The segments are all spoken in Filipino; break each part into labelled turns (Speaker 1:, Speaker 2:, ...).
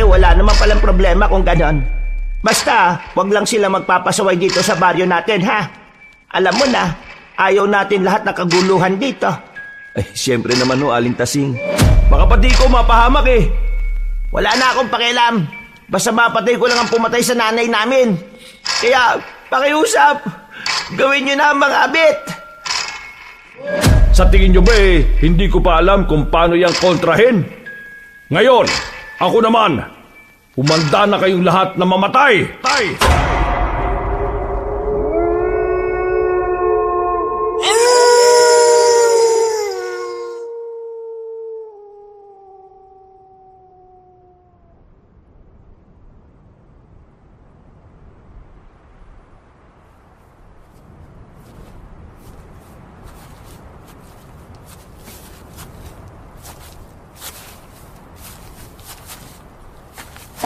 Speaker 1: wala naman palang problema kung ganon. Basta, wag lang sila magpapasaway dito sa baryo natin, ha? Alam mo na, ayaw natin lahat na kaguluhan dito.
Speaker 2: Ay, siyempre naman ho, Aling Tasing. Baka pati ko mapahamak eh.
Speaker 1: Wala na akong pakialam. Basta mapatay ko lang ang pumatay sa nanay namin. Kaya, pakiusap, gawin nyo na ang mga abit.
Speaker 2: Sa tingin nyo ba hindi ko pa alam kung paano yang kontrahin? Ngayon, ako naman, umanda na kayong lahat na mamatay.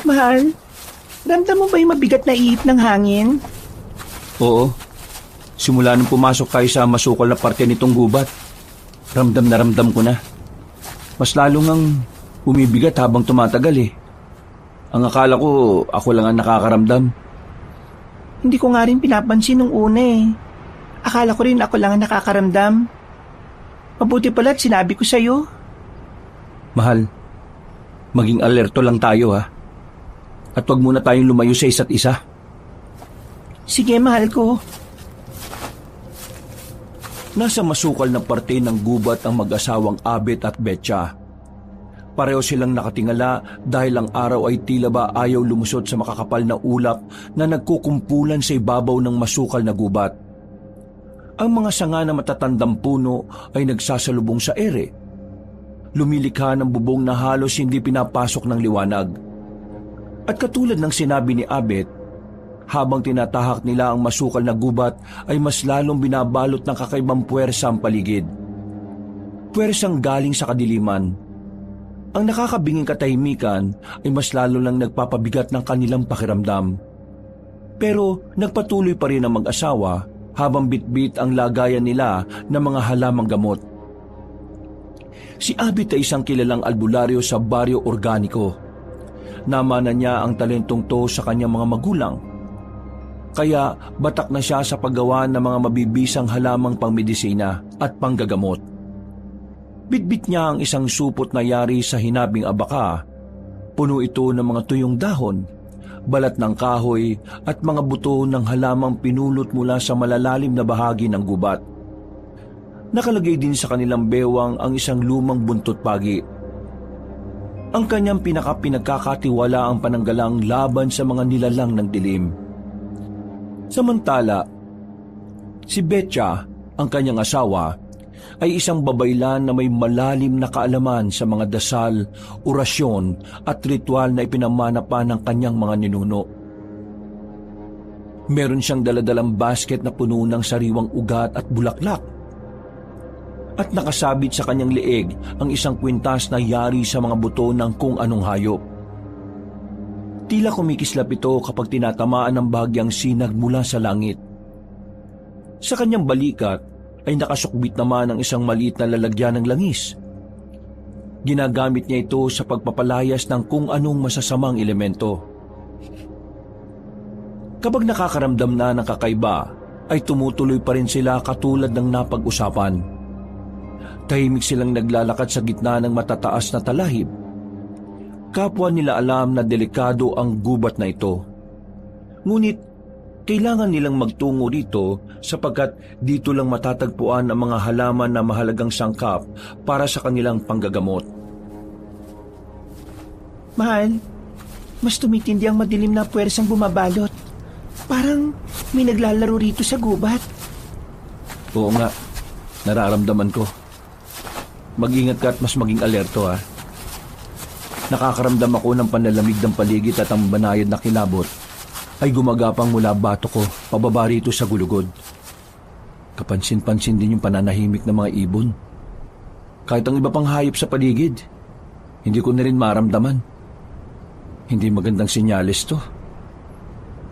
Speaker 1: Mahal, ramdam mo ba yung mabigat na ihip ng hangin?
Speaker 2: Oo. Simula nung pumasok kayo sa masukal na parte nitong gubat, ramdam na ramdam ko na. Mas lalo ngang bumibigat habang tumatagal eh. Ang akala ko, ako lang ang nakakaramdam.
Speaker 1: Hindi ko nga rin pinapansin nung una eh. Akala ko rin ako lang ang nakakaramdam. Mabuti pala't sinabi ko sa'yo.
Speaker 2: Mahal, maging alerto lang tayo ha. At wag muna tayong lumayo sa isa't isa.
Speaker 1: Sige, mahal ko.
Speaker 2: Nasa masukal na parte ng gubat ang mag-asawang Abet at Betcha. Pareho silang nakatingala dahil ang araw ay tila ba ayaw lumusot sa makakapal na ulap na nagkukumpulan sa ibabaw ng masukal na gubat. Ang mga sanga na matatandang puno ay nagsasalubong sa ere. Lumilikha ng bubong na halos hindi pinapasok ng liwanag. At katulad ng sinabi ni Abet, habang tinatahak nila ang masukal na gubat ay mas lalong binabalot ng kakaibang puwersa ang paligid. Puwersang galing sa kadiliman. Ang nakakabinging katahimikan ay mas lalo lang nagpapabigat ng kanilang pakiramdam. Pero nagpatuloy pa rin ang mag-asawa habang bitbit ang lagayan nila ng mga halamang gamot. Si Abet ay isang kilalang albularyo sa baryo Organiko. Namana niya ang talentong to sa kanyang mga magulang. Kaya batak na siya sa paggawa ng mga mabibisang halamang pangmedisina at panggagamot. Bitbit niya ang isang supot na yari sa hinabing abaka. Puno ito ng mga tuyong dahon, balat ng kahoy at mga buto ng halamang pinulot mula sa malalalim na bahagi ng gubat. Nakalagay din sa kanilang bewang ang isang lumang buntot pagi. Ang kanyang pinagkakatiwala ang pananggalang laban sa mga nilalang ng dilim. Samantala, si Betcha, ang kanyang asawa, ay isang babaylan na may malalim na kaalaman sa mga dasal, orasyon at ritual na ipinamana pa ng kanyang mga ninuno. Meron siyang daladalang basket na puno ng sariwang ugat at bulaklak. At nakasabit sa kanyang leeg ang isang kwintas na yari sa mga buto ng kung anong hayop. Tila kumikislap ito kapag tinatamaan ng bahagyang sinag mula sa langit. Sa kanyang balikat ay nakasukbit naman ang isang maliit na lalagyan ng langis. Ginagamit niya ito sa pagpapalayas ng kung anong masasamang elemento. Kapag nakakaramdam na ng kakaiba, ay tumutuloy pa rin sila katulad ng napag-usapan. Tahimik silang naglalakad sa gitna ng matataas na talahib. Kapwa nila alam na delikado ang gubat na ito. Ngunit kailangan nilang magtungo dito sapagkat dito lang matatagpuan ang mga halaman na mahalagang sangkap para sa kanilang panggagamot.
Speaker 1: Mahal, mas tumitindi ang madilim na puwersang bumabalot. Parang may naglalaro rito sa gubat.
Speaker 2: Oo nga, nararamdaman ko. Mag-ingat ka at mas maging alerto ha. Nakakaramdam ako ng panlalamig ng paligid at ang banayad na kilabot ay gumagapang mula bato ko pababa rito sa gulugod. Kapansin-pansin din yung pananahimik ng mga ibon. Kahit ang iba pang hayop sa paligid, hindi ko na rin maramdaman. Hindi magandang senyales to.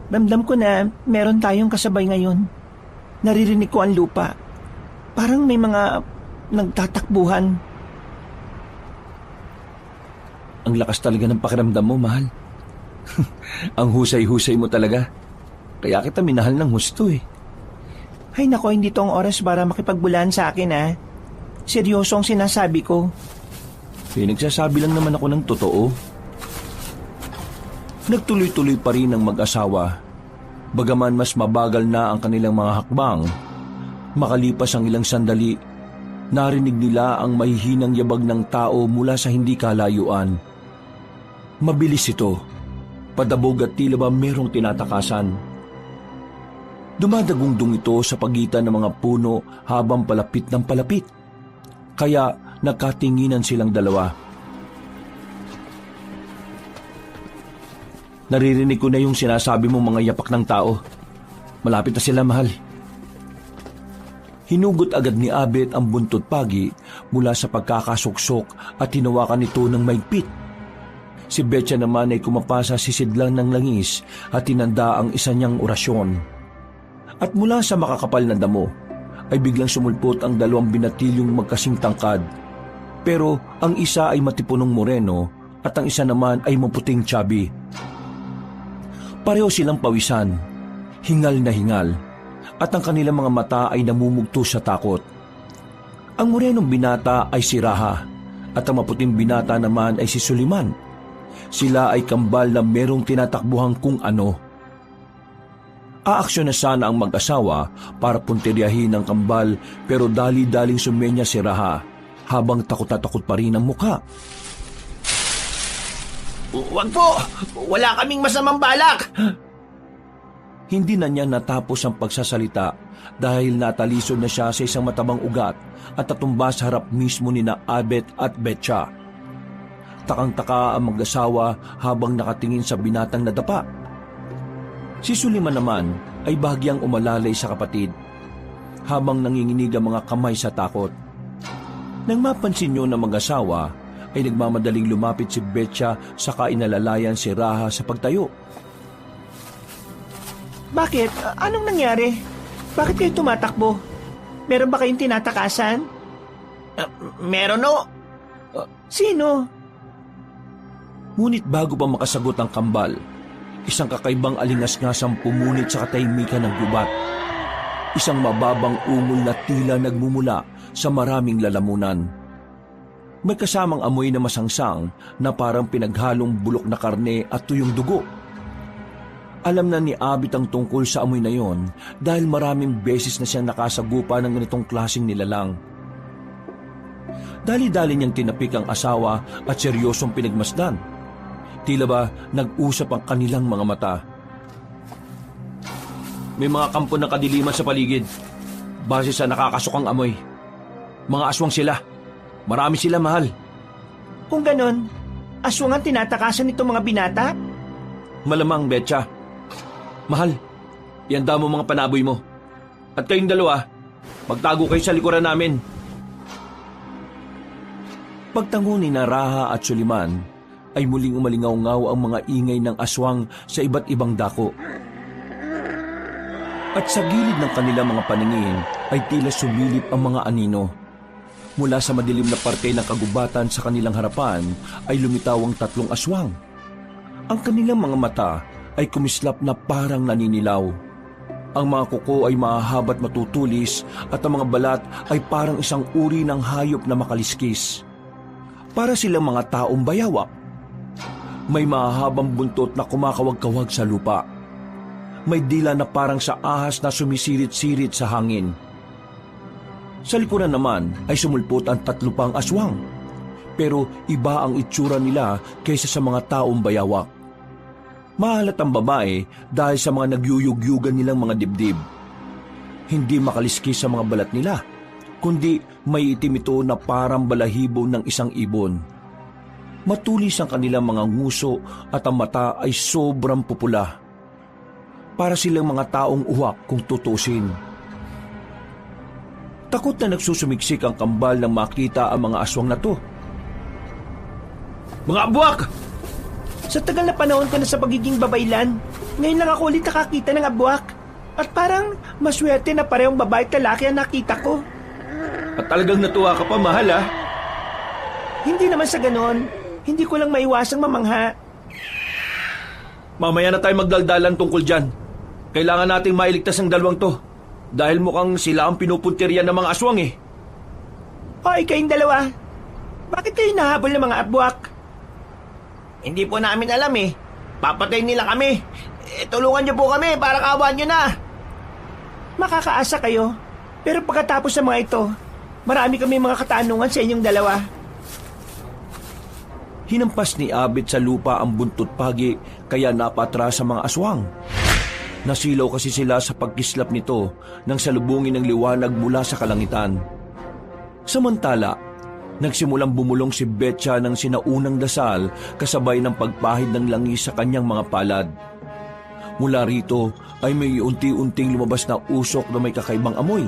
Speaker 1: Ramdam ko na meron tayong kasabay ngayon. Naririnig ko ang lupa. Parang may mga nagtatakbuhan.
Speaker 2: Ang lakas talaga ng pakiramdam mo, mahal. Ang husay-husay mo talaga. Kaya kita minahal ng husto eh.
Speaker 1: Ay nako, hindi to ang oras para makipagbulan sa akin ha. Seryoso ang sinasabi ko.
Speaker 2: Nagsasabi lang naman ako ng totoo. Nagtuloy-tuloy pa rin ang mag-asawa. Bagaman mas mabagal na ang kanilang mga hakbang, makalipas ang ilang sandali, narinig nila ang mahihinang yabag ng tao mula sa hindi kalayuan. Mabilis ito, padabog at tila ba merong tinatakasan. Dumadagundong ito sa pagitan ng mga puno habang palapit ng palapit. Kaya nagkatinginan silang dalawa. Naririnig ko na yung sinasabi mong mga yapak ng tao. Malapit na sila, mahal. Hinugot agad ni Abet ang buntot pagi mula sa pagkakasuksok at hinawakan ito ng maigpit. Si Betcha naman ay kumapasa sisidlang ng langis at tinanda ang isa niyang orasyon. At mula sa makakapal na damo ay biglang sumulpot ang dalawang binatilyong magkasing tangkad. Pero ang isa ay matipunong moreno at ang isa naman ay maputing chubby. Pareho silang pawisan, hingal na hingal, at ang kanilang mga mata ay namumugto sa takot. Ang morenong binata ay si Raha at ang maputing binata naman ay si Suliman. Sila ay kambal na merong tinatakbuhan kung ano. Aaksyon na sana ang mag-asawa para puntiryahin ang kambal pero dali-daling sumenya si Raha habang takot na takot pa rin ang mukha.
Speaker 1: Wag po! Wala kaming masamang balak!
Speaker 2: Hindi na niya natapos ang pagsasalita dahil natalisod na siya sa isang matabang ugat at tatumba sa harap mismo ni na Abet at Betcha. Takang-taka ang mag-asawa habang nakatingin sa binatang nadapa. Si Suliman naman ay bahagyang umalalay sa kapatid habang nanginginig ang mga kamay sa takot. Nang mapansin niyo na mag-asawa, ay nagmamadaling lumapit si Betcha sa kainalalayan si Raha sa pagtayo.
Speaker 1: Bakit? Anong nangyari? Bakit kayo tumatakbo? Meron ba kayong tinatakasan? Meron o. Sino?
Speaker 2: Ngunit bago pa makasagot ang kambal, isang kakaibang alingas-ngasang pumunit sa katahimikan ng gubat. Isang mababang ungol na tila nagmumula sa maraming lalamunan. May kasamang amoy na masangsang na parang pinaghalong bulok na karne at tuyong dugo. Alam na ni Abit ang tungkol sa amoy na yon dahil maraming beses na siyang nakasagupa ng ganitong klaseng nilalang. Dali-dali niyang tinapik ang asawa at seryosong pinagmasdan. Tila ba nag-usap ang kanilang mga mata. May mga kampo ng kadiliman sa paligid. Base sa nakakasukang amoy. Mga aswang sila. Marami sila, mahal.
Speaker 1: Kung ganon, aswang ang tinatakasan nitong mga binata?
Speaker 2: Malamang, Betcha. Mahal, ihanda mo mga panaboy mo. At kayong dalawa, magtago kayo sa likuran namin. Pagtango ni Raha at Suliman, ay muling umalingaw-ngaw ang mga ingay ng aswang sa iba't ibang dako. At sa gilid ng kanilang mga paningin ay tila sumilip ang mga anino. Mula sa madilim na parte ng kagubatan sa kanilang harapan ay lumitaw ang tatlong aswang. Ang kanilang mga mata ay kumislap na parang naninilaw. Ang mga kuko ay mahahabat matutulis at ang mga balat ay parang isang uri ng hayop na makaliskis. Para silang mga taong bayawak. May mahahabang buntot na kumakawag-kawag sa lupa. May dila na parang sa ahas na sumisirit-sirit sa hangin. Sa likuran naman ay sumulpot ang tatlo pang aswang. Pero iba ang itsura nila kaysa sa mga taong bayawak. Mahalat ang babae dahil sa mga nagyuyug-yugan nilang mga dibdib. Hindi makaliskis sa mga balat nila, kundi may itim ito na parang balahibo ng isang ibon. Matulis ang kanilang mga nguso at ang mata ay sobrang pupula. Para silang mga taong uwak kung tutusin. Takot na nagsusumiksik ang kambal nang makita ang mga aswang na to.
Speaker 1: Mga abwak! Sa tagal na panahon ko na sa pagiging babaylan, ngayon lang ako ulit nakakita ng abwak. At parang maswerte na parehong babae at lalaki ang nakita ko.
Speaker 2: At talagang natuwa ka pa, mahal, ha?
Speaker 1: Hindi naman sa ganon. Hindi ko lang maiwasang mamangha.
Speaker 2: Mamaya na tayo magdaldalan tungkol dyan. Kailangan nating mailigtas ang dalawang to. Dahil mukhang sila ang pinupuntiryan ng mga aswang eh.
Speaker 1: Hoy, kayong dalawa. Bakit kayo nahabol ng mga abwak? Hindi po namin alam eh. Papatayin nila kami. Tulungan niyo po kami para kawan niyo na. Makakaasa kayo. Pero pagkatapos ng mga ito, marami kami mga katanungan sa inyong dalawa.
Speaker 2: Hinampas ni Abit sa lupa ang buntot pagi kaya napatras sa mga aswang. Nasilaw kasi sila sa pagkislap nito nang salubungin ng liwanag mula sa kalangitan. Samantala, nagsimulang bumulong si Betcha ng sinaunang dasal kasabay ng pagpahid ng langis sa kanyang mga palad. Mula rito ay may unti-unting lumabas na usok na may kakaibang amoy.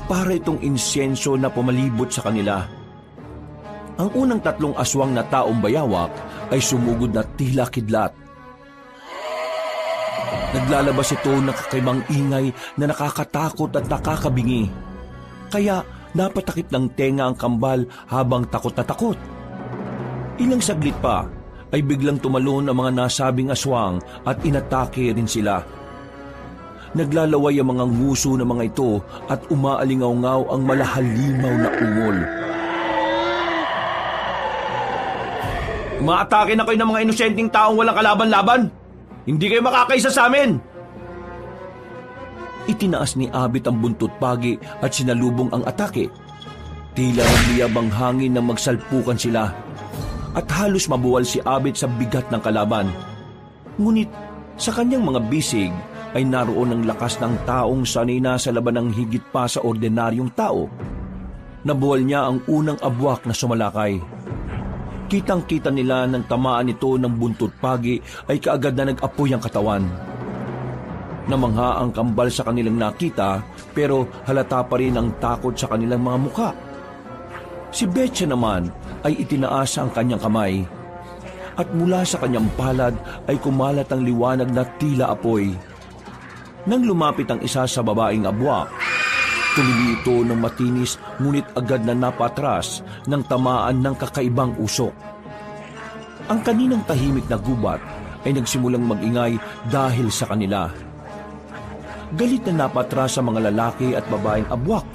Speaker 2: Para itong insenso na pumalibot sa kanila. Ang unang 3 aswang na taong bayawak ay sumugod na tila kidlat. Naglalabas ito ng kakaibang ingay na nakakatakot at nakakabingi. Kaya napatakip ng tenga ang kambal habang takot na takot. Ilang saglit pa ay biglang tumalon ang mga nasabing aswang at inatake rin sila. Naglalaway ang mga nguso ng mga ito at umaalingaw-ngaw ang malahalimaw na ungol. Umaatake na kayo ng mga inosenteng taong walang kalaban-laban. Hindi kayo makakaisa sa amin. Itinaas ni Abit ang buntot pagi at sinalubong ang atake. Tila nagliyab ang hangin na magsalpukan sila. At halos mabuwal si Abit sa bigat ng kalaban. Ngunit sa kanyang mga bisig ay naroon ang lakas ng taong sanay na sa laban ng higit pa sa ordinaryong tao. Nabuwal niya ang unang abwak na sumalakay. Kitang-kita nila ng tamaan nito ng buntot pagi ay kaagad na nag-apoy ang katawan. Namangha ang kambal sa kanilang nakita pero halata pa rin ang takot sa kanilang mga muka. Si Betcha naman ay itinaas ang kanyang kamay at mula sa kanyang palad ay kumalat ang liwanag na tila apoy. Nang lumapit ang isa sa babaeng abwak, tumili ito ng matinis ngunit agad na napatras ng tamaan ng kakaibang usok. Ang kaninang tahimik na gubat ay nagsimulang mag-ingay dahil sa kanila. Galit na napatras sa mga lalaki at babaeng abwak.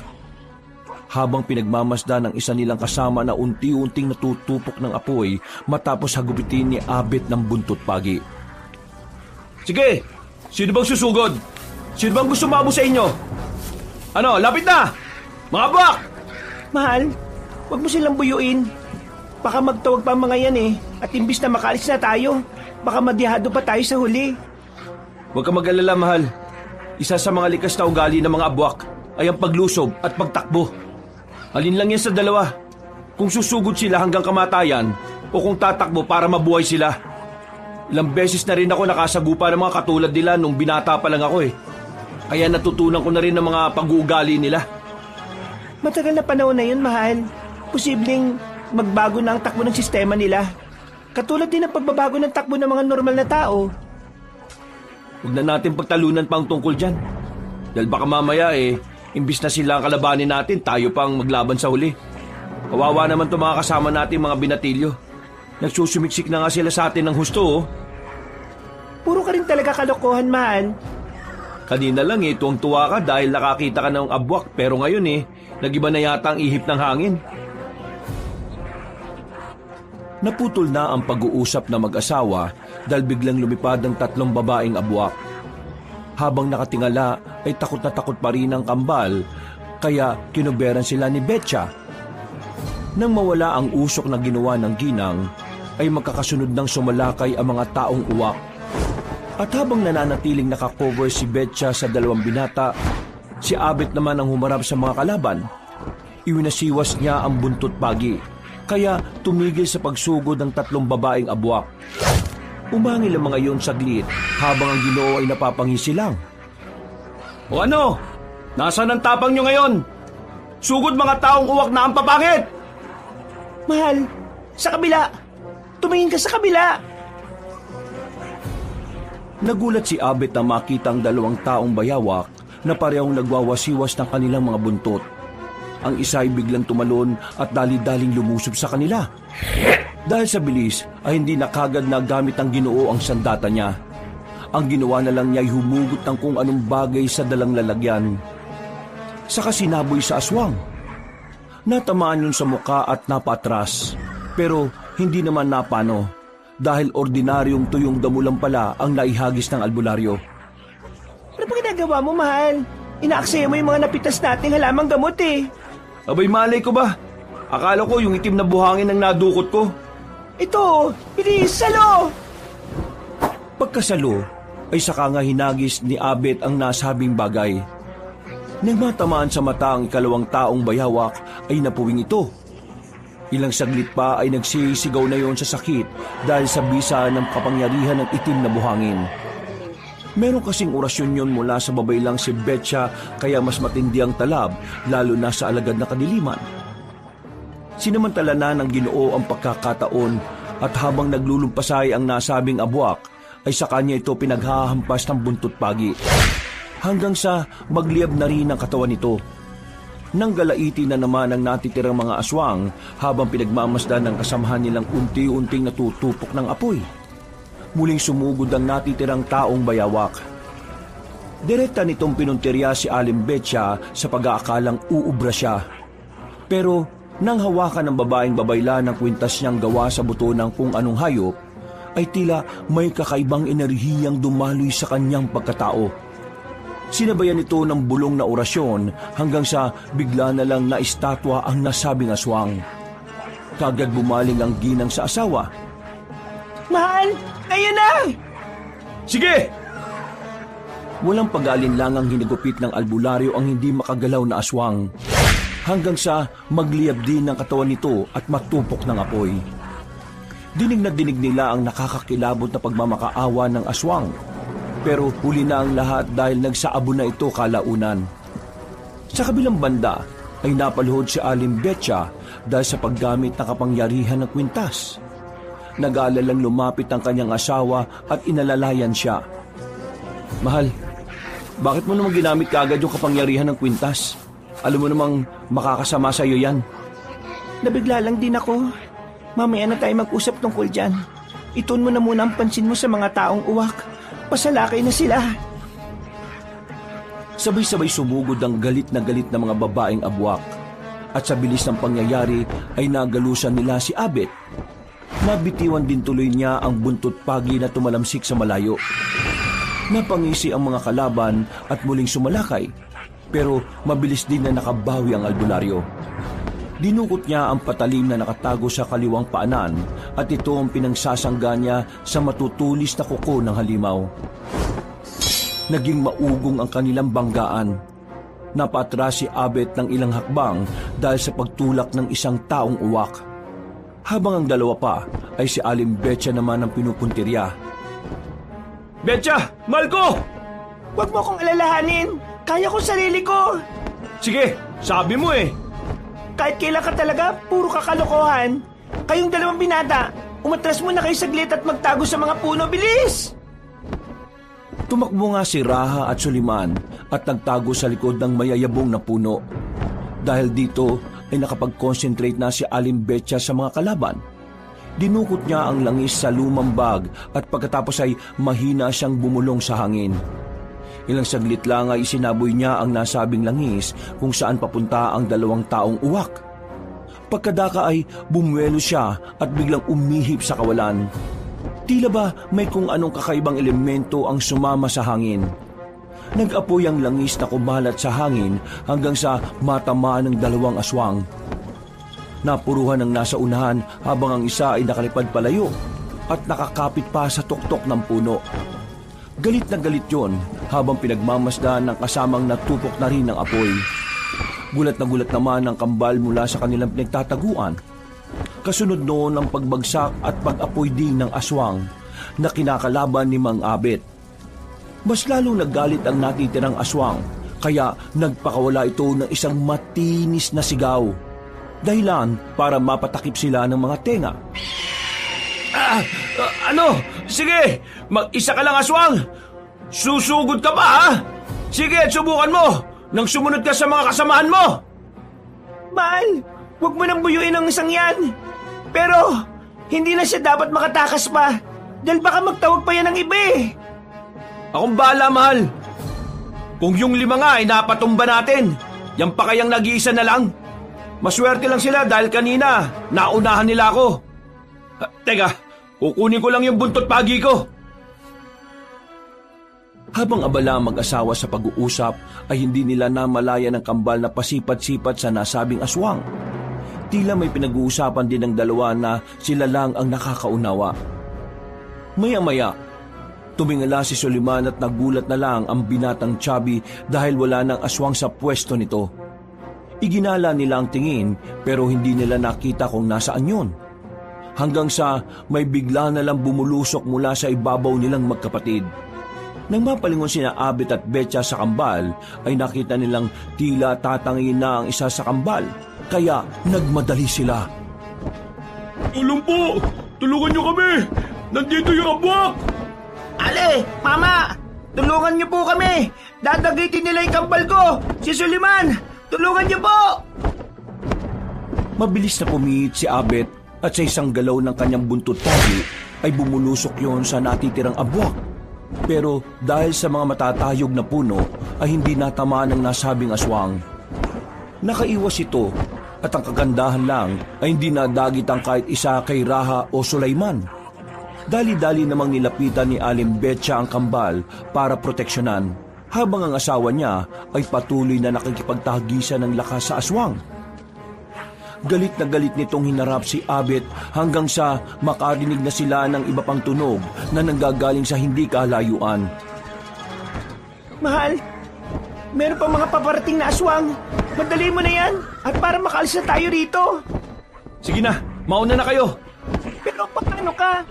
Speaker 2: Habang pinagmamasdan ng isa nilang kasama na unti-unting natutupok ng apoy matapos hagupitin ni Abit ng buntot pagi. Sige, sino bang susugod? Sino bang gusto mabos sa inyo? Ano, lapit na! Mga abwak!
Speaker 1: Mahal, wag mo silang buyuin. Baka magtawag pa ang mga yan eh. At imbis na makalis na tayo, baka madihado pa tayo sa huli.
Speaker 2: Huwag ka mag-alala, mahal. Isa sa mga likas na ugali ng mga abwak ay ang paglusob at pagtakbo. Alin lang yan sa dalawa. Kung susugod sila hanggang kamatayan o kung tatakbo para mabuhay sila. Ilang beses na rin ako nakasagupa ng mga katulad nila nung binata pa lang ako eh. Kaya natutunan ko na rin ng mga pag-uugali nila.
Speaker 1: Matagal na panahon na yun, mahal. Posibleng magbago na ang takbo ng sistema nila. Katulad din ng pagbabago ng takbo ng mga normal na tao.
Speaker 2: Huwag na natin pagtalunan pa ang tungkol dyan. Dahil baka mamaya imbis na sila ang kalabanin natin, tayo pang maglaban sa huli. Kawawa naman itong mga kasama natin mga binatilyo. Nagsusumiksik na nga sila sa atin ng husto.
Speaker 1: Puro ka rin talaga kalokohan, mahal.
Speaker 2: Kanina lang tuwang-tuwa ka dahil nakakita ka ng abwak pero ngayon nagiba na yata ang ihip ng hangin. Naputol na ang pag-uusap na mag-asawa dahil biglang lumipad ang 3 babaeng abwak. Habang nakatingala ay takot na takot pa rin ang kambal kaya kinuberan sila ni Betcha. Nang mawala ang usok na ginawa ng ginang ay magkakasunod ng sumalakay ang mga taong uwak. At habang nananatiling nakakover si Betcha sa 2 binata, si Abit naman ang humarap sa mga kalaban. Iwinasiwas niya ang buntot pagi, kaya tumigil sa pagsugod ng 3 babaeng abwak. Umangil ang mga iyon saglit habang ang Ginoo ay napapangisi lang. O ano? Nasaan ang tapang nyo ngayon? Sugod mga taong uwak na ang papangit!
Speaker 1: Mahal, sa kabila! Tumingin ka sa kabila!
Speaker 2: Nagulat si Abit na makita ang 2 taong bayawak na parehong nagwawasiwas ng kanilang mga buntot. Ang isa ay biglang tumalon at dali-daling lumusob sa kanila. Dahil sa bilis ay hindi na kagad nagamit ng Ginoo ang sandata niya. Ang ginawa na lang niya ay humugot ng kung anong bagay sa dalang lalagyan. Saka sinaboy sa aswang. Natamaan yun sa muka at napatras. Pero hindi naman napano dahil ordinaryong tuyong damo lang pala ang naihagis ng albularyo.
Speaker 1: Ano ba ginagawa mo, mahal? Inaaksaya mo yung mga napitas nating halamang gamot eh.
Speaker 2: Abay, malay ko ba? Akala ko yung itim na buhangin ang nadukot ko.
Speaker 1: Ito, bilis, salo!
Speaker 2: Pagkasalo ay saka nga hinagis ni Abet ang nasabing bagay. Nang matamaan sa mata ang ikalawang taong bayawak ay napuwing ito. Ilang saglit pa ay nagsisigaw na yon sa sakit dahil sa bisa ng kapangyarihan ng itim na buhangin. Meron kasing orasyon yon mula sa babay lang si Betcha kaya mas matindi ang talab lalo na sa alagad na kadiliman. Sinamantala na ng Ginoo ang pagkakataon at habang naglulumpasay ang nasabing abwak ay sa kanya ito pinaghahampas ng buntot pagi. Hanggang sa magliyab na rin ang katawan nito. Nang galaiti na naman ang natitirang mga aswang habang pinagmamasdan ng kasamahan nilang unti-unting natutupok ng apoy. Muling sumugod ang natitirang taong bayawak. Direkta nitong pinuntirya si Aling Betcha sa pag-aakalang uubra siya. Pero nang hawakan ng babaeng babayla ng kwintas niyang gawa sa buto ng kung anong hayop, ay tila may kakaibang enerhiyang dumaloy sa kanyang pagkatao. Sinabayan ito ng bulong na orasyon hanggang sa bigla na lang na estatwa ang nasabing aswang. Kagad bumaling ang ginang sa asawa.
Speaker 1: Mahal, ayun na!
Speaker 2: Sige! Walang pag-aalinlangang hinigupit ng albularyo ang hindi makagalaw na aswang. Hanggang sa magliyab din ng katawan nito at matupok ng apoy. Dinig na dinig nila ang nakakakilabot na pagmamakaawa ng aswang. Pero huli na ang lahat dahil nagsaabo na ito kalaunan. Sa kabilang banda ay napaluhod si Aling Betcha dahil sa paggamit ng kapangyarihan ng kwintas. Nag-aalalang lumapit ang kanyang asawa at inalalayan siya. Mahal, bakit mo naman ginamit kaagad yung kapangyarihan ng kwintas? Alam mo namang makakasama sa iyo yan.
Speaker 1: Nabigla lang din ako. Mamaya na tayo mag-usap tungkol dyan. Ituon mo na muna ang pansin mo sa mga taong uwak. Pasalakay na sila.
Speaker 2: Sabay-sabay sumugod ang galit na mga babaeng abwak. At sa bilis ng pangyayari ay nagalusan nila si Abet. Nabitiwan din tuloy niya ang buntot pagi na tumalamsik sa malayo. Napangisi ang mga kalaban at muling sumalakay. Pero mabilis din na nakabawi ang albularyo. Dinukot niya ang patalim na nakatago sa kaliwang paanan at ito ang pinangsasangga niya sa matutulis na kuko ng halimaw. Naging maugong ang kanilang banggaan. Napatras si Abet ng ilang hakbang dahil sa pagtulak ng isang taong uwak. Habang ang dalawa pa ay si Aling Betcha naman ang pinupuntirya. Betcha! Mahal ko!
Speaker 1: Huwag mo akong alalahanin. Kaya ko sarili ko.
Speaker 2: Sige, sabi mo eh.
Speaker 1: Kahit kailan ka talaga, puro kakalokohan. Kayong dalawang binata, umatras muna kayo saglit at magtago sa mga puno. Bilis!
Speaker 2: Tumakbo nga si Raha at Suliman at nagtago sa likod ng mayayabong na puno. Dahil dito ay nakapag-concentrate na si Aling Betcha sa mga kalaban. Dinukot niya ang langis sa lumang bag at pagkatapos ay mahina siyang bumulong sa hangin. Ilang saglit lang ay isinaboy niya ang nasabing langis kung saan papunta ang dalawang taong uwak. Pagkadaka ay bumuelo siya at biglang umihip sa kawalan. Tila ba may kung anong kakaibang elemento ang sumama sa hangin. Nag-apoy ang langis na kumalat sa hangin hanggang sa matamaan ng dalawang aswang. Napuruhan ang nasa unahan habang ang isa ay nakalipad palayo at nakakapit pa sa tuktok ng puno. Galit na galit yon habang pinagmamasdan ng kasamang natupok na rin ng apoy. Gulat na gulat naman ang kambal mula sa kanilang pinagtataguan. Kasunod noon ang pagbagsak at pag-apoy din ng aswang na kinakalaban ni Mang Abet. Mas lalong naggalit ang natitirang aswang kaya nagpakawala ito ng isang matinis na sigaw. Dahilan para mapatakip sila ng mga tenga. Ano? Sige, mag-isa ka lang aswang. Susugod ka pa ha? Sige, subukan mo nang sumunod ka sa mga kasamahan mo.
Speaker 1: Mahal, huwag mo nang buyuin ang isang yan. Pero, Hindi na siya dapat makatakas pa. Dahil baka magtawag pa yan ng iba eh.
Speaker 2: Akong bahala, mahal. Kung yung 5 nga ay napatumba natin, yan pa kayang nag-iisa na lang. Maswerte lang sila dahil kanina, naunahan nila ako. Teka, kukunin ko lang yung buntot pagi ko. Habang abala ang mag-asawa sa pag-uusap, ay hindi nila namalaya ng kambal na pasipat-sipat sa nasabing aswang. Tila may pinag-uusapan din ng dalawa na sila lang ang nakakaunawa. Maya-maya, tumingala si Soliman at nagulat na lang ang binatang Chubby dahil wala nang aswang sa pwesto nito. Iginala nila ang tingin pero hindi nila nakita kung nasaan yun. Hanggang sa may bigla na lang bumulusok mula sa ibabaw nilang magkapatid. Nang mapalingon sina Abet at Betcha sa kambal, ay nakita nilang tila tatangin na ang isa sa kambal, kaya nagmadali sila. Tulong po! Tulungan niyo kami! Nandito yung abwak!
Speaker 1: Ale, Mama! Tulungan niyo po kami! Dadagitin nila yung kambal ko! Si Suliman! Tulungan niyo po! Mabilis na pumihit si Abet at sa isang galaw ng kanyang buntot tali ay bumulusok yon sa natitirang abwak. Pero dahil sa mga matatayog na puno ay hindi natamaan ng nasabing aswang. Nakaiwas ito at ang kagandahan lang ay hindi nadagit ang kahit isa kay Raha o Sulaiman. Dali-dali namang nilapitan ni Aling Betcha ang kambal para proteksyonan, habang ang asawa niya ay patuloy na nakikipagtagisan ng lakas sa aswang. Galit na galit nitong hinarap si Abet hanggang sa makarinig na sila ng iba pang tunog na nanggagaling sa hindi kalayuan. Mahal, meron pa mga paparating na aswang. Madali mo na yan at para makalis na tayo rito.
Speaker 2: Sige na, mauna na kayo.
Speaker 1: Pero paano ka?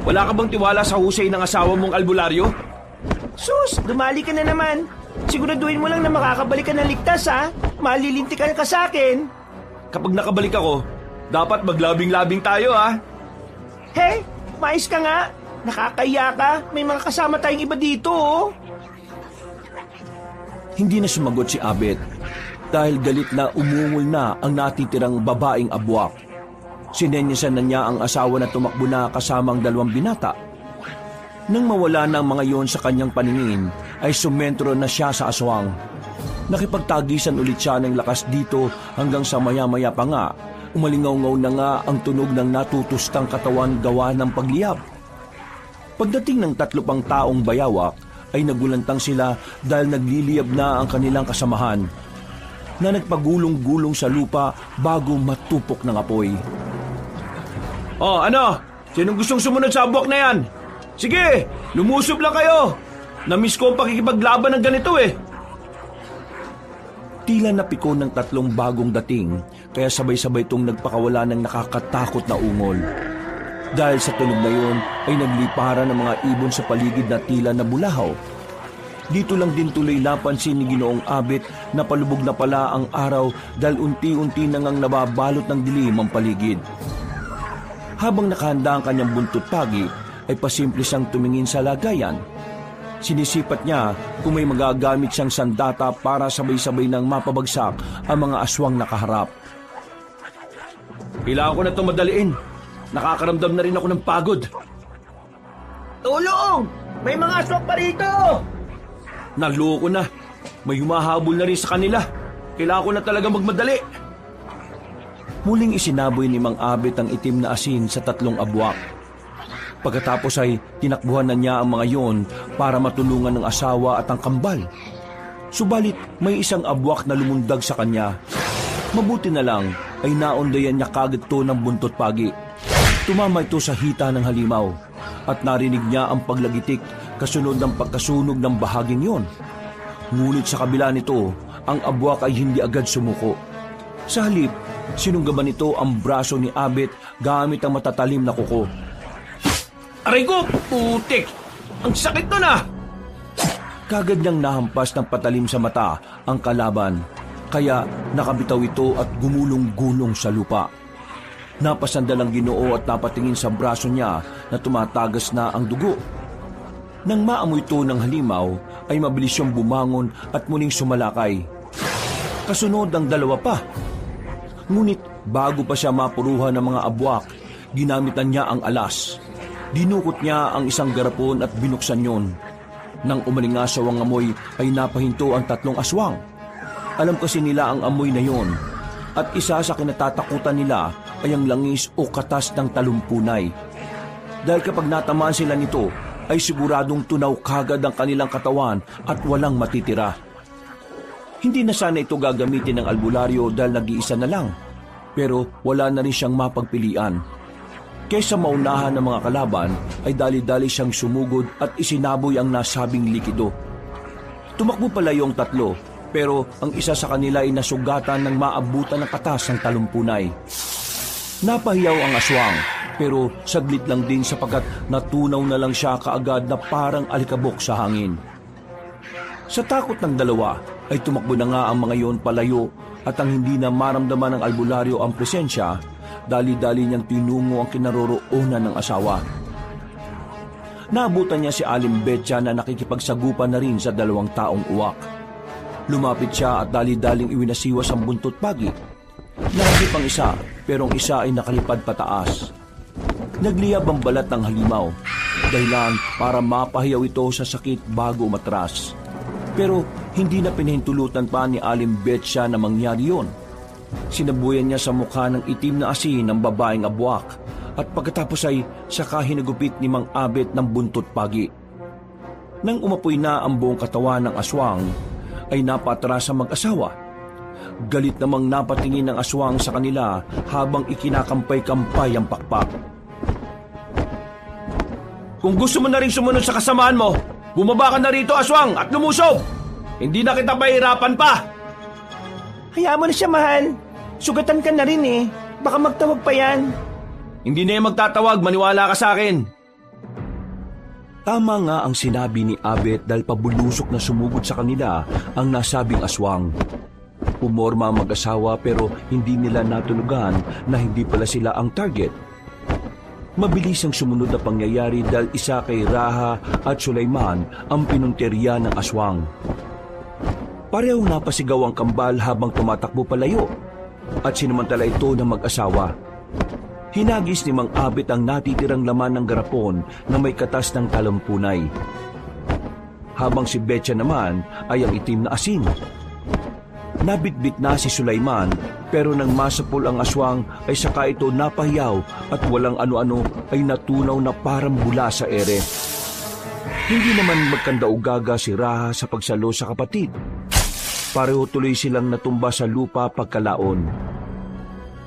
Speaker 2: Wala ka bang tiwala sa husay ng asawa mong albularyo?
Speaker 1: Sus, dumali ka na naman. Siguraduhin mo lang na makakabalik ka ng ligtas ha. Malilintikan ka sa akin.
Speaker 2: Kapag nakabalik ako, dapat maglabing-labing tayo ha.
Speaker 1: He, mais ka nga. Nakakaya ka. May mga kasama tayong iba dito oh.
Speaker 2: Hindi na sumagot si Abet dahil galit na umungol na ang natitirang babaeng abwak. Sinenyasan na niya ang asawa na tumakbo na kasamang 2 binata. Nang mawala na ang mga yon sa kanyang paningin, ay sumentro na siya sa aswang. Nakipagtagisan ulit siya ng lakas dito hanggang sa maya-maya pa nga, umalingaw-ngaw na nga ang tunog ng natutustang katawan gawa ng pagliyab. Pagdating ng 3 pang taong bayawak, ay nagulantang sila dahil nagliliyab na ang kanilang kasamahan, na nagpagulong-gulong sa lupa bago matupok ng apoy. Oh, ano? Sinong gustong sumunod sa abwak na yan? Sige, lumusob lang kayo. Namiss ko ang pakikipaglaban ng ganito eh. Tila napiko ng 3 bagong dating, kaya sabay-sabay itong nagpakawala ng nakakatakot na ungol. Dahil sa tunog na yun, ay nagliparan ng mga ibon sa paligid na tila nabulahaw. Dito lang din tuloy napansin ni Ginoong Abet na palubog na pala ang araw dahil unti-unti nang nababalot ng dilim ang paligid. Habang nakahanda ang kanyang buntot pagi, ay pasimple siyang tumingin sa lagayan. Sinisipat niya kung may magagamit siyang sandata para sabay-sabay nang mapabagsak ang mga aswang nakaharap. Kailangan ko na itong madaliin. Nakakaramdam na rin ako ng pagod.
Speaker 1: Tulong! May mga aswang pa rito!
Speaker 2: Naloko na. May humahabol na rin sa kanila. Kailangan ko na talaga magmadali. Muling isinaboy ni Mang Abet ang itim na asin sa 3 abwak. Pagkatapos ay tinakbuhan na niya ang mga yon para matulungan ng asawa at ang kambal. Subalit may isang abwak na lumundag sa kanya. Mabuti na lang ay naundayan niya kagad to ng buntot pagi. Tumama ito sa hita ng halimaw at narinig niya ang paglagitik kasunod ng pagkasunog ng bahaging yon. Ngunit sa kabila nito, ang abwak ay hindi agad sumuko. Sa halip, sinunggaban nito ang braso ni Abet gamit ang matatalim na kuko. Aray ko! Putik! Ang sakit nun ah! Kagad niyang nahampas ng patalim sa mata ang kalaban, kaya nakabitaw ito at gumulong-gulong sa lupa. Napasandalang Ginoo at napatingin sa braso niya na tumatagas na ang dugo. Nang maamoy ito ng halimaw, ay mabilis siyang bumangon at muling sumalakay. Kasunod ang 2 pa. Ngunit bago pa siya mapuruhan ng mga abwak, Ginamitan niya ang alas. Dinukot niya ang isang garapon at binuksan yon. Nang umalingasaw ang amoy ay napahinto ang 3 aswang. Alam kasi nila ang amoy na yon. At isa sa kinatatakutan nila ay ang langis o katas ng talumpunay. Dahil kapag natamaan sila nito, ay siguradong tunaw kagad ang kanilang katawan at walang matitira. Hindi na sana ito gagamitin ng albularyo dahil nag-iisa na lang. Pero wala na rin siyang mapagpilian. Kaysa maunahan ng mga kalaban, ay dali-dali siyang sumugod at isinaboy ang nasabing likido. Tumakbo palayo ang 3, pero ang isa sa kanila ay nasugatan ng maabutan ng katas ng talumpunay. Napahiyaw ang aswang, pero saglit lang din sapagkat natunaw na lang siya kaagad na parang alikabok sa hangin. Sa takot ng dalawa, ay tumakbo na nga ang mga iyon palayo at ang hindi na maramdaman ng albularyo ang presensya, dali-dali niyang tinungo ang kinaroroonan ng asawa. Naabutan niya si Aling Betcha na nakikipagsagupan na rin sa 2 taong uwak. Lumapit siya at dali-daling iwinasiwas ang buntot pagi. Nahagip ang isa, pero ang isa ay nakalipad pataas. Nagliyab ang balat ng halimaw, dahilan para mapahiyaw ito sa sakit bago umatras. Pero hindi na pinahintulutan pa ni Aling Betcha na mangyari yun. Sinabuyan niya sa mukha ng itim na asin ng babaeng abwak at pagkatapos ay saka hinagupit ni Mang Abet ng buntot pagi. Nang umapoy na ang buong katawan ng aswang, ay napatras ang mag-asawa. Galit namang napatingin ng aswang sa kanila habang ikinakampay-kampay ang pakpak. Kung gusto mo na rin sumunod sa kasamaan mo, bumaba ka na rito, aswang, at lumusob! Hindi na kita mahirapan pa!
Speaker 1: Hayaan mo na siya, mahal. Sugatan ka na rin eh. Baka magtawag pa yan.
Speaker 2: Hindi na yung magtatawag, maniwala ka sa akin. Tama nga ang sinabi ni Abet dahil pabulusok na sumugod sa kanila ang nasabing aswang. Pumorma ang mag-asawa pero hindi nila natulugan na hindi pala sila ang target. Mabilis ang sumunod na pangyayari dahil isa kay Raha at Sulaiman ang pinunteriya ng aswang. Parehong napasigaw ang kambal habang tumatakbo palayo at sinamantala ito ng mag-asawa. Hinagis ni Mang Abet ang natitirang laman ng garapon na may katas ng talampunay. Habang si Betcha naman ay ang itim na asin. Nabitbit na si Sulaiman pero nang masapul ang aswang ay saka ito napahiyaw at walang ano-ano ay natunaw na parang bula sa ere. Hindi naman magkandaugaga si Raha sa pagsalo sa kapatid. Pareho tuloy silang natumba sa lupa pagkalaon.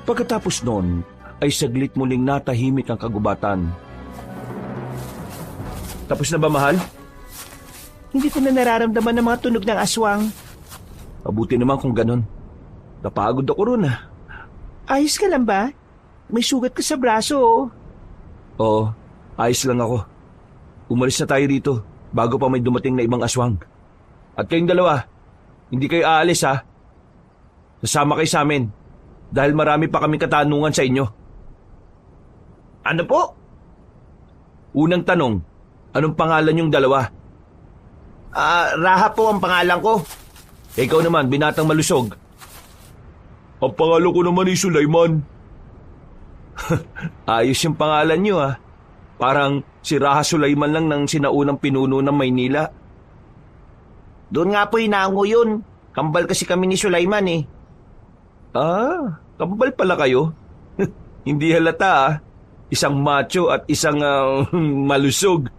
Speaker 2: Pagkatapos nun, ay saglit muling natahimik ang kagubatan. Tapos na ba, mahal?
Speaker 1: Hindi ko na nararamdaman ang mga tunog ng aswang.
Speaker 2: Mabuti naman kung ganon. Napagod ako ron ah.
Speaker 1: Ayos ka lang ba? May sugat ka sa braso oh.
Speaker 2: Oo, ayos lang ako. Umalis na tayo rito bago pa may dumating na ibang aswang. At kayong dalawa, hindi kayo aalis ha. Sasama kayo sa amin dahil marami pa kaming katanungan sa inyo.
Speaker 1: Ano po?
Speaker 2: Unang tanong, anong pangalan yung dalawa?
Speaker 1: Raha po ang pangalan ko.
Speaker 2: Ikaw naman, binatang malusog. Ang pangalan ko naman ay Sulaiman. Ayos yung pangalan nyo ha. Parang si Raha Sulaiman lang ng sinaunang pinuno ng Maynila.
Speaker 1: Doon nga po inaango yun. Kambal kasi kami ni Sulaiman eh.
Speaker 2: Kambal pala kayo? Hindi halata ah. Isang macho at isang malusog.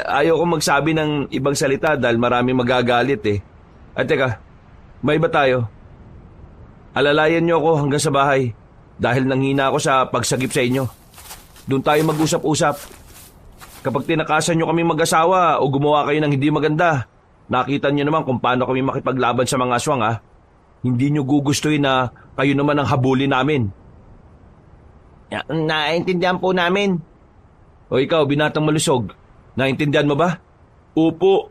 Speaker 2: Ayaw ko magsabi ng ibang salita dahil marami magagalit eh. At teka, may iba tayo. Alalayan niyo ako hanggang sa bahay dahil nanghina ako sa pagsagip sa inyo. Doon tayo mag-usap-usap. Kapag tinakasan niyo kami mag-asawa o gumawa kayo ng hindi maganda, nakita niyo naman kung paano kami makipaglaban sa mga aswang ha. Hindi niyo gugustuhin na kayo naman ang habulin namin.
Speaker 1: Naintindihan po namin.
Speaker 2: O ikaw, binatang malusog, naintindihan mo ba?
Speaker 3: Opo,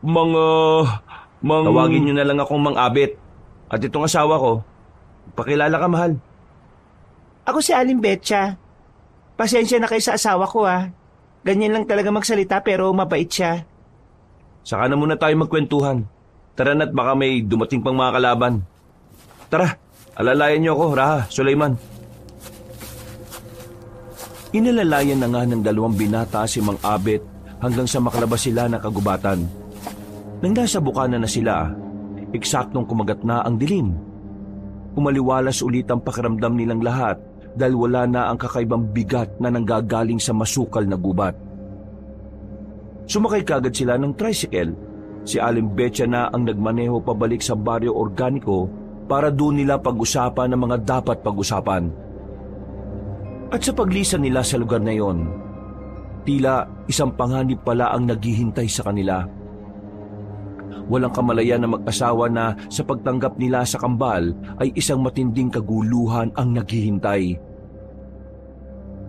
Speaker 2: Tawagin niyo na lang akong Mang Abet. At itong asawa ko, pakilala ka, mahal.
Speaker 1: Ako si Aling Betcha. Pasensya na kayo sa asawa ko ah. Ganyan lang talaga magsalita pero mabait siya.
Speaker 2: Saka na muna tayo magkwentuhan. Tara na't baka may dumating pang mga kalaban. Tara, alalayan niyo ako, Raha, Sulaiman. Inalalayan na nga ng dalawang binata si Mang Abet hanggang sa makalabas sila ng kagubatan. Nang nasa bukana na sila, eksaktong kumagat na ang dilim. Umaliwalas ulit ang pakiramdam nilang lahat dahil wala na ang kakaibang bigat na nanggagaling sa masukal na gubat. Sumakay kagad sila ng tricycle. Si Aling Betcha na ang nagmaneho pabalik sa Baryo Organiko para doon nila pag-usapan ang mga dapat pag-usapan. At sa paglisan nila sa lugar na yon, tila isang panganib pala ang naghihintay sa kanila. Walang kamalayan na mag-asawa na sa pagtanggap nila sa kambal ay isang matinding kaguluhan ang naghihintay.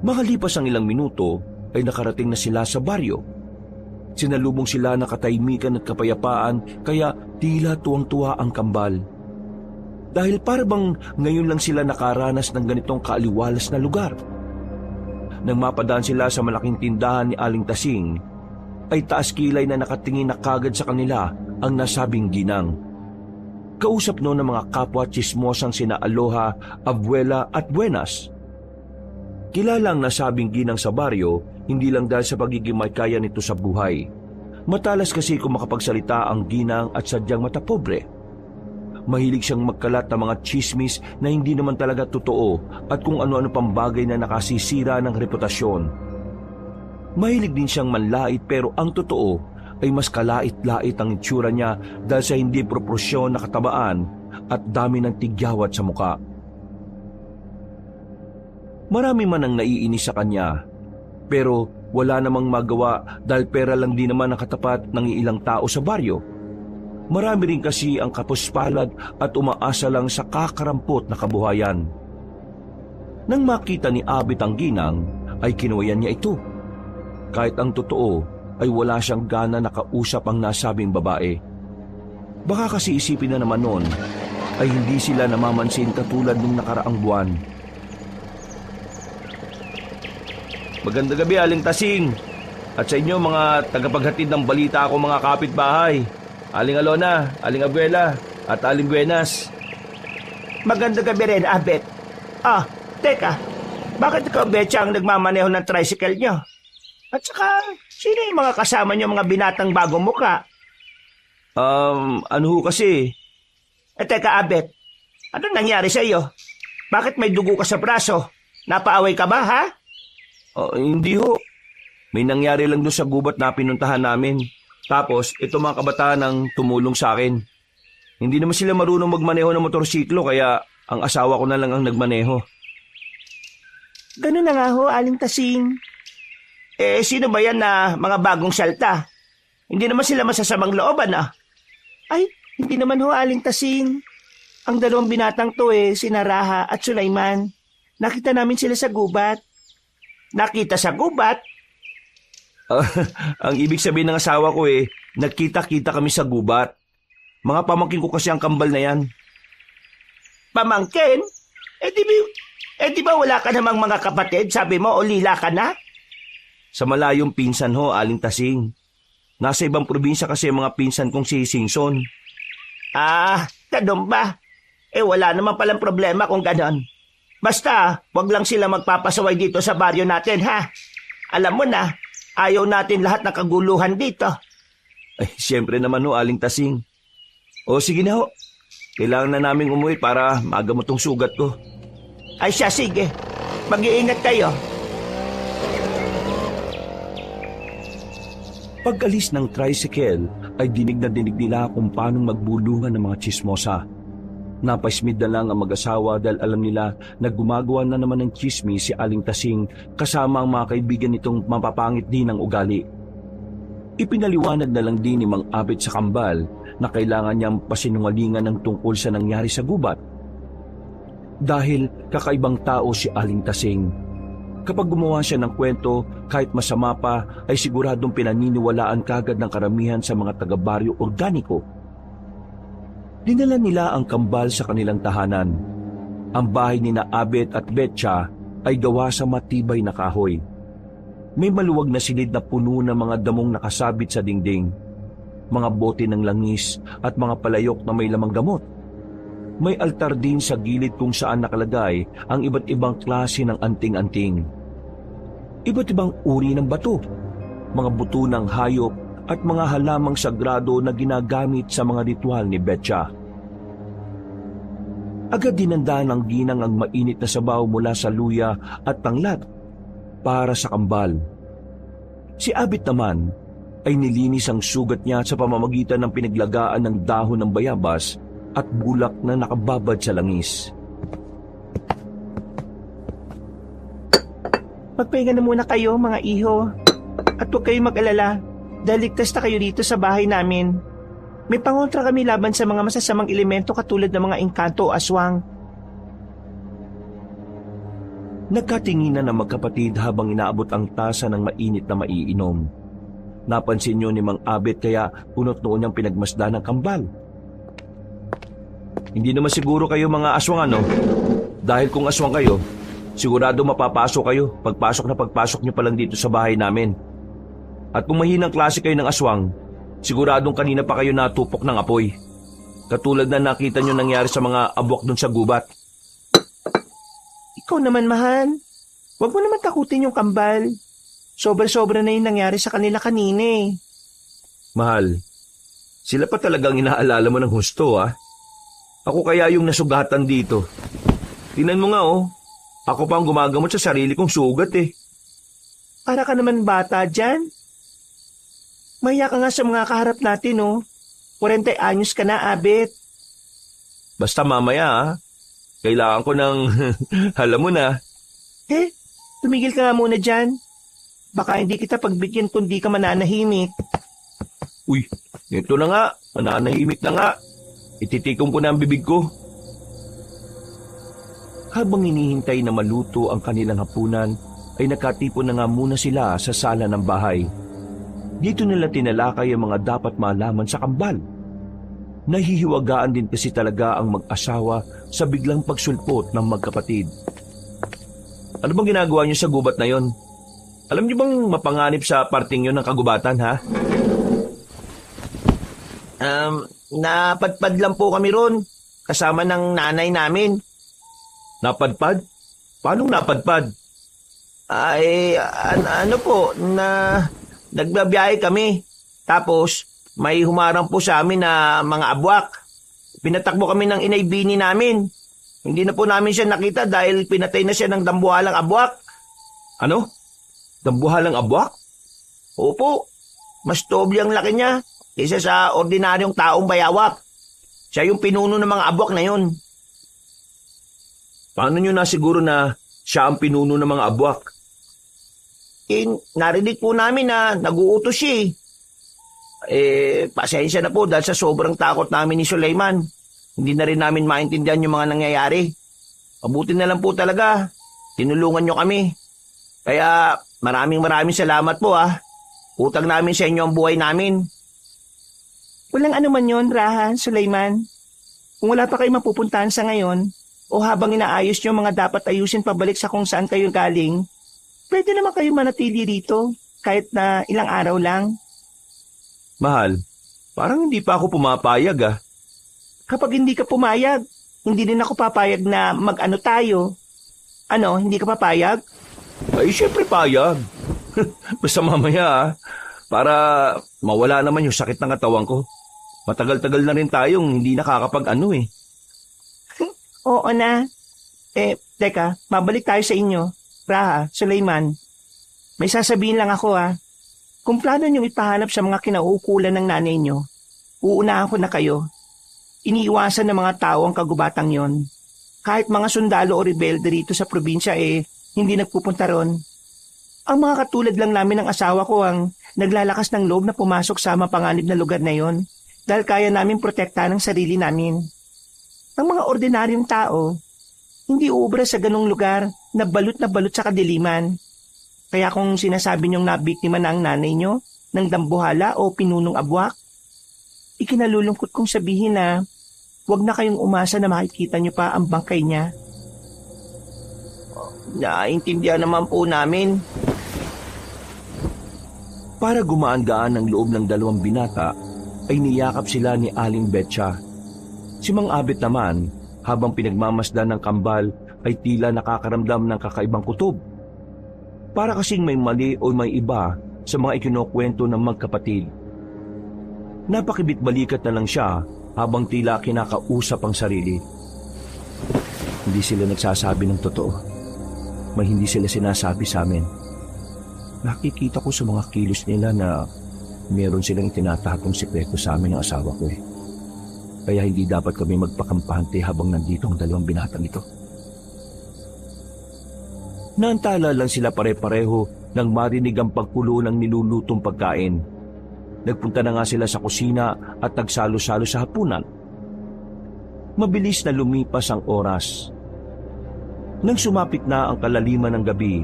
Speaker 2: Makalipas ang ilang minuto ay nakarating na sila sa baryo. Sinalubong sila ng katahimikan at kapayapaan kaya tila tuwang-tuwa ang kambal. Dahil parang ngayon lang sila nakaranas ng ganitong kaaliwalas na lugar. Nang mapadaan sila sa malaking tindahan ni Aling Tasing, ay taas kilay na nakatingin na kagad sa kanila ang nasabing ginang. Kausap noon ng mga kapwa tsismosang sina Aloha, Abuela at Buenas. Kilala ang nasabing ginang sa baryo hindi lang dahil sa pagiging may kaya nito sa buhay. Matalas kasi kung makapagsalita ang ginang at sadyang matapobre. Mahilig siyang magkalat ng mga chismis na hindi naman talaga totoo at kung ano-ano pang bagay na nakasisira ng reputasyon. Mahilig din siyang manlait pero ang totoo ay mas kalait-lait ang itsura niya dahil sa hindi proporsyon na katabaan at dami ng tigyawat sa muka. Marami man ang naiinis sa kanya, pero wala namang magawa dahil pera lang din naman ang katapat ng ilang tao sa baryo. Marami rin kasi ang kapuspalad at umaasa lang sa kakarampot na kabuhayan. Nang makita ni Abet ang ginang, ay kinuwayan niya ito. Kahit ang totoo ay wala siyang gana na kausap ang nasabing babae. Baka kasi isipin na naman noon ay hindi sila namamansin katulad nung nakaraang buwan. Magandang gabi, Aling Tasing. At sa inyo mga tagapaghatid ng balita ako mga kapitbahay. Aling Alona, Aling Abuela at Aling Buenas.
Speaker 1: Magandang gabi rin, Abet. Teka. Bakit ikaw, Betcha, ang nagmamaneho ng tricycle nyo? At saka, sino yung mga kasama nyo, mga binatang bagong muka?
Speaker 2: Ano ho kasi?
Speaker 1: Teka, Abet. Anong nangyari sa iyo? Bakit may dugo ka sa braso? Napaaway ka ba, ha?
Speaker 2: Hindi ho. May nangyari lang doon sa gubat na pinuntahan namin. Tapos, ito mga kabataan ang tumulong sa akin. Hindi naman sila marunong magmaneho ng motorsiklo kaya ang asawa ko na lang ang nagmaneho.
Speaker 1: Ganun na nga ho, Aling Tasing. Sino ba yan na mga bagong salta? Hindi naman sila masasamang looban, ah. Ay, hindi naman ho, Aling Tasing. Ang dalawang binatang to sina Raha at Sulaiman. Nakita namin sila sa gubat. Nakita sa gubat?
Speaker 2: Ang ibig sabihin ng asawa ko nagkita-kita kami sa gubat. Mga pamangkin ko kasi ang kambal na yan.
Speaker 1: Pamangkin? Di ba wala ka namang mga kapatid? Sabi mo, o lila ka na?
Speaker 2: Sa malayong pinsan ho, Aling Tasing. Nasa ibang probinsya kasi mga pinsan kong si Singson.
Speaker 1: Ganun ba? Wala naman palang problema kung ganon. Basta, wag lang sila magpapasaway dito sa baryo natin, ha? Alam mo na, ayaw natin lahat ng kaguluhan dito.
Speaker 2: Ay, siyempre naman ho, Aling Tasing. O sige na ho. Kailangan na namin umuwi para magamot tong sugat ko.
Speaker 1: Ay siya, sige. Mag-iingat kayo.
Speaker 2: Pag-alis ng tricycle ay dinig na dinig nila kung paano magbulungan ng mga tsismosa. Napaismid na lang ang mag-asawa dahil alam nila na gumagawa na naman ng tsismis si Aling Tasing kasama ang mga kaibigan nitong mapapangit din ng ugali. Ipinaliwanag na lang din ni Mang Abet sa kambal na kailangan niyang pasinungalingan ng tungkol sa nangyari sa gubat. Dahil kakaibang tao si Aling Tasing. Kapag gumawa siya ng kwento, kahit masama pa, ay siguradong pinaniniwalaan kagad ng karamihan sa mga taga-baryo Organiko. Dinala nila ang kambal sa kanilang tahanan. Ang bahay ni na Abet at Betcha ay gawa sa matibay na kahoy. May maluwag na silid na puno ng mga damong nakasabit sa dingding, mga bote ng langis at mga palayok na may lamang gamot. May altar din sa gilid kung saan nakalagay ang iba't ibang klase ng anting-anting. Iba't ibang uri ng bato, mga buto ng hayop at mga halamang sagrado na ginagamit sa mga ritual ni Betcha. Agad dinanda ng ginang ang mainit na sabaw mula sa luya at tanglad para sa kambal. Si Abit naman ay nilinis ang sugat niya sa pamamagitan ng pinaglagaan ng dahon ng bayabas at bulak na nakababad sa langis.
Speaker 1: Magpahinga na muna kayo mga iho. At huwag kayong mag-alala dahil ligtas na kayo dito sa bahay namin. May pangontra kami laban sa mga masasamang elemento katulad ng mga engkanto o aswang.
Speaker 2: Nagkatinginan ng magkapatid habang inaabot ang tasa ng mainit na maiinom. Napansin niyo ni Mang Abet kaya punot noon niyang pinagmasdan ng kambal. Hindi naman siguro kayo mga aswang ano? Dahil kung aswang kayo, sigurado mapapasok kayo pagpasok niyo pa lang dito sa bahay namin. At kung mahinang klase kayo ng aswang, siguradong kanina pa kayo natupok ng apoy. Katulad na nakita niyo nangyari sa mga abwak dun sa gubat.
Speaker 1: Ikaw naman, mahal. Huwag mo naman takutin yung kambal. Sobra-sobra na yung nangyari sa kanila kanina eh.
Speaker 2: Mahal, sila pa talagang inaalala mo ng husto ah. Ako kaya yung nasugatan dito. Tingnan mo nga oh, ako pa ang gumagamot sa sarili kong sugat eh.
Speaker 1: Para ka naman bata dyan. Mahiya ka nga sa mga kaharap natin oh. 40 anyos ka na, Abet.
Speaker 2: Basta mamaya ah. Kailangan ko ng alam mo na.
Speaker 1: Tumigil ka nga muna dyan. Baka hindi kita pagbigyan kung di ka mananahimik.
Speaker 2: Uy, ito na nga. Mananahimik na nga. Ititikom ko na ang bibig ko. Habang hinihintay na maluto ang kanilang hapunan, ay nakatipon na nga muna sila sa sala ng bahay. Dito nila tinalakay ang mga dapat malaman sa kambal. Nahihiwagaan din kasi talaga ang mag-asawa sa biglang pagsulpot ng magkapatid. Ano bang ginagawa niyo sa gubat na yon? Alam niyo bang mapanganib sa parting yon ng kagubatan, ha?
Speaker 1: Napadpad lang po kami ron. Kasama ng nanay namin.
Speaker 2: Napadpad? Paanong napadpad?
Speaker 1: Ano po, nagbabiyahe kami. Tapos, may humarang po sa amin na mga abwak. Pinatakbo kami ng inay bini namin. Hindi na po namin siya nakita dahil pinatay na siya ng dambuhalang abwak.
Speaker 2: Ano? Dambuhalang abwak?
Speaker 1: Opo, mas doble ang laki niya kaysa sa ordinaryong taong bayawak. Siya yung pinuno ng mga abwak na yun.
Speaker 2: Paano nyo nasiguro na siya ang pinuno ng mga abwak?
Speaker 1: Narinig po namin na nag-uutos siya eh. Pasensya na po dahil sa sobrang takot namin ni Sulaiman. Hindi na rin namin maintindihan yung mga nangyayari. Mabuti na lang po talaga. Tinulungan nyo kami. Kaya maraming salamat po ah. Utang namin sa inyo ang buhay namin. Walang anuman yon, Rahan, Sulaiman. Kung wala pa kayo mapupuntahan sa ngayon, o habang inaayos nyo mga dapat ayusin pabalik sa kung saan kayo galing, pwede naman kayo manatili rito kahit na ilang araw lang.
Speaker 2: Mahal, parang hindi pa ako pumapayag ah.
Speaker 1: Kapag hindi ka pumayag, hindi din ako papayag na mag-ano tayo. Ano, hindi ka papayag?
Speaker 2: Ay, syempre payag. Basta mamaya ah, para mawala naman yung sakit ng katawan ko. Matagal-tagal na rin tayong hindi nakakapag-ano eh.
Speaker 1: Oo na. Teka, mabalik tayo sa inyo. Raha, Sulaiman. May sasabihin lang ako ah. Kung plano niyong ipahanap sa mga kinauukulan ng nanay niyo, uunahan ko na kayo. Iniiwasan ng mga tao ang kagubatang yon. Kahit mga sundalo o rebelde rito sa probinsya hindi nagpupunta ron. Ang mga katulad lang namin ng asawa ko ang naglalakas ng loob na pumasok sa mapanganib na lugar na yon dahil kaya namin protektahan ang sarili namin. Ang mga ordinaryong tao, hindi uubra sa ganong lugar na balot sa kadiliman. Kaya kung sinasabi niyong nabiktima na ang nanay niyo ng dambuhala o pinunong abwak, ikinalulungkot kong sabihin na huwag na kayong umasa na makikita niyo pa ang bangkay niya. Naintindihan naman po namin.
Speaker 2: Para gumaan-gaan ang loob ng dalawang binata, ay niyakap sila ni Aling Betcha. Si Mang Abet naman, habang pinagmamasdan ng kambal, ay tila nakakaramdam ng kakaibang kutob. Para kasing may mali o may iba sa mga ikinukwento ng magkapatid. Napakibit-balikat na lang siya habang tila kinakausap ang sarili. Hindi sila nagsasabi ng totoo. May hindi sila sinasabi sa amin. Nakikita ko sa mga kilos nila na meron silang tinatapong sikreto sa amin ng asawa ko eh. Kaya hindi dapat kami magpakampante habang nandito ang dalawang binatang ito. Naantala lang sila pare-pareho nang marinig ang pagkulo ng nilulutong pagkain. Nagpunta na nga sila sa kusina at nagsalo-salo sa hapunan. Mabilis na lumipas ang oras. Nang sumapit na ang kalaliman ng gabi,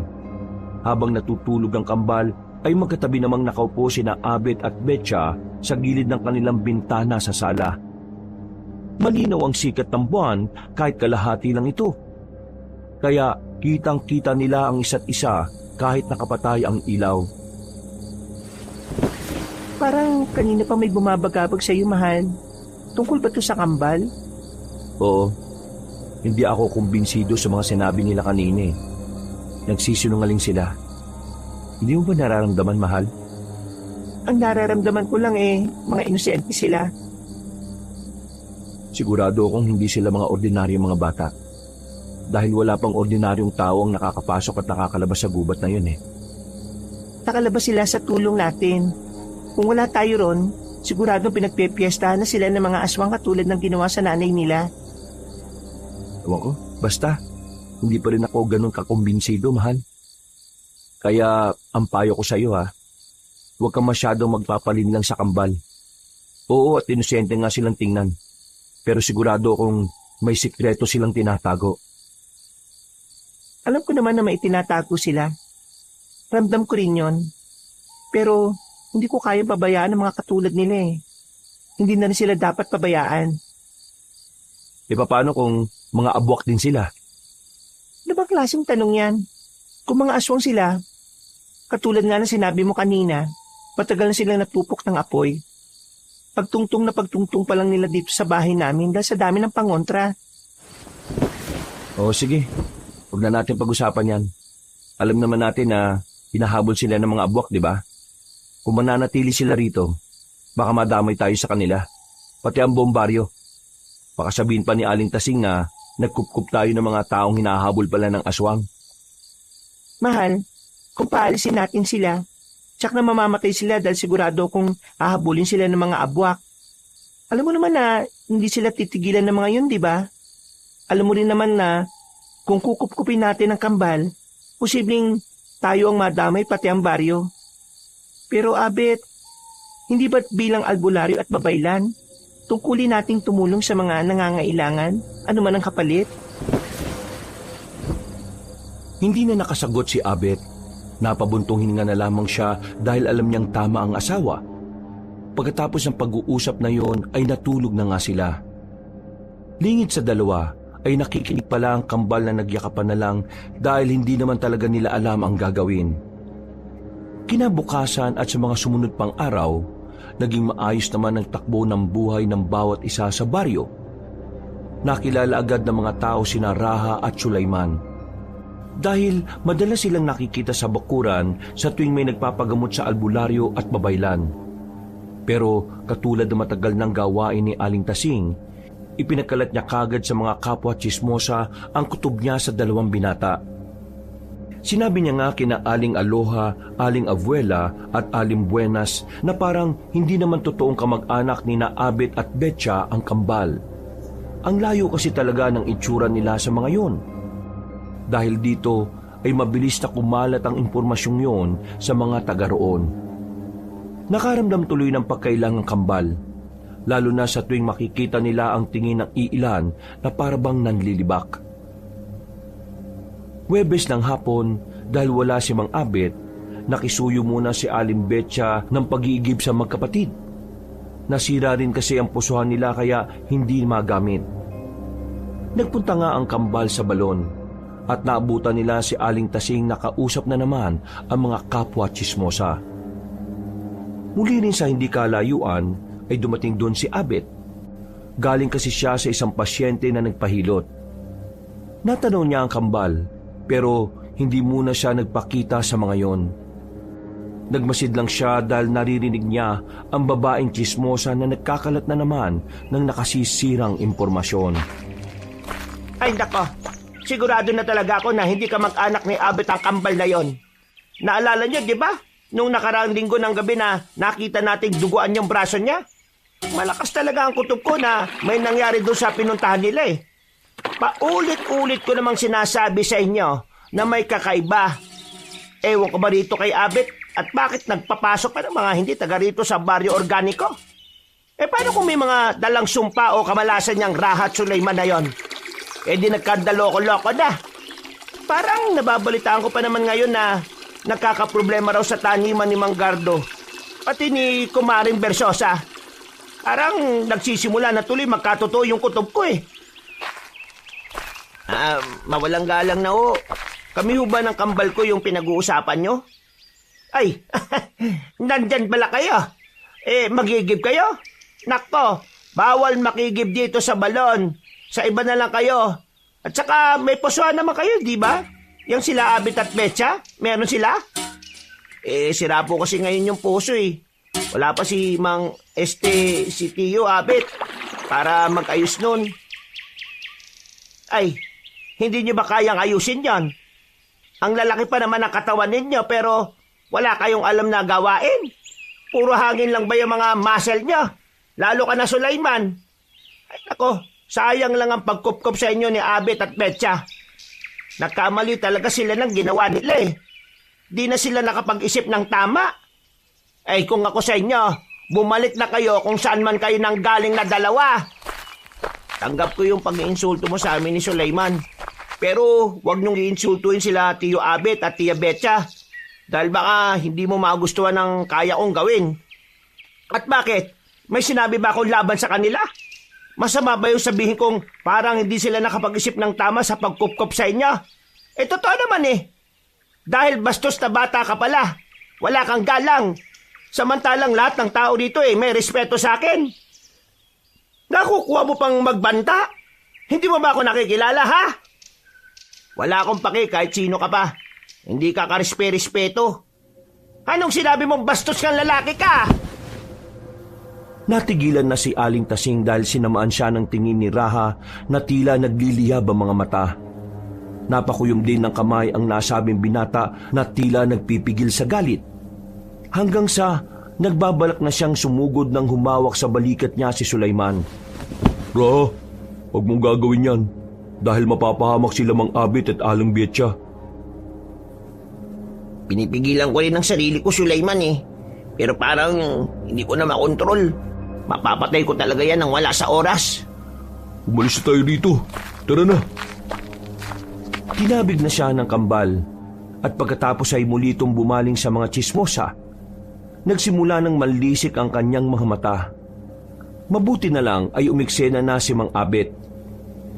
Speaker 2: habang natutulog ang kambal, ay magkatabi namang nakaupo sina Abet at Betcha sa gilid ng kanilang bintana sa sala. Malinaw ang sikat ng buwan kahit kalahati lang ito. Kaya kitang-kita nila ang isa't isa kahit nakapatay ang ilaw.
Speaker 3: Parang kanina pa may bumabagabag sa iyo, mahal. Tungkol ba to sa kambal?
Speaker 2: Oo, hindi ako kumbinsido sa mga sinabi nila kanina eh. Nagsisinungaling sila. Hindi mo ba nararamdaman, mahal?
Speaker 3: Ang nararamdaman ko lang mga inosente sila.
Speaker 2: Sigurado akong hindi sila mga ordinaryong mga bata. Dahil wala pang ordinaryong tao ang nakakapasok at nakakalabas sa gubat na yun eh.
Speaker 3: Nakalabas sila sa tulong natin. Kung wala tayo ron, sigurado pinagpepiestahan na sila ng mga aswang katulad ng ginawa sa nanay nila.
Speaker 2: Ewan ko, basta, hindi pa rin ako ganun kakumbinsido, mahal. Kaya, ang payo ko sa iyo huwag kang masyadong magpapalin lang sa kambal. Oo, at inosente nga silang tingnan. Pero sigurado akong may sikreto silang tinatago.
Speaker 3: Alam ko naman na may itinatago sila. Ramdam ko rin yon. Pero hindi ko kaya pabayaan ang mga katulad nila eh. Hindi na rin sila dapat pabayaan.
Speaker 2: E paano kung mga abwak din sila?
Speaker 3: Ano bang klaseng tanong yan? Kung mga aswang sila, katulad nga na sinabi mo kanina, matagal na silang natupok ng apoy. Pagtungtong pa lang nila dito sa bahay namin dahil sa dami ng pangontra.
Speaker 2: Oo, sige. Huwag na natin pag-usapan yan. Alam naman natin na hinahabol sila ng mga abwak, di ba? Kung mananatili sila rito, baka madamay tayo sa kanila. Pati ang buong baryo. Baka sabihin pa ni Aling Tasing na nagkupkup tayo ng mga taong hinahabol pala ng aswang.
Speaker 3: Mahal, kung paalisin natin sila, tsak na mamamatay sila dahil sigurado kung hahabulin sila ng mga abwak. Alam mo naman na hindi sila titigilan ng mga yun, di ba? Alam mo rin naman na kung kukupkupin natin ang kambal, posibleng tayo ang madamay pati ang baryo. Pero Abet, hindi ba't bilang albularyo at babaylan, tungkulin nating tumulong sa mga nangangailangan, ano man ang kapalit?
Speaker 2: Hindi na nakasagot si Abet. Napabuntong hininga na lamang siya dahil alam niyang tama ang asawa. Pagkatapos ng pag-uusap na yon ay natulog na nga sila. Lingid sa dalawa ay nakikinig pala ang kambal na nagyakapan na lang dahil hindi naman talaga nila alam ang gagawin. Kinabukasan at sa mga sumunod pang araw, naging maayos naman ang takbo ng buhay ng bawat isa sa baryo. Nakilala agad ng mga tao sina Raha at Sulaiman. Dahil madalas silang nakikita sa bakuran sa tuwing may nagpapagamot sa albularyo at babaylan. Pero katulad ng matagal ng gawain ni Aling Tasing, ipinagkalat niya kagad sa mga kapwa tsismosa ang kutob niya sa dalawang binata. Sinabi niya nga kina Aling Aloha, Aling Abuela at Aling Buenas na parang hindi naman totoong kamag-anak ni na Abet at Betcha ang kambal. Ang layo kasi talaga ng itsura nila sa mga yon. Dahil dito ay mabilis na kumalat ang impormasyong yon sa mga taga roon. Nakaramdam tuloy ng pagkailang ang kambal, lalo na sa tuwing makikita nila ang tingin ng iilan na parabang nanlilibak. Huwebes ng hapon, dahil wala si Mang Abet, nakisuyo muna si Aling Betcha ng pag-iigib sa magkapatid. Nasira rin kasi ang pusuhan nila kaya hindi magamit. Nagpunta nga ang kambal sa balon at naabutan nila si Aling Tasing na kausap na naman ang mga kapwa tsismosa. Muli rin sa hindi kalayuan ay dumating doon si Abet. Galing kasi siya sa isang pasyente na nagpahilot. Natanong niya ang kambal pero hindi muna siya nagpakita sa mga yon. Nagmasid lang siya dahil naririnig niya ang babaeng tsismosa na nagkakalat na naman ng nakasisirang impormasyon.
Speaker 1: Ay nako, sigurado na talaga ako na hindi ka mag-anak ni Abet ang kambal na yon. Naalala niyo, di ba? Nung nakaraang linggo ng gabi na nakita nating duguan yung braso niya. Malakas talaga ang kutob ko na may nangyari doon sa pinuntahan nila eh. Paulit-ulit ko namang sinasabi sa inyo na may kakaiba. Ewan ko ba rito kay Abet at bakit nagpapasok pa ng mga hindi taga rito sa baryo organiko? Paano kung may mga dalang sumpa o kamalasan niyang Rahat Sulaiman na yon? Di nagkandaloko-loko na. Parang nababalitaan ko pa naman ngayon na nakakaproblema raw sa taniman ni Mang Gardo pati ni Kumaring Bersosa. Parang nagsisimula na tuloy magkatotoo yung kutob ko eh. Mawalang galang na ho. Kami ho ba ng kambal ko yung pinag-uusapan nyo? Ay, nandyan pala kayo. Magigib kayo? Nakto, bawal makigib dito sa balon. Sa iba na lang kayo. At saka may pusuan naman kayo, di ba? Yung sila Abet at Betcha, meron sila? Sira po kasi ngayon yung puso eh. Wala pa si si Tio Abet para mag-ayos nun. Ay, hindi nyo ba kayang ayusin yan? Ang lalaki pa naman ang katawan ninyo pero wala kayong alam na gawain. Puro hangin lang ba yung mga muscle nyo? Lalo ka na Sulaiman. Ay nako, sayang lang ang pagkupkop sa inyo ni Abet at Betcha. Nagkamali talaga sila ng ginawa nila eh. Di na sila nakapag-isip ng tama. Ay kung ako sa inyo, bumalik na kayo kung saan man kayo nang galing na dalawa. Tanggap ko yung pag-iinsulto mo sa amin ni Sulaiman. Pero huwag niyong iinsultuin sila Tio Abet at Tia Betcha. Dahil baka hindi mo magustuhan ng kaya kong gawin. At bakit? May sinabi ba akong laban sa kanila? Masama ba yung sabihin kong parang hindi sila nakapag-isip ng tama sa pagkupkop sa inyo? Totoo naman eh. Dahil bastos na bata ka pala. Wala kang galang. Samantalang lahat ng tao dito may respeto sa akin. Nakukuha mo pang magbanta? Hindi mo ba ako nakikilala, ha? Wala akong paki kahit sino ka pa. Hindi ka karespe-respeto. Anong sinabi mong bastos kang lalaki ka?
Speaker 2: Natigilan na si Aling Tasing dahil sinamaan siya ng tingin ni Raha na tila nagliliyab ang mga mata. Napakuyom din ng kamay ang nasabing binata na tila nagpipigil sa galit. Hanggang sa nagbabalak na siyang sumugod ng humawak sa balikat niya si Sulaiman. Raha, huwag mong gagawin yan dahil mapapahamak sila Mang Abet at Aling Betcha.
Speaker 1: Pinipigilan ko rin ang sarili ko, Sulaiman eh. Pero parang hindi ko na makontrol. Mapapatay ko talaga yan nang wala sa oras.
Speaker 2: Umalis na tayo dito. Tara na. Tinabig na siya ng kambal at pagkatapos ay muli itong bumaling sa mga tsismosa. Nagsimula ng manlisik ang kanyang mga mata. Mabuti na lang ay umiksena na si Mang Abet.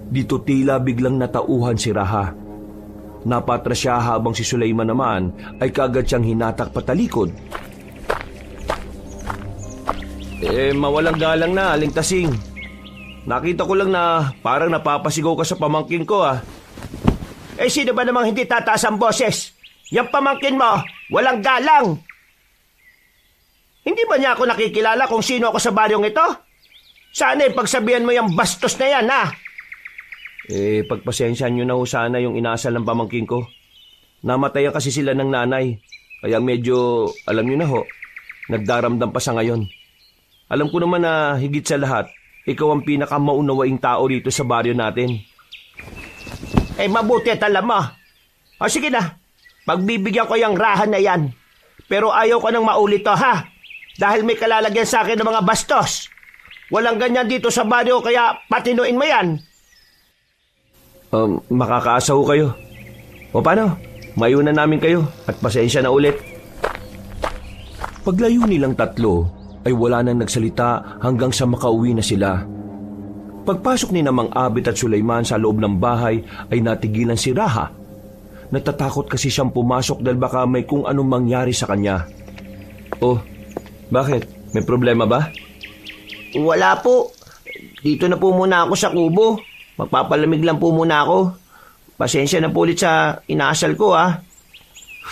Speaker 2: Dito tila biglang natauhan si Raha. Napatras siya habang si Sulaiman naman ay kaagad siyang hinatak patalikod. Mawalang galang na, Aling Tasing. Nakita ko lang na parang napapasigaw ka sa pamangkin ko ah.
Speaker 1: Sino ba namang hindi tataas ang boses? Yung pamangkin mo, walang galang. Hindi ba niya ako nakikilala kung sino ako sa baryong ito? Sana pagsabihan mo yung bastos na yan ha.
Speaker 2: Pagpasensyahan nyo na ho sana yung inasal ng pamangkin ko. Namatayan kasi sila ng nanay. Kaya medyo, alam nyo na ho, nagdaramdam pa sa ngayon. Alam ko naman na higit sa lahat, ikaw ang pinakamaunawaing tao dito sa baryo natin.
Speaker 1: Mabuti at alam mo. Sige na, pagbibigyan ko yung Raha na yan. Pero ayaw ko nang maulit to ha. Dahil may kalalagyan sa akin ng mga bastos. Walang ganyan dito sa baryo kaya patinuin mo yan.
Speaker 2: Makakaasa ho kayo. O paano? Mayunan namin kayo at pasensya na ulit. Paglayo nilang tatlo, ay wala nang nagsalita hanggang sa makauwi na sila. Pagpasok ni Mang Abet at Sulaiman sa loob ng bahay ay natigilan si Raha. Natatakot kasi siyang pumasok dahil baka may kung anong mangyari sa kanya. Oh, bakit? May problema ba?
Speaker 1: Wala po. Dito na po muna ako sa kubo. Magpapalamig lang po muna ako. Pasensya na po ulit sa inaasal ko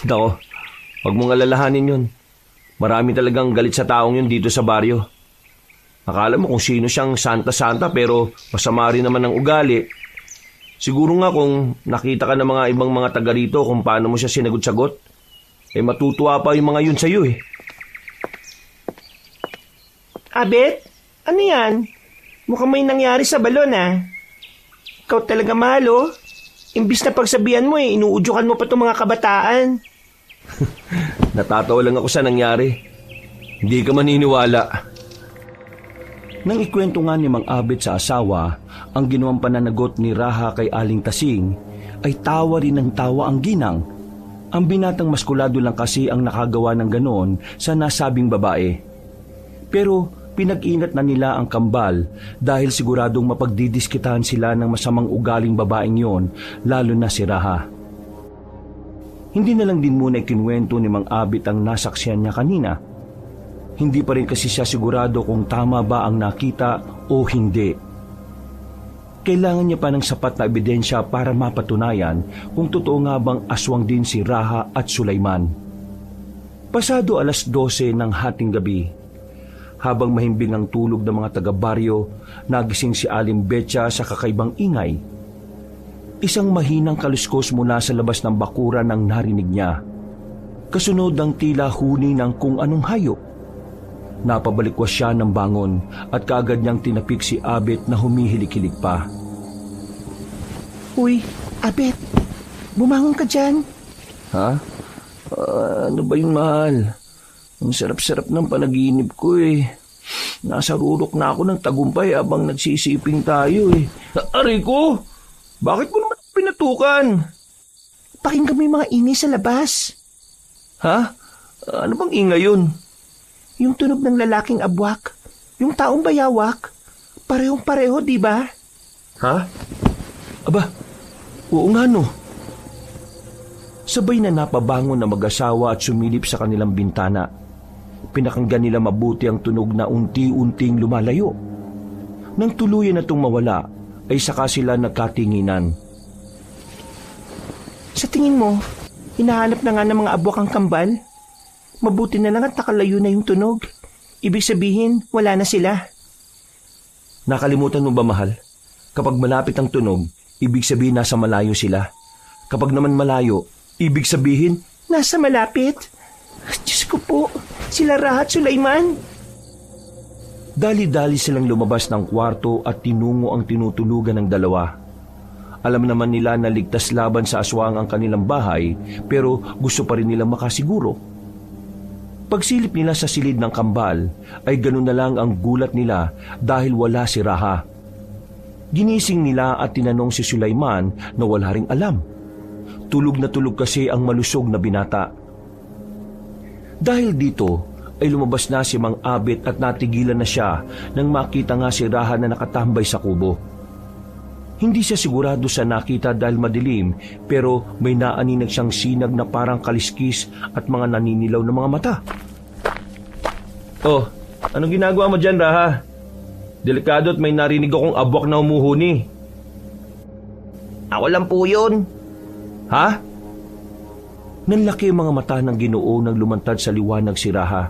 Speaker 2: Nako, huwag mong alalahanin yun. Marami talagang galit sa taong yun dito sa baryo. Akala mo kung sino siyang santa-santa pero masama rin naman ang ugali. Siguro nga kung nakita ka ng mga ibang mga taga rito kung paano mo siya sinagot-sagot, matutuwa pa yung mga yun sa'yo
Speaker 3: Abet, ano yan? Mukhang may nangyari sa balon Ikaw talaga mahal Imbis na pagsabihan mo inuudyukan mo pa itong mga kabataan.
Speaker 2: Natatawa lang ako sa nangyari. Hindi ka maniniwala. Nang ikwento nga ni Mang Abet sa asawa ang ginawang pananagot ni Raha kay Aling Tasing, ay tawa rin ng tawa ang ginang. Ang binatang maskulado lang kasi ang nakagawa ng ganon sa nasabing babae. Pero pinag-inat na nila ang kambal dahil siguradong mapagdidiskitahan sila ng masamang ugaling babaeng yon, lalo na si Raha. Hindi na lang din muna ikinwento ni Mang Abet ang nasaksihan niya kanina. Hindi pa rin kasi siya sigurado kung tama ba ang nakita o hindi. Kailangan niya pa ng sapat na ebidensya para mapatunayan kung totoo nga bang aswang din si Raha at Sulaiman. Pasado 12:00 ng hating gabi, habang mahimbing ang tulog ng mga taga-baryo, nagising si Aling Betcha sa kakaibang ingay. Isang mahinang kaluskos mula sa labas ng bakuran ang narinig niya. Kasunod ng tila huni ng kung anong hayop. Napabalikwas siya ng bangon at kaagad niyang tinapik si Abet na humihilik-hilik pa.
Speaker 3: Uy, Abet, bumangon ka dyan.
Speaker 2: Ha? Ano ba yun, mahal? Ang sarap-sarap ng panaginip ko Nasa rurok na ako ng tagumpay habang nagsisiping tayo Aray ko! Bakit mo naman pinatukan?
Speaker 3: Pakinggan mo yung mga ingay sa labas.
Speaker 2: Ha? Ano bang ingay yun?
Speaker 3: Yung tunog ng lalaking abwak, yung taong bayawak, parehong-pareho, di ba?
Speaker 2: Ha? Aba, oo nga no. Sabay na napabangon na mag-asawa at sumilip sa kanilang bintana. Pinakinggan nila mabuti ang tunog na unti-unting lumalayo. Nang tuluyan na itong mawala, ay saka sila nagkatinginan.
Speaker 3: Sa tingin mo, hinahanap na nga ng mga abwak ang kambal? Mabuti na lang at nakalayo na yung tunog. Ibig sabihin, wala na sila.
Speaker 2: Nakalimutan mo ba, mahal? Kapag malapit ang tunog, ibig sabihin nasa malayo sila. Kapag naman malayo, ibig sabihin
Speaker 3: nasa malapit. Diyos ko po, sila Raha at Sulaiman.
Speaker 2: Dali-dali silang lumabas ng kwarto at tinungo ang tinutulugan ng dalawa. Alam naman nila na ligtas laban sa aswang ang kanilang bahay, pero gusto pa rin nilang makasiguro. Pagsilip nila sa silid ng kambal, ay ganun na lang ang gulat nila dahil wala si Raha. Ginising nila at tinanong si Sulaiman na wala ring alam. Tulog na tulog kasi ang malusog na binata. Dahil dito, ay lumabas na si Mang Abet at natigilan na siya nang makita nga si Raha na nakatambay sa kubo. Hindi siya sigurado sa nakita dahil madilim, pero may naaninag siyang sinag na parang kaliskis at mga naninilaw na mga mata. Oh, anong ginagawa mo dyan, Raha? Delikado at may narinig akong abwak na humuhuni.
Speaker 1: Ako lang po yun.
Speaker 2: Ha? Nanlaki ang mga mata ng Ginoo nang lumantad sa liwanag si Raha.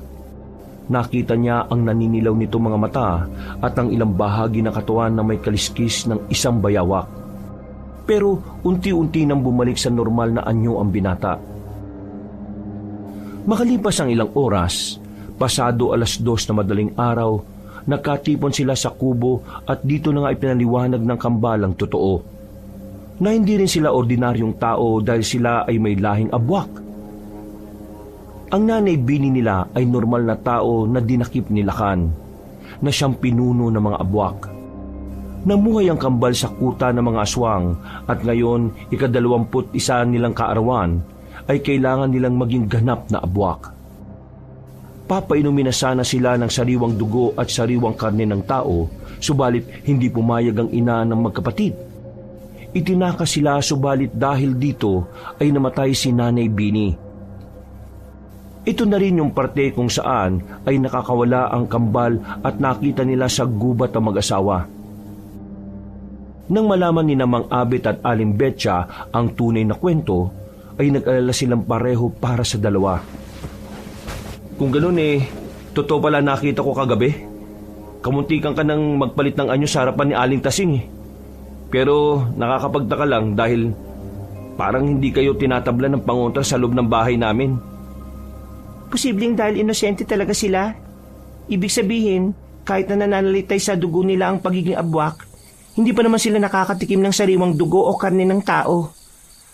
Speaker 2: Nakita niya ang naninilaw nito mga mata at ang ilang bahagi ng katawan na may kaliskis ng isang bayawak. Pero unti-unti nang bumalik sa normal na anyo ang binata. Makalipas ang ilang oras, pasado 2:00 na madaling araw, nakatipon sila sa kubo at dito na nga ipinaliwanag ng kambalang totoo. Na hindi rin sila ordinaryong tao dahil sila ay may lahing abwak. Ang nanay bini nila ay normal na tao na dinakip ni Lakan, na siyang pinuno ng mga abwak. Namuhay ang kambal sa kuta ng mga aswang at ngayon, 21 nilang kaarawan, ay kailangan nilang maging ganap na abwak. Papainumin na sana sila ng sariwang dugo at sariwang karne ng tao, subalit hindi pumayag ang ina ng magkapatid. Itinaka sila subalit dahil dito ay namatay si Nanay Bini. Ito na rin yung parte kung saan ay nakakawala ang kambal at nakita nila sa gubat ang mag-asawa. Nang malaman ni Namang Abet at Aling Betcha ang tunay na kwento, ay nag-alala silang pareho para sa dalawa. Kung ganun totoo pala nakita ko kagabi. Kamuntikan ka nang magpalit ng anyo sa harapan ni Aling Tasing Pero nakakapagtaka lang dahil parang hindi kayo tinatabla ng pangontra sa loob ng bahay namin.
Speaker 3: Posibleng dahil inosente talaga sila. Ibig sabihin, kahit na nananalitay sa dugo nila ang pagiging abwak, hindi pa naman sila nakakatikim ng sariwang dugo o karne ng tao.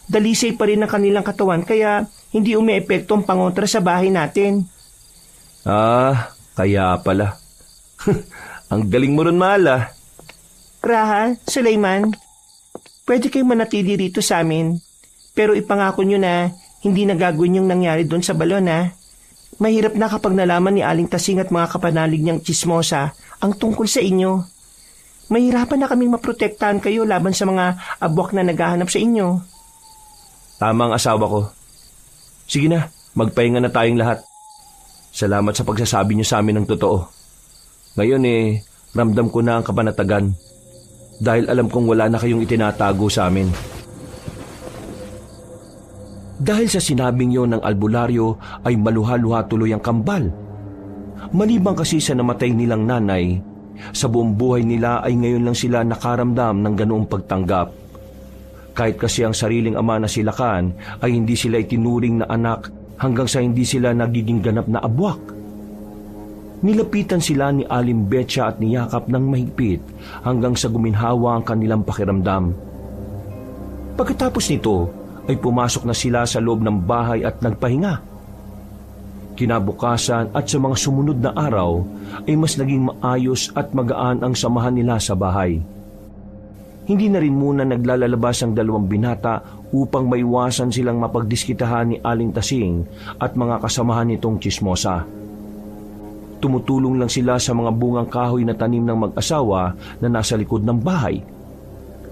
Speaker 3: Dalisay pa rin ang kanilang katawan kaya hindi umiepekto ang pangontra sa bahay natin.
Speaker 2: Kaya pala. Ang galing mo ron, Mahal.
Speaker 3: Raha, Sulaiman, pwede kayong manatili rito sa amin. Pero ipangako nyo na hindi na gagawin yung nangyari doon sa balon, Mahirap na kapag nalaman ni Aling Tasing at mga kapanalig niyang tsismosa ang tungkol sa inyo. Mahirapan na kaming maprotektahan kayo laban sa mga abwak na naghahanap sa inyo.
Speaker 2: Tama ang asawa ko. Sige na, magpahinga na tayong lahat. Salamat sa pagsasabi niyo sa amin ng totoo. Ngayon ramdam ko na ang kapanatagan dahil alam kong wala na kayong itinatago sa amin. Dahil sa sinabing yon ng albularyo ay maluha-luha tuloy ang kambal. Maliban kasi sa namatay nilang nanay, sa buong buhay nila ay ngayon lang sila nakaramdam ng ganoong pagtanggap. Kahit kasi ang sariling ama na sila Kan ay hindi sila itinuring na anak hanggang sa hindi sila nagiging ganap na abwak. Nilapitan sila ni Aling Betcha at niyakap ng mahigpit hanggang sa guminhawa ang kanilang pakiramdam. Pagkatapos nito ay pumasok na sila sa loob ng bahay at nagpahinga. Kinabukasan at sa mga sumunod na araw ay mas naging maayos at magaan ang samahan nila sa bahay. Hindi na rin muna naglalalabas ang dalawang binata upang maiwasan silang mapagdiskitahan ni Aling Tasing at mga kasamahan nitong tsismosa. Tumutulong lang sila sa mga bungang kahoy na tanim ng mag-asawa na nasa likod ng bahay.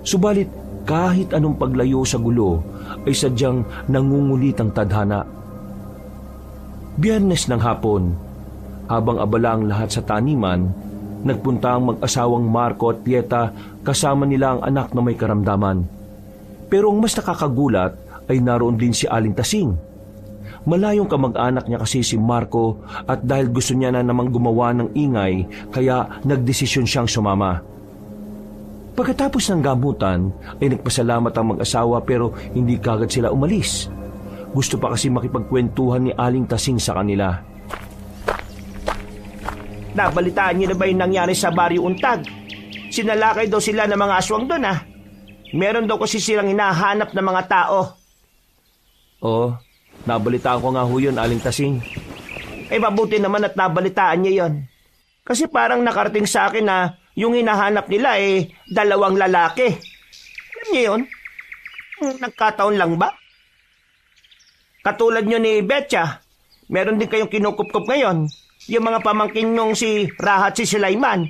Speaker 2: Subalit kahit anong paglayo sa gulo ay sadyang nangungulit ang tadhana. Biyernes ng hapon, habang abala ang lahat sa taniman, nagpunta ang mag-asawang Marco at Pieta kasama nila ang anak na may karamdaman. Pero ang mas nakakagulat ay naroon din si Aling Tasing. Malayong kamag-anak niya kasi si Marco at dahil gusto niya na namang gumawa ng ingay kaya nagdesisyon siyang sumama. Pagkatapos ng gamutan ay nagpasalamat ang mag-asawa pero hindi kagad sila umalis. Gusto pa kasi makipagkwentuhan ni Aling Tasing sa kanila.
Speaker 3: Nabalitaan niyo na ba yung nangyari sa Baryo Untag? Sinalakay daw sila ng mga aswang doon Meron daw kasi silang hinahanap ng mga tao.
Speaker 2: Oo, nabalitaan ko nga ho yun, Aling Tasing.
Speaker 3: Mabuti naman at nabalitaan niya yon. Kasi parang nakarating sa akin na yung hinahanap nila dalawang lalaki. Alam niyo yun? Nagkataon lang ba? Katulad nyo ni Betcha, meron din kayong kinukup-kup ngayon. Yung mga pamangkin nung si Raha at si Sulaiman.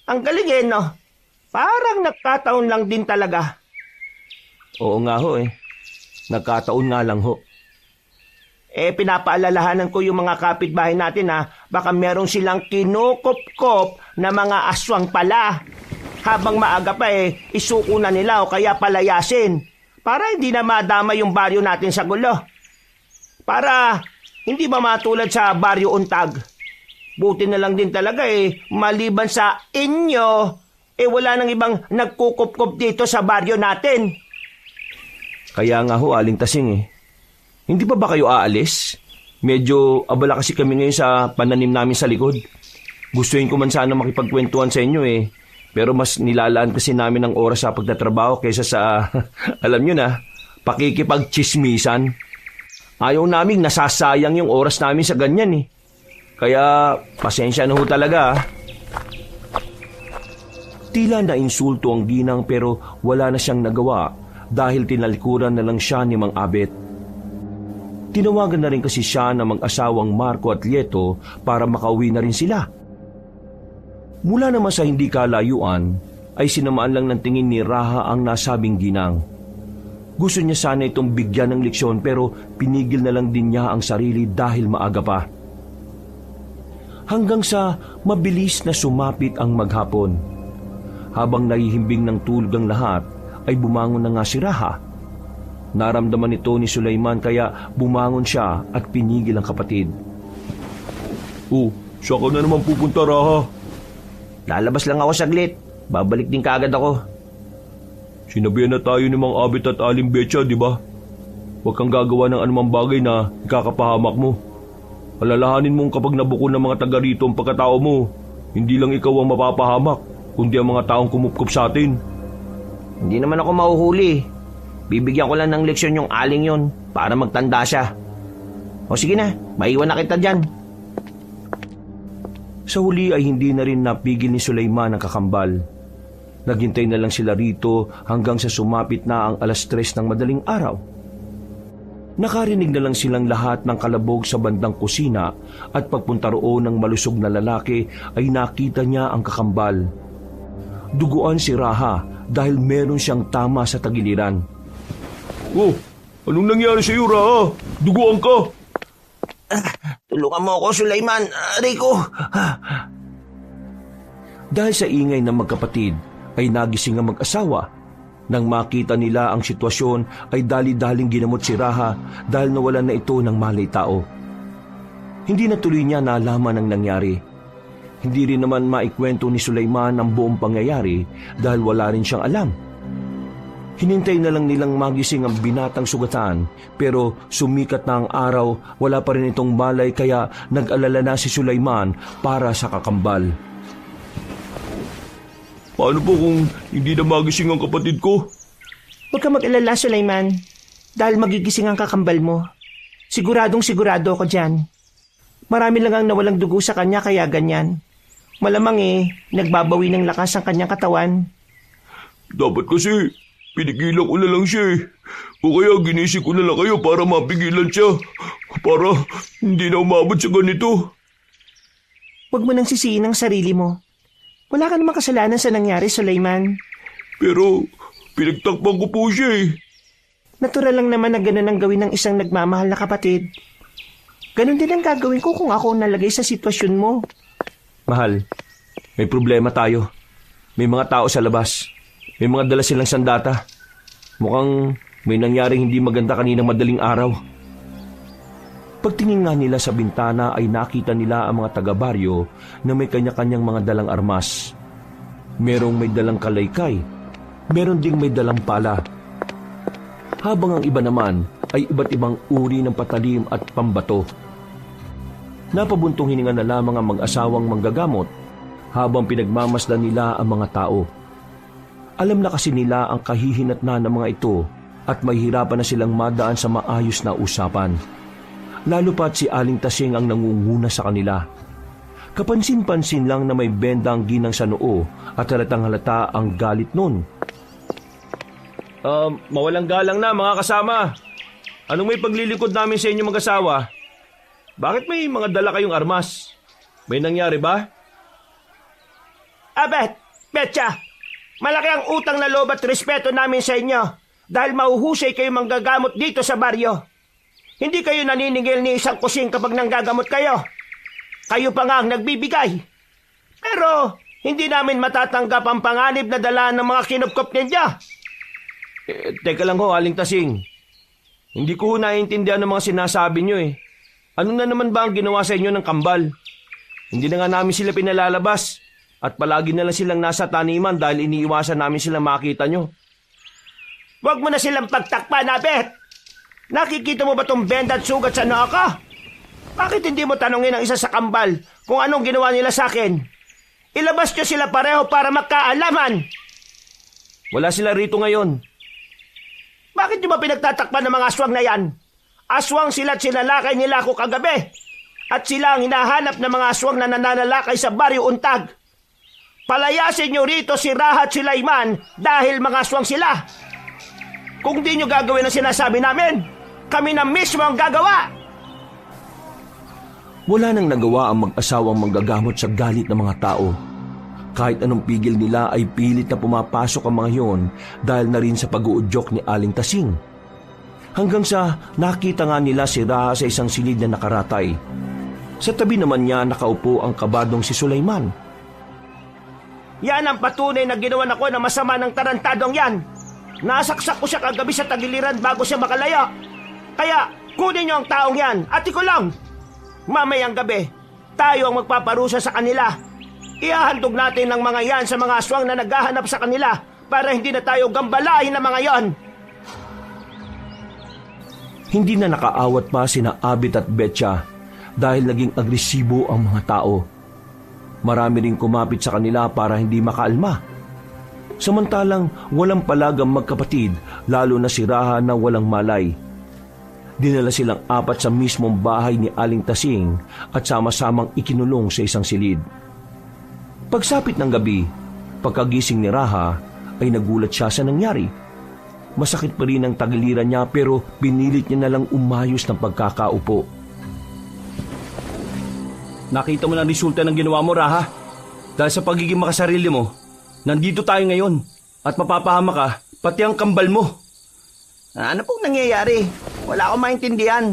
Speaker 3: Ang galing no? Parang nagkataon lang din talaga.
Speaker 2: Oo nga ho Nagkataon nga lang ho.
Speaker 3: Pinapaalalahanan ko yung mga kapitbahay natin baka merong silang kinukup-kup na mga aswang pala. Habang maaga pa isuko na nila o kaya palayasin. Para hindi na madama yung baryo natin sa gulo. Para hindi ba matulad sa Baryo Untag. Buti na lang din talaga maliban sa inyo, wala nang ibang nagkukup-kup dito sa baryo natin.
Speaker 2: Kaya nga ho, Aling Tasing Hindi pa ba kayo aalis? Medyo abala kasi kami ngayon sa pananim namin sa likod. Gustuin ko man sana makipagkwentuhan sa inyo pero mas nilalaan kasi namin ang oras sa pagtatrabaho kaysa sa, alam nyo na, pakikipagchismisan. Ayaw naming nasasayang yung oras namin sa ganyan Kaya pasensya na ho talaga Tila na insulto ang ginang pero wala na siyang nagawa dahil tinalikuran na lang siya ni Mang Abet. Tinawagan na rin kasi siya ng mag-asawang Marco at Lieto para makauwi na rin sila. Mula naman sa hindi kalayuan ay sinamaan lang ng tingin ni Raha ang nasabing ginang. Gusto niya sana itong bigyan ng leksyon pero pinigil na lang din niya ang sarili dahil maaga pa. Hanggang sa mabilis na sumapit ang maghapon. Habang nahihimbing ng tulog ang lahat, ay bumangon na nga si Raha. Naramdaman ito ni Sulaiman kaya bumangon siya at pinigil ang kapatid. Oh, saan ka na naman pupunta, Raha?
Speaker 1: Lalabas lang ako saglit. Babalik din kaagad ako.
Speaker 2: Sinabihan na tayo ni Mang Abit at Aling Betcha, di ba? Huwag kang gagawa ng anumang bagay na ikakapahamak mo. Alalahanin mong kapag nabuko ng mga taga rito ang pagkatao mo, hindi lang ikaw ang mapapahamak, kundi ang mga taong kumupkup sa atin.
Speaker 1: Hindi naman ako mahuhuli. Bibigyan ko lang ng leksyon yung aling yon para magtanda siya. O sige na, maiwan na kita dyan.
Speaker 2: Sa huli ay hindi na rin napigil ni Sulaiman ang kakambal. Naghintay na lang sila rito hanggang sa sumapit na ang 3:00 ng madaling araw. Nakarinig na lang silang lahat ng kalabog sa bandang kusina at pagpunta roon ng malusog na lalaki ay nakita niya ang kakambal. Duguan si Raha dahil meron siyang tama sa tagiliran. Oh, anong nangyari sa iyo, Raha? Duguan ka!
Speaker 1: Tulungan mo ako, Sulaiman. Aray ko.
Speaker 2: Dahil sa ingay ng magkapatid ay nagising ang mag-asawa. Nang makita nila ang sitwasyon ay dali-daling ginamot si Raha dahil nawalan na ito ng malay tao. Hindi na tuloy niya nalaman ang nangyari. Hindi rin naman maikwento ni Sulaiman ang buong pangyayari dahil wala rin siyang alam. Hinintay na lang nilang magising ang binatang sugatan pero sumikat na ang araw, wala pa rin itong malay kaya nag-alala na si Sulaiman para sa kakambal. Paano po kung hindi na magising ang kapatid ko?
Speaker 3: Huwag ka mag-alala, Sulaiman. Dahil magigising ang kakambal mo. Siguradong sigurado ako dyan. Marami lang ang nawalang dugo sa kanya kaya ganyan. Malamang nagbabawi ng lakas ang kanyang katawan.
Speaker 2: Dapat kasi pinigilan ko na lang siya O kaya ginising ko na lang kayo para mapigilan siya. Para hindi na umabot sa ganito.
Speaker 3: Huwag mo nang sisihin ang sarili mo. Wala ka namang kasalanan sa nangyari, Sulaiman.
Speaker 2: Pero pinagtakpan ko po siya
Speaker 3: Natural lang naman na ganun ang gawin ng isang nagmamahal na kapatid. Ganun din ang gagawin ko kung ako nalagay sa sitwasyon mo.
Speaker 2: Mahal, may problema tayo. May mga tao sa labas. May mga dala silang sandata. Mukhang may nangyaring hindi maganda kaninang madaling araw. Pagtingin nga nila sa bintana ay nakita nila ang mga taga-baryo na may kanya-kanyang mga dalang armas. Merong may dalang kalaykay, meron ding may dalang pala. Habang ang iba naman ay iba't ibang uri ng patalim at pambato. Napabuntong hininga na lamang ang mag-asawang manggagamot habang pinagmamasdan nila ang mga tao. Alam na kasi nila ang kahihinatnan ng mga ito at mahihirapan na silang madaan sa maayos na usapan. Lalo pa't si Aling Tasing ang nangunguna sa kanila. Kapansin-pansin lang na may benda ang ginang sa noo at halatang halata ang galit nun. Mawalang galang na mga kasama. Anong may paglilikod namin sa inyo mag-asawa? Bakit may mga dala kayong armas? May nangyari ba?
Speaker 1: Abet, Betcha, malaki ang utang na loob at respeto namin sa inyo dahil mahuhusay kayo manggagamot dito sa baryo. Hindi kayo naniningil ni isang kusing kapag nanggagamot kayo. Kayo pa nga ang nagbibigay. Pero hindi namin matatanggap ang panganib na dala ng mga kinupkop ninyo.
Speaker 2: Teka lang ho, Aling Tasing. Hindi ko naiintindihan ang mga sinasabi nyo Ano na naman ba ang ginawa sa inyo ng kambal? Hindi na nga namin sila pinalalabas at palagi na lang silang nasa taniman dahil iniiwasan namin silang makita nyo.
Speaker 1: Huwag mo na silang pagtakpan, Abet. Nakikita mo ba tong benda at sugat sa noo ko? Bakit hindi mo tanungin ang isa sa kambal kung anong ginawa nila sa akin? Ilabas nyo sila pareho para magkaalaman.
Speaker 2: Wala sila rito ngayon.
Speaker 1: Bakit nyo ba pinagtatakpan ng mga aswang na yan? Aswang sila at sinalakay nila ako kagabi. At sila ang hinahanap ng mga aswang na nananalakay sa Baryo Untag. Palayasin nyo rito si Raha at Sulaiman dahil mga aswang sila. Kung di nyo gagawin ang sinasabi namin, kami na mismo ang gagawa.
Speaker 2: Wala nang nagawa ang mag-asawang manggagamot sa galit ng mga tao. Kahit anong pigil nila ay pilit na pumapasok ang mga yon dahil na rin sa pag-uudyok ni Aling Tasing. Hanggang sa nakita nga nila si Raha sa isang silid na nakaratay. Sa tabi naman niya nakaupo ang kabadong si Sulaiman.
Speaker 1: Yan ang patunay na ginawan ako ng masama ng tarantadong yan. Nasaksak ko siya kagabi sa tagiliran bago siya makalaya. Kaya kunin niyo ang taong yan at ikulong. Mamayang gabi, tayo ang magpaparusa sa kanila. Ihahandog natin ng mga yan sa mga aswang na naghahanap sa kanila para hindi na tayo gambalain ng mga yon.
Speaker 2: Hindi na nakaawat pa sina Abit at Betcha dahil naging agresibo ang mga tao. Marami ring kumapit sa kanila para hindi makaalma. Samantalang walang palagang magkapatid, lalo na si Raha na walang malay. Dinala silang 4 sa mismong bahay ni Aling Tasing at sama-samang ikinulong sa isang silid. Pagsapit ng gabi, pagkagising ni Raha ay nagulat siya sa nangyari. Masakit pa rin ang tagiliran niya pero pinilit niya na lang umayos ng pagkakaupo. Nakita mo na ang resulta ng ginawa mo, Raha. Dahil sa pagiging makasarili mo, nandito tayo ngayon at mapapahama ka pati ang kambal mo.
Speaker 1: Ano pong nangyayari? Wala akong maintindihan.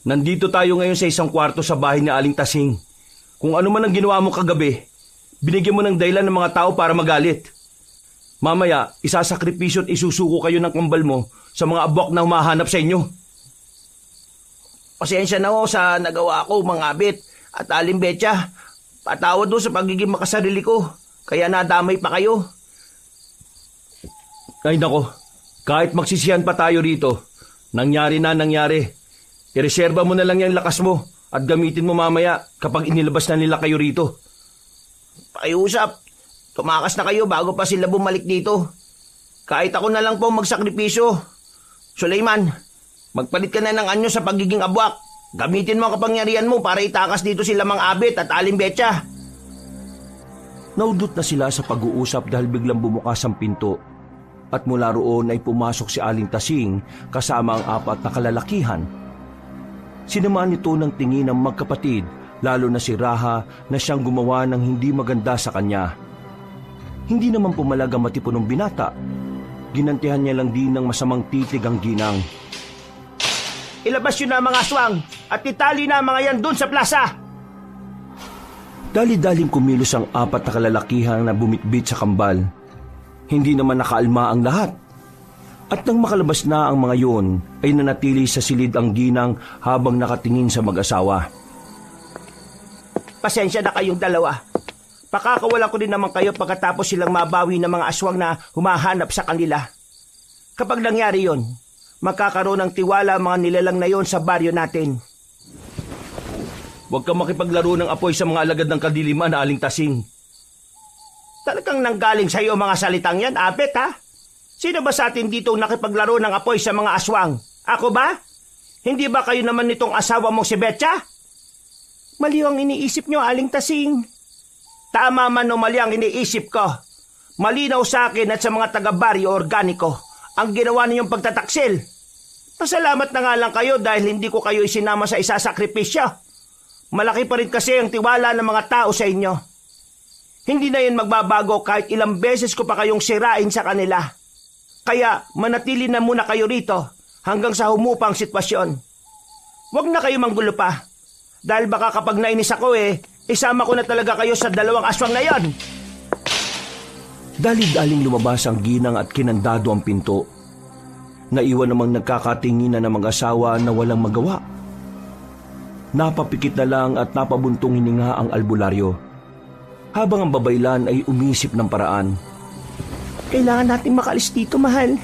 Speaker 2: Nandito tayo ngayon sa isang kwarto sa bahay ni Aling Tasing. Kung ano man ang ginawa mo kagabi, binigyan mo ng dahilan ng mga tao para magalit. Mamaya, isasakripisyo at isusuko kayo ng kambal mo sa mga abwak na humahanap sa inyo.
Speaker 1: Pasensya na ho sa nagawa ko, mga Abit at Aling Betcha. Patawad ho sa pagiging makasarili ko, kaya nadamay pa kayo.
Speaker 2: Ay nako, kahit magsisihan pa tayo rito, nangyari na nangyari. Ireserba mo na lang yung lakas mo at gamitin mo mamaya kapag inilabas na nila kayo rito.
Speaker 1: Pakiusap, tumakas na kayo bago pa sila bumalik dito. Kahit ako na lang po magsakripisyo. Suleyman, magpalit ka na ng anyo sa pagiging abwak. Gamitin mo ang kapangyarihan mo para itakas dito sila Mang Abit at Aling Betcha.
Speaker 2: Naudot na sila sa pag-uusap dahil biglang bumukas ang pinto. At mula roon ay pumasok si Aling Tasing kasama ang 4 na kalalakihan. Sinamaan nito ng tingin ng magkapatid, lalo na si Raha na siyang gumawa ng hindi maganda sa kanya. Hindi naman pumalag ang matipunong binata. Ginantihan niya lang din ng masamang titig ang ginang.
Speaker 1: Ilabas yun na mga aswang at itali na mga yan dun sa plaza.
Speaker 2: Dali-daling kumilos ang 4 na kalalakihan na bumitbit sa kambal. Hindi naman nakaalma ang lahat. At nang makalabas na ang mga yon, ay nanatili sa silid ang ginang habang nakatingin sa mag-asawa.
Speaker 1: Pasensya na kayong dalawa. Pakakawalan ko din naman kayo pagkatapos silang mabawi ng mga aswang na humahanap sa kanila. Kapag nangyari yon, magkakaroon ng tiwala ang mga nilalang na yon sa baryo natin.
Speaker 2: Huwag kang makipaglaro ng apoy sa mga alagad ng kadiliman na Aling Tasing.
Speaker 1: Talagang nanggaling sa iyo mga salitang yan, Abet, ha? Sino ba sa atin dito nakipaglaro ng apoy sa mga aswang? Ako ba? Hindi ba kayo naman nitong asawa mong si Betcha? Mali ang iniisip nyo, Aling Tasing. Tama man o mali ang iniisip ko. Malinaw sa akin at sa mga taga-baryo organiko ang ginawa ninyong pagtataksil. Pasalamat na nga lang kayo dahil hindi ko kayo isinama sa isasakripisyo. Malaki pa rin kasi ang tiwala ng mga tao sa inyo. Hindi na yun magbabago kahit ilang beses ko pa kayong sirain sa kanila. Kaya manatili na muna kayo rito hanggang sa humupa ang sitwasyon. Huwag na kayo manggulo pa. Dahil baka kapag nainis ako isama ko na talaga kayo sa 2 aswang na yon.
Speaker 2: Dali-daling lumabas ang ginang at kinandado ang pinto. Naiwan namang nagkakatinginan ng mag-asawa na walang magawa. Napapikit na lang at napabuntong hininga ang albularyo. Habang ang babaylan ay umisip ng paraan.
Speaker 3: Kailangan nating makalis dito, mahal.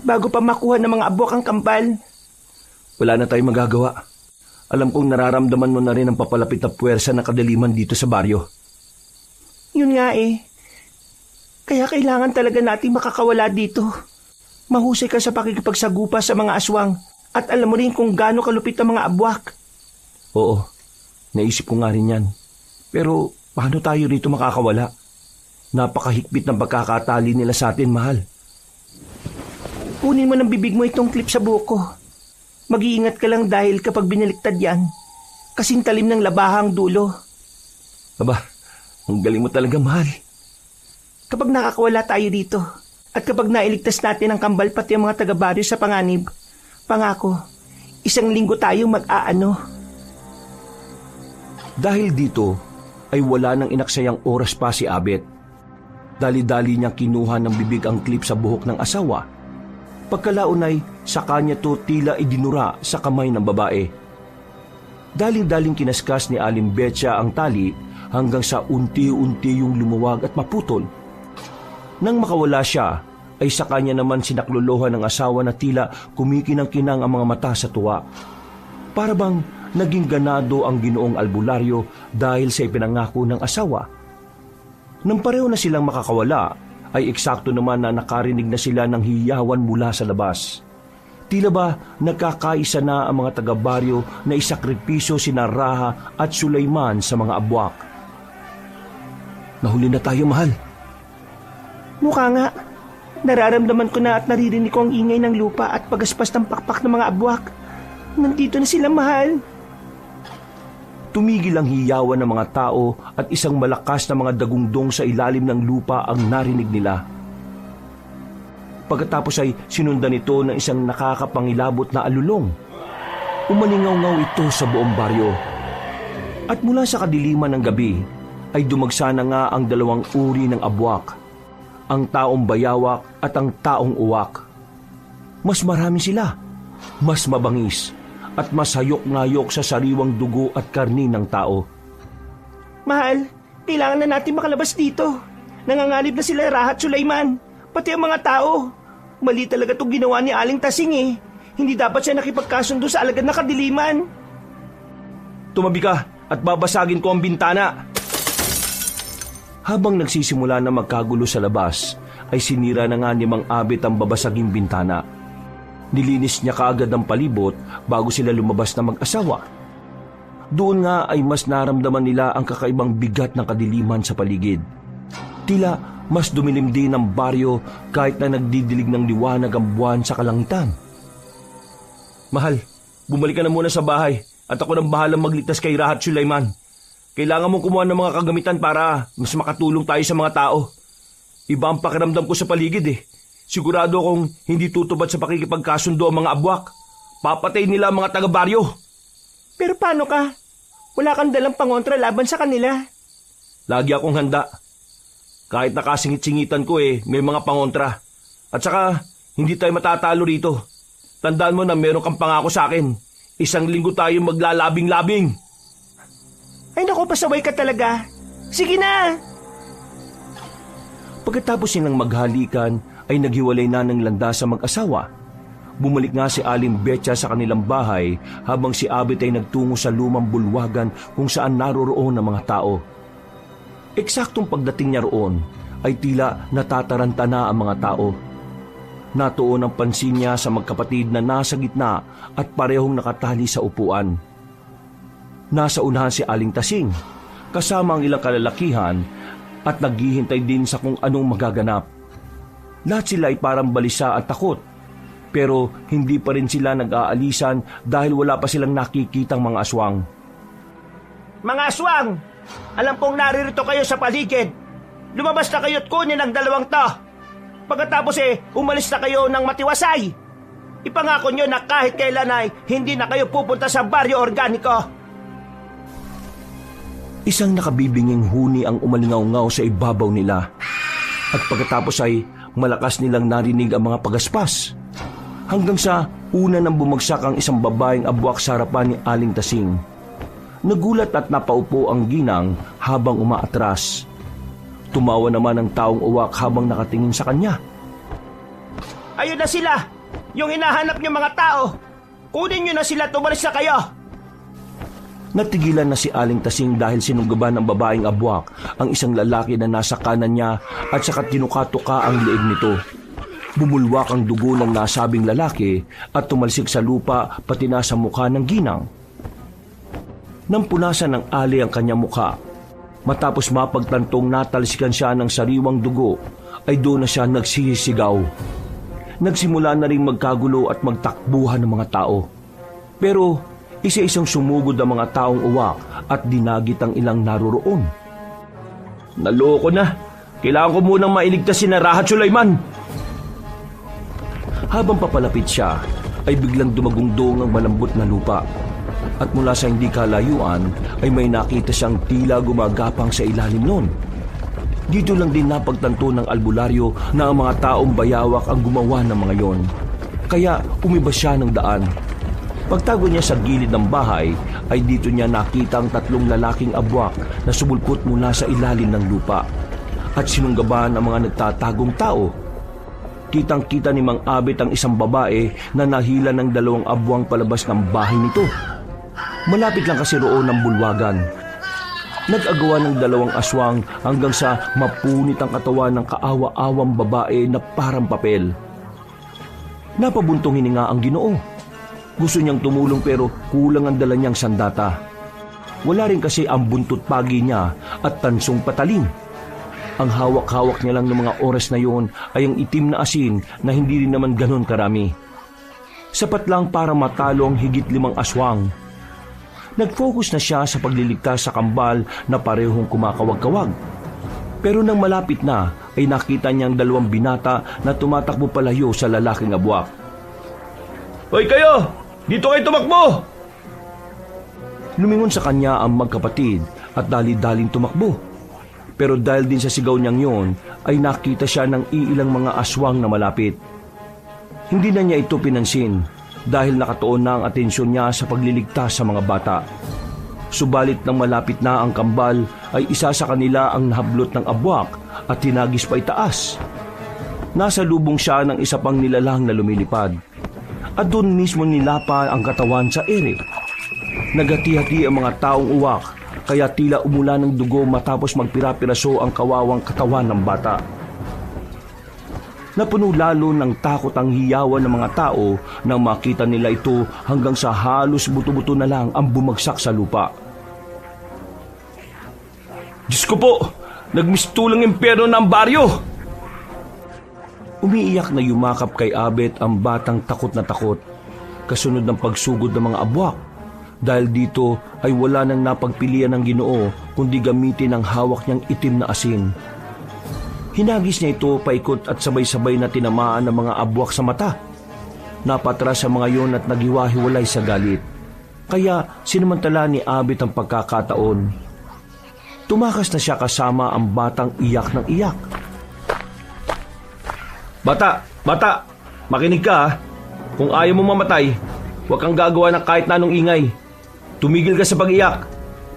Speaker 3: Bago pa makuha ng mga abwak ang kambal.
Speaker 2: Wala na tayong magagawa. Alam kong nararamdaman mo na rin ang papalapit na puwersa ng kadiliman dito sa baryo.
Speaker 3: Yun nga Kaya kailangan talaga nating makakawala dito. Mahusay ka sa pakikipagsagupa sa mga aswang at alam mo rin kung gaano kalupit ang mga abwak.
Speaker 2: Oo, naisip ko nga rin yan. Pero paano tayo rito makakawala? Napakahigpit ng pagkakatali nila sa atin, mahal.
Speaker 3: Kunin mo ng bibig mo itong clip sa buko. Mag-iingat ka lang dahil kapag binaliktad yan, kasing talim ng labahang dulo.
Speaker 2: Aba, ang galing mo talaga, mahal.
Speaker 3: Kapag nakakawala tayo dito, at kapag nailigtas natin ang kambal pati ang mga taga-baryo sa panganib, pangako, 1 linggo tayong mag-aano.
Speaker 2: Dahil dito, ay wala nang inaksayang oras pa si Abet. Dali-dali niyang kinuha ng bibig ang klip sa buhok ng asawa. Pagkalaon ay sa kanya to tila idinura sa kamay ng babae. Daling-daling kinaskas ni Aling Betsa ang tali hanggang sa unti-unti yung lumuwag at maputol. Nang makawala siya, ay sa kanya naman sinaklolohan ng asawa na tila kumikinang-kinang ang mga mata sa tuwa. Para bang naging ganado ang Ginoong Albularyo dahil sa ipinangako ng asawa. Nang pareho na silang makakawala, ay eksakto naman na nakarinig na sila ng hiyawan mula sa labas. Tila ba nagkakaisa na ang mga taga-baryo na isakripisyo sina Raha at Sulaiman sa mga abwak. Nahuli na tayo, mahal.
Speaker 3: Mukha nga. Nararamdaman ko na at naririnig ko ang ingay ng lupa at pagaspas ng pakpak ng mga abwak. Nandito na sila, mahal.
Speaker 2: Tumigil ang hiyawan ng mga tao at isang malakas na mga dagundong sa ilalim ng lupa ang narinig nila. Pagkatapos ay sinundan ito ng isang nakakapangilabot na alulong. Umalingaw-ngaw ito sa buong baryo. At mula sa kadiliman ng gabi ay dumagsa na nga ang dalawang uri ng abwak, ang taong bayawak at ang taong uwak. Mas marami sila, mas mabangis, at mas hayok-ngayok sa sariwang dugo at karni ng tao.
Speaker 3: Mahal, kailangan na natin makalabas dito. Nanganganib na sila Raha at Sulaiman, pati ang mga tao. Mali talaga itong ginawa ni Aling Tasing eh. Hindi dapat siya nakipagkasundo sa alagad na kadiliman.
Speaker 2: Tumabi ka at babasagin ko ang bintana. Habang nagsisimula na magkagulo sa labas, ay sinira na nga ni Mang Abit ang babasaging bintana. Nilinis niya kaagad ang palibot bago sila lumabas na mag-asawa. Doon nga ay mas naramdaman nila ang kakaibang bigat ng kadiliman sa paligid. Tila mas dumilim din ang baryo kahit na nagdidilig ng liwanag ang buwan sa kalangitan. Mahal, bumalik ka na muna sa bahay at ako nang bahalang magligtas kay Raha at Sulaiman. Kailangan mong kumuha ng mga kagamitan para mas makatulong tayo sa mga tao. Iba ang pakiramdam ko sa paligid eh. Sigurado akong hindi tutupad sa pakikipagkasundo ang mga abwak. Papatay nila ang mga taga-baryo.
Speaker 3: Pero paano ka? Wala kang dalang pangontra laban sa kanila.
Speaker 2: Lagi akong handa. Kahit nakasingit-singitan ko may mga pangontra. At saka, hindi tayo matatalo rito. Tandaan mo na meron kang pangako sa akin. 1 linggo tayo maglalabing-labing.
Speaker 3: Ay naku, pasaway ka talaga. Sige na!
Speaker 2: Pagkatapos silang maghalikan, ay naghiwalay na ng landas sa mag-asawa. Bumalik nga si Aling Betsa sa kanilang bahay habang si Abit ay nagtungo sa lumang bulwagan kung saan naroroon ang mga tao. Eksaktong pagdating niya roon, ay tila natataranta na ang mga tao. Natuon ang pansin niya sa magkapatid na nasa gitna at parehong nakatali sa upuan. Nasa unahan si Aling Tasing, kasama ang ilang kalalakihan at naghihintay din sa kung anong magaganap. Lahat sila ay parang balisa at takot, pero hindi pa rin sila nag-aalisan dahil wala pa silang nakikitang mga aswang.
Speaker 1: Mga aswang! Alam kong naririto kayo sa paligid. Lumabas na kayo't kunin ang 2 to. Pagkatapos umalis na kayo ng matiwasay. Ipangako nyo na kahit kailan ay hindi na kayo pupunta sa baryo organiko.
Speaker 2: Isang nakabibinging huni ang umalingaw-ngaw sa ibabaw nila. At pagkatapos ay malakas nilang narinig ang mga pagaspas. Hanggang sa una nang bumagsak ang isang babaeng abwak sa harapan ni Aling Tasing. Nagulat at napaupo ang ginang habang umaatras. Tumawa naman ang taong uwak habang nakatingin sa kanya.
Speaker 1: Ayun na sila! Yung hinahanap niyo mga tao! Kunin nyo na sila, tumalis na kayo!
Speaker 2: Natigilan na si Aling Tasing dahil sinunggaban ng babaeng abwak ang isang lalaki na nasa kanan niya at saka tinuka-tuka ang leeg nito. Bumulwak ang dugo ng nasabing lalaki at tumalsik sa lupa pati na sa mukha ng ginang. Nang punasan ng ali ang kanyang mukha, matapos mapagtantong natalsikan siya ng sariwang dugo, ay doon na siya nagsisigaw. Nagsimula na rin magkagulo at magtakbuhan ng mga tao. Pero isa-isang sumugod ang mga taong uwak at dinagit ang ilang naroroon. Naloko na! Kailangan ko munang mailigtas si Raha at Sulaiman! Habang papalapit siya, ay biglang dumagungdong ang malambot na lupa. At mula sa hindi kalayuan, ay may nakita siyang tila gumagapang sa ilalim nun. Dito lang din napagtanto ng albularyo na ang mga taong bayawak ang gumawa ng mga yon. Kaya umiba siya ng daan. Pagtago niya sa gilid ng bahay ay dito niya nakita ang 3 lalaking abwak na sumulpot mula sa ilalim ng lupa at sinunggaban ang mga nagtatagong tao. Kitang-kita ni Mang Abet ang isang babae na nahila ng 2 abwang palabas ng bahay nito. Malapit lang kasi roon ang bulwagan. Nag-agawa ng 2 aswang hanggang sa mapunit ang katawan ng kaawa-awang babae na parang papel. Napabuntong hininga ang Ginoo. Gusto niyang tumulong pero kulang ang dala niyang sandata. Wala rin kasi ang buntot pagi niya at tansong patalim. Ang hawak-hawak niya lang ng mga oras na yon ay ang itim na asin na hindi rin naman ganon karami. Sapat lang para matalo ang higit 5 aswang. Nag-focus na siya sa pagliligtas sa kambal na parehong kumakawag-kawag. Pero nang malapit na ay nakita niyang 2 binata na tumatakbo palayo sa lalaking abwak. "Hoy kayo! Dito kayo tumakbo!" Lumingon sa kanya ang magkapatid at dali-daling tumakbo. Pero dahil din sa sigaw niyang yon, ay nakita siya ng iilang mga aswang na malapit. Hindi na niya ito pinansin dahil nakatuon na ang atensyon niya sa pagliligtas sa mga bata. Subalit nang malapit na ang kambal, ay isa sa kanila ang nahablot ng abwak at tinagis pa itaas. Nasa lubong siya ng isa pang nilalang na lumilipad. At doon mismo nilapa ang katawan sa ere. Nagati-hati ang mga taong uwak, kaya tila umula ng dugo matapos magpira-piraso ang kawawang katawan ng bata. Napuno lalo ng takot ang hiyawan ng mga tao nang makita nila ito hanggang sa halos buto-buto na lang ang bumagsak sa lupa. "Diyos ko po! Nagmistulang impyerno ng baryo!" Umiiyak na yumakap kay Abet ang batang takot na takot, kasunod ng pagsugod ng mga abwak. Dahil dito ay wala nang napagpilian ng Ginoo kundi gamitin ang hawak niyang itim na asin. Hinagis niya ito paikot at sabay-sabay na tinamaan ng mga abwak sa mata. Napatras sa mga yon at naghiwa-hiwalay sa galit. Kaya sinamantala ni Abet ang pagkakataon. Tumakas na siya kasama ang batang iyak ng iyak. Bata, makinig ka ha. Kung ayaw mo mamatay, huwag kang gagawa ng kahit na anong ingay. Tumigil ka sa pag-iyak.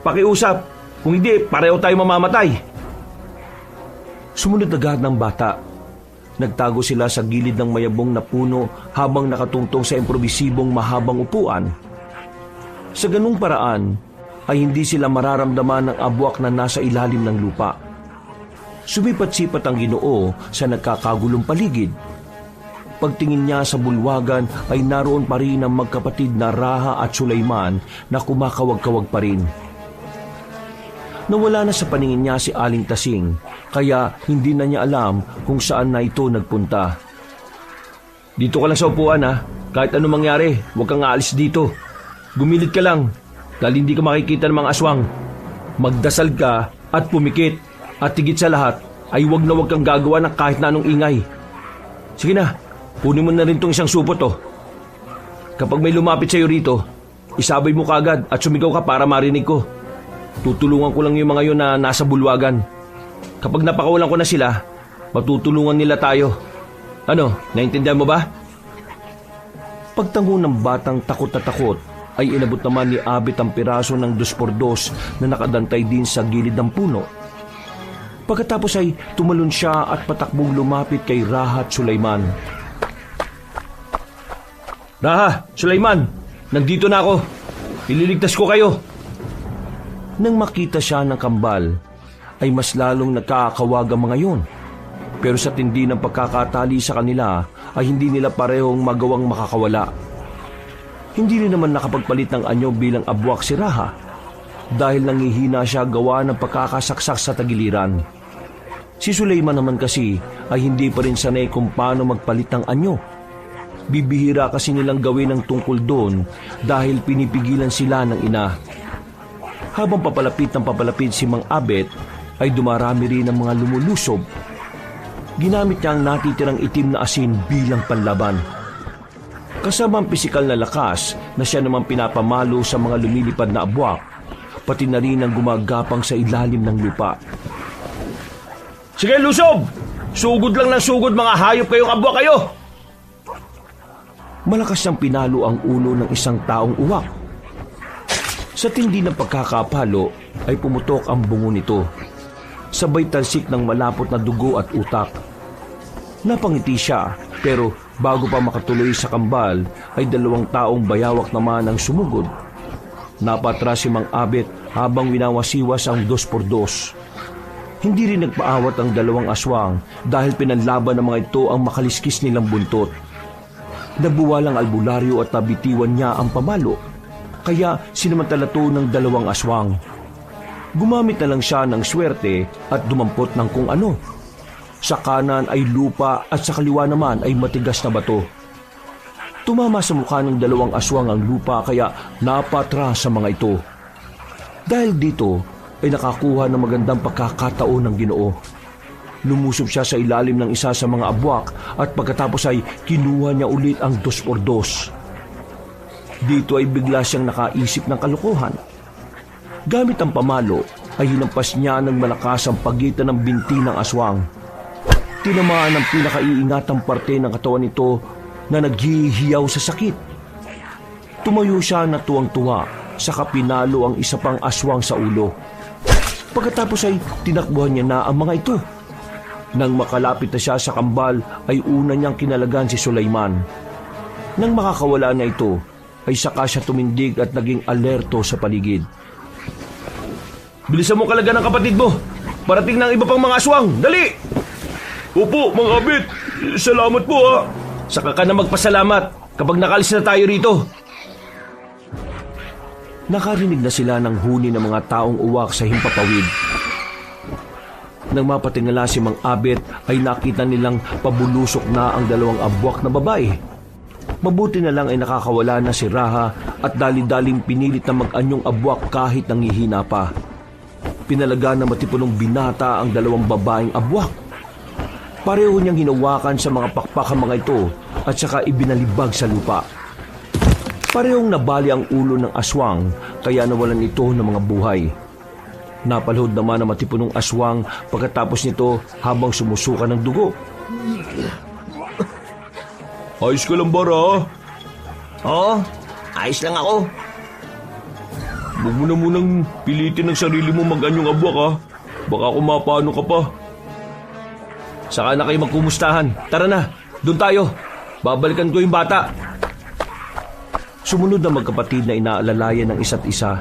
Speaker 2: Pakiusap, kung hindi, pareho tayo mamamatay." Sumunod agad ng bata. Nagtago sila sa gilid ng mayabong na puno habang nakatungtong sa improbisibong mahabang upuan. Sa ganung paraan, ay hindi sila mararamdaman ng abwak na nasa ilalim ng lupa. Sumipat-sipat ang Ginoo sa nagkakagulong paligid. Pagtingin niya sa bulwagan ay naroon pa rin ang magkapatid na Raha at Sulaiman na kumakawag-kawag pa rin. Nawala na sa paningin niya si Aling Tasing, kaya hindi na niya alam kung saan na ito nagpunta. "Dito ka lang sa upuan ha. Kahit anong mangyari, huwag kang aalis dito. Gumilid ka lang dahil hindi ka makikita ng mga aswang. Magdasal ka at pumikit. At higit sa lahat ay huwag na huwag kang gagawa ng kahit na anong ingay. Sige na, kunin mo na rin tong isang supot oh. Kapag may lumapit sa iyo rito, isabay mo kaagad at sumigaw ka para marinig ko. Tutulungan ko lang yung mga yun na nasa bulwagan. Kapag napakawalan ko na sila, matutulungan nila tayo. Ano, naintindihan mo ba?" Pagtango ng batang takot na takot, ay inabot naman ni Abet ang piraso ng 2x2 na nakadantay din sa gilid ng puno. Pagkatapos ay tumalon siya at patakbong lumapit kay Raha at Sulaiman. "Raha, Sulaiman, nandito na ako. Ililigtas ko kayo." Nang makita siya ng kambal, ay mas lalong nagkakawag ang mga yun. Pero sa tindi ng pagkakatali sa kanila, ay hindi nila parehong magawang makakawala. Hindi rin naman nakapagpalit ng anyo bilang abwak si Raha, dahil nangihina siya gawa ng pagkakasaksak sa tagiliran. Si Sulaiman naman kasi ay hindi pa rin sanay kung paano magpalit ng anyo. Bibihira kasi nilang gawin ang tungkol doon dahil pinipigilan sila ng ina. Habang papalapit si Mang Abet, ay dumarami rin ang mga lumulusob. Ginamit niya ang natitirang itim na asin bilang panlaban. Kasama ang pisikal na lakas na siya naman pinapamalo sa mga lumilipad na abwak, pati na rin ang gumagapang sa ilalim ng lupa. Sige, lusob! Sugod lang ng sugod, mga hayop kayong abwa kayo! Malakas siyang pinalo ang ulo ng isang taong uwak. Sa tindi ng pagkakapalo ay pumutok ang bungo nito. Sabay talsik ng malapot na dugo at utak. Napangiti siya, pero bago pa makatuloy sa kambal ay 2 taong bayawak naman ang sumugod. Napatras si Mang Abet habang winawasiwas ang 2x2. Hindi rin nagpaawat ang 2 aswang dahil pinanlaban ng mga ito ang makaliskis nilang buntot. Nabuwalang albularyo at nabitiwan niya ang pamalo, kaya sinamantala to ng 2 aswang. Gumamit na lang siya ng swerte at dumampot ng kung ano. Sa kanan ay lupa at sa kaliwa naman ay matigas na bato. Tumama sa mukha ng 2 aswang ang lupa kaya napatras sa mga ito. Dahil dito ay nakakuha ng magandang pagkakataon ng Ginoo. Lumusob siya sa ilalim ng isa sa mga abwak at pagkatapos ay kinuha niya ulit ang 2x2. Dito ay bigla siyang nakaisip ng kalokohan. Gamit ang pamalo ay hinampas niya ng malakas ang pagitan ng binti ng aswang. Tinamaan ang pinakaiingatang parte ng katawan nito na naghihiyaw sa sakit. Tumayo siya na tuwang-tuwa, saka pinalo ang isa pang aswang sa ulo. Pagkatapos ay tinakbuhan niya na ang mga ito. Nang makalapit na siya sa kambal ay una niyang kinalagan si Sulaiman. Nang makakawala na ito ay saka siya tumindig at naging alerto sa paligid. Bilisan mo kalaga ng kapatid mo. Parating ng iba pang mga aswang. Dali! Opo, Mang Abet. Salamat po ha. Saka ka na magpasalamat kapag nakalis na tayo rito. Nakarinig na sila ng huni ng mga taong uwak sa himpapawid. Nang mapatingala si Mang Abet ay nakita nilang pabulusok na ang 2 abwak na babae. Mabuti na lang ay nakakawala na si Raha at dali-daling pinilit na mag-anyong abwak kahit nangihina pa. Pinalaga na matipunong binata ang 2 babaeng abwak. Pareho niyang hinawakan sa mga pakpak ang mga ito at saka ibinalibag sa lupa. Parehong nabali ang ulo ng aswang kaya nawalan ito ng mga buhay. Napalhod naman ang matipunong aswang pagkatapos nito habang sumusuka ng dugo. Ayos ka lang ba, Ra?
Speaker 1: Oo, ayos lang ako.
Speaker 2: Huwag mo na munang pilitin ng sarili mo mag-anyong abwak ha. Baka kumapano ka pa. Saka na kayo magkumustahan. Tara na, doon tayo. Babalikan ko yung bata. Sumunod na magkapatid na inaalalayan ng isa't isa.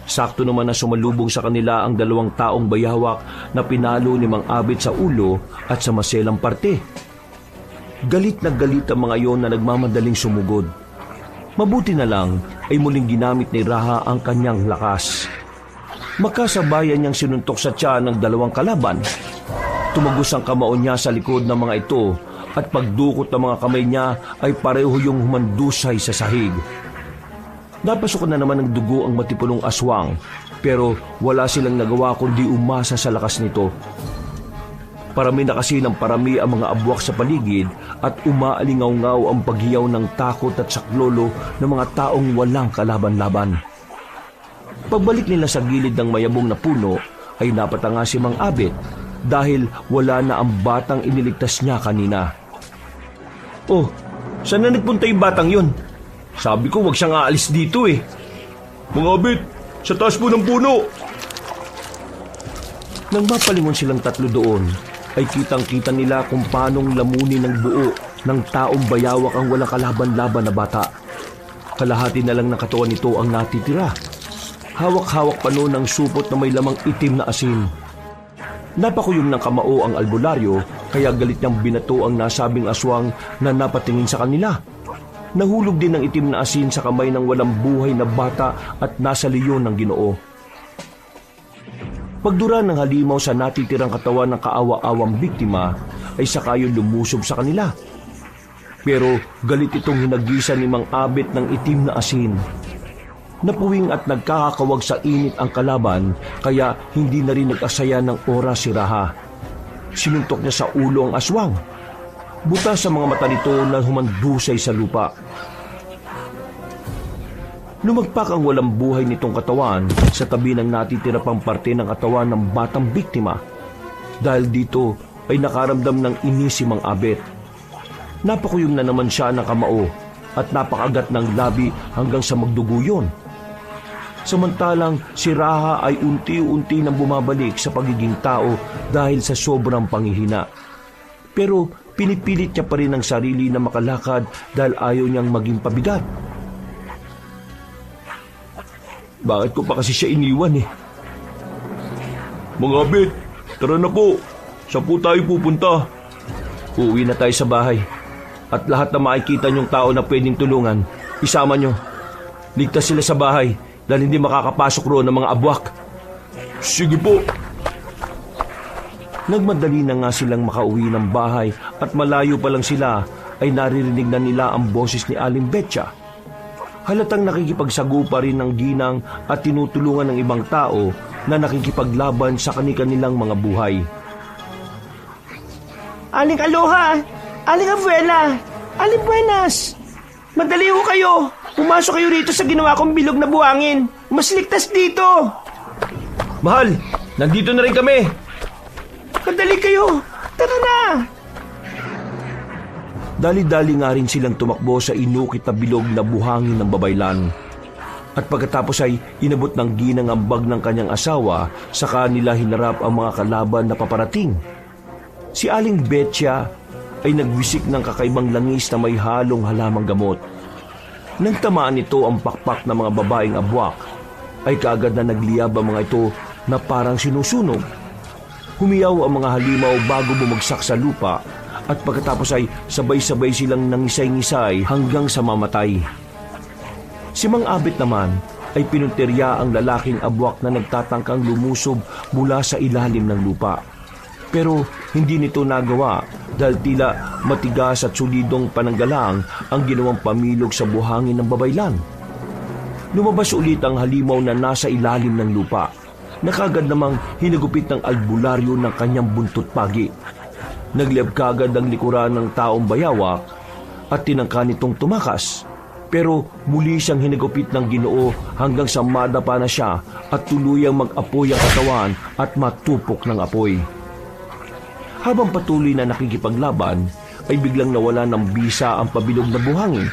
Speaker 2: Sakto naman na sumalubong sa kanila ang 2 taong bayawak na pinalo ni Mang Abet sa ulo at sa maselang parte. Galit na galit ang mga iyon na nagmamadaling sumugod. Mabuti na lang ay muling ginamit ni Raha ang kanyang lakas. Magkasabayan niyang sinuntok sa tiyan ng 2 kalaban. Tumagos ang kamao niya sa likod ng mga ito at pagdukot ng mga kamay niya ay pareho yung humandusay sa sahig. Napasok na naman ng dugo ang matipunong aswang pero wala silang nagawa kundi umasa sa lakas nito. Parami na kasi ng parami ang mga abwak sa paligid at umaalingaw-ngaw ang paghiyaw ng takot at saklolo ng mga taong walang kalaban-laban. Pagbalik nila sa gilid ng mayabong na puno ay napatanga si Mang Abet dahil wala na ang batang iniligtas niya kanina. Oh, saan na nagpunta yung batang yun? Sabi ko wag siyang aalis dito eh. Mang Abet, sa taas po ng puno. Nang mapalingon silang 3 doon, ay kitang-kita nila kung paanong lamunin ng buo ng taong bayawak ang walang kalaban-laban na bata. Kalahati na lang ng katawan nito ang natitira. Hawak-hawak pa noon ang supot na may lamang itim na asin. Napakuyom ng kamao ang albularyo kaya galit niyang binato ang nasabing aswang na napatingin sa kanila. Nahulog din ang itim na asin sa kamay ng walang buhay na bata at nasa leyon ng Ginoo. Pagdura ng halimaw sa natitirang katawan ng kaawa-awang biktima ay saka yun lumusob sa kanila. Pero galit itong hinagisan ni Mang Abet ng itim na asin. Napuwing at nagkakakawag sa init ang kalaban kaya hindi na rin nag-asaya ng oras si Raha. Sinuntok niya sa ulo ang aswang. Buta sa mga mata nito na humandusay sa lupa. Lumagpak ang walang buhay nitong katawan sa tabi ng natitira pang parte ng katawan ng batang biktima. Dahil dito ay nakaramdam ng inis si Mang Abet. Napakuyong na naman siya ng kamao at napakagat ng labi hanggang sa magdugo yun. Samantalang si Raha ay unti-unti nang bumabalik sa pagiging tao dahil sa sobrang panghihina. Pero pinipilit niya pa rin ang sarili na makalakad dahil ayaw niyang maging pabigat. Bakit ko pa kasi siya iniwan eh? Mga Abet, tara na po. Saan po tayo pupunta? Uuwi na tayo sa bahay. At lahat na makikita niyong tao na pwedeng tulungan, isama niyo. Ligtas sila sa bahay dahil hindi makakapasok roon ng mga abwak. Sige po. Nagmadali na nga silang makauwi ng bahay at malayo pa lang sila ay naririnig na nila ang boses ni Aling Betcha. Halatang nakikipagsagupa rin ng ginang at tinutulungan ng ibang tao na nakikipaglaban sa kanilang mga buhay.
Speaker 3: Aling Aloha! Aling Abuela! Aling Buenas! Madali ho kayo! Pumasok kayo rito sa ginawa kong bilog na buhangin! Mas ligtas dito!
Speaker 2: Mahal, nandito na rin kami!
Speaker 3: Madali kayo! Tara na!
Speaker 2: Dali-dali nga rin silang tumakbo sa inukit na bilog na buhangin ng babaylan. At pagkatapos ay inabot ng ginang ang bag ng kanyang asawa, saka nila hinarap ang mga kalaban na paparating. Si Aling Betcha ay nagwisik ng kakaibang langis na may halong halamang gamot. Nang tamaan nito ang pakpak ng mga babaeng abwak, ay kaagad na nagliyab ang mga ito na parang sinusunog. Humiyaw ang mga halimaw bago bumagsak sa lupa at pagkatapos ay sabay-sabay silang nangisay-ngisay hanggang sa mamatay. Si Mang Abet naman ay pinunterya ang lalaking abwak na nagtatangkang lumusob mula sa ilalim ng lupa. Pero hindi nito nagawa dahil tila matigas at solidong pananggalang ang ginawang pamilog sa buhangin ng babaylan. Lumabas ulit ang halimaw na nasa ilalim ng lupa. Nakagad namang hinagupit ng albularyo ng kanyang buntot pagi. Nagliyab kagad ang likuran ng taong bayawak at tinangka nitong tumakas. Pero muli siyang hinagupit ng Ginoo hanggang sa madapa na siya at tuluyang mag-apoy ang katawan at matupok ng apoy. Habang patuloy na nakikipaglaban, ay biglang nawala ng bisa ang pabilog na buhangin.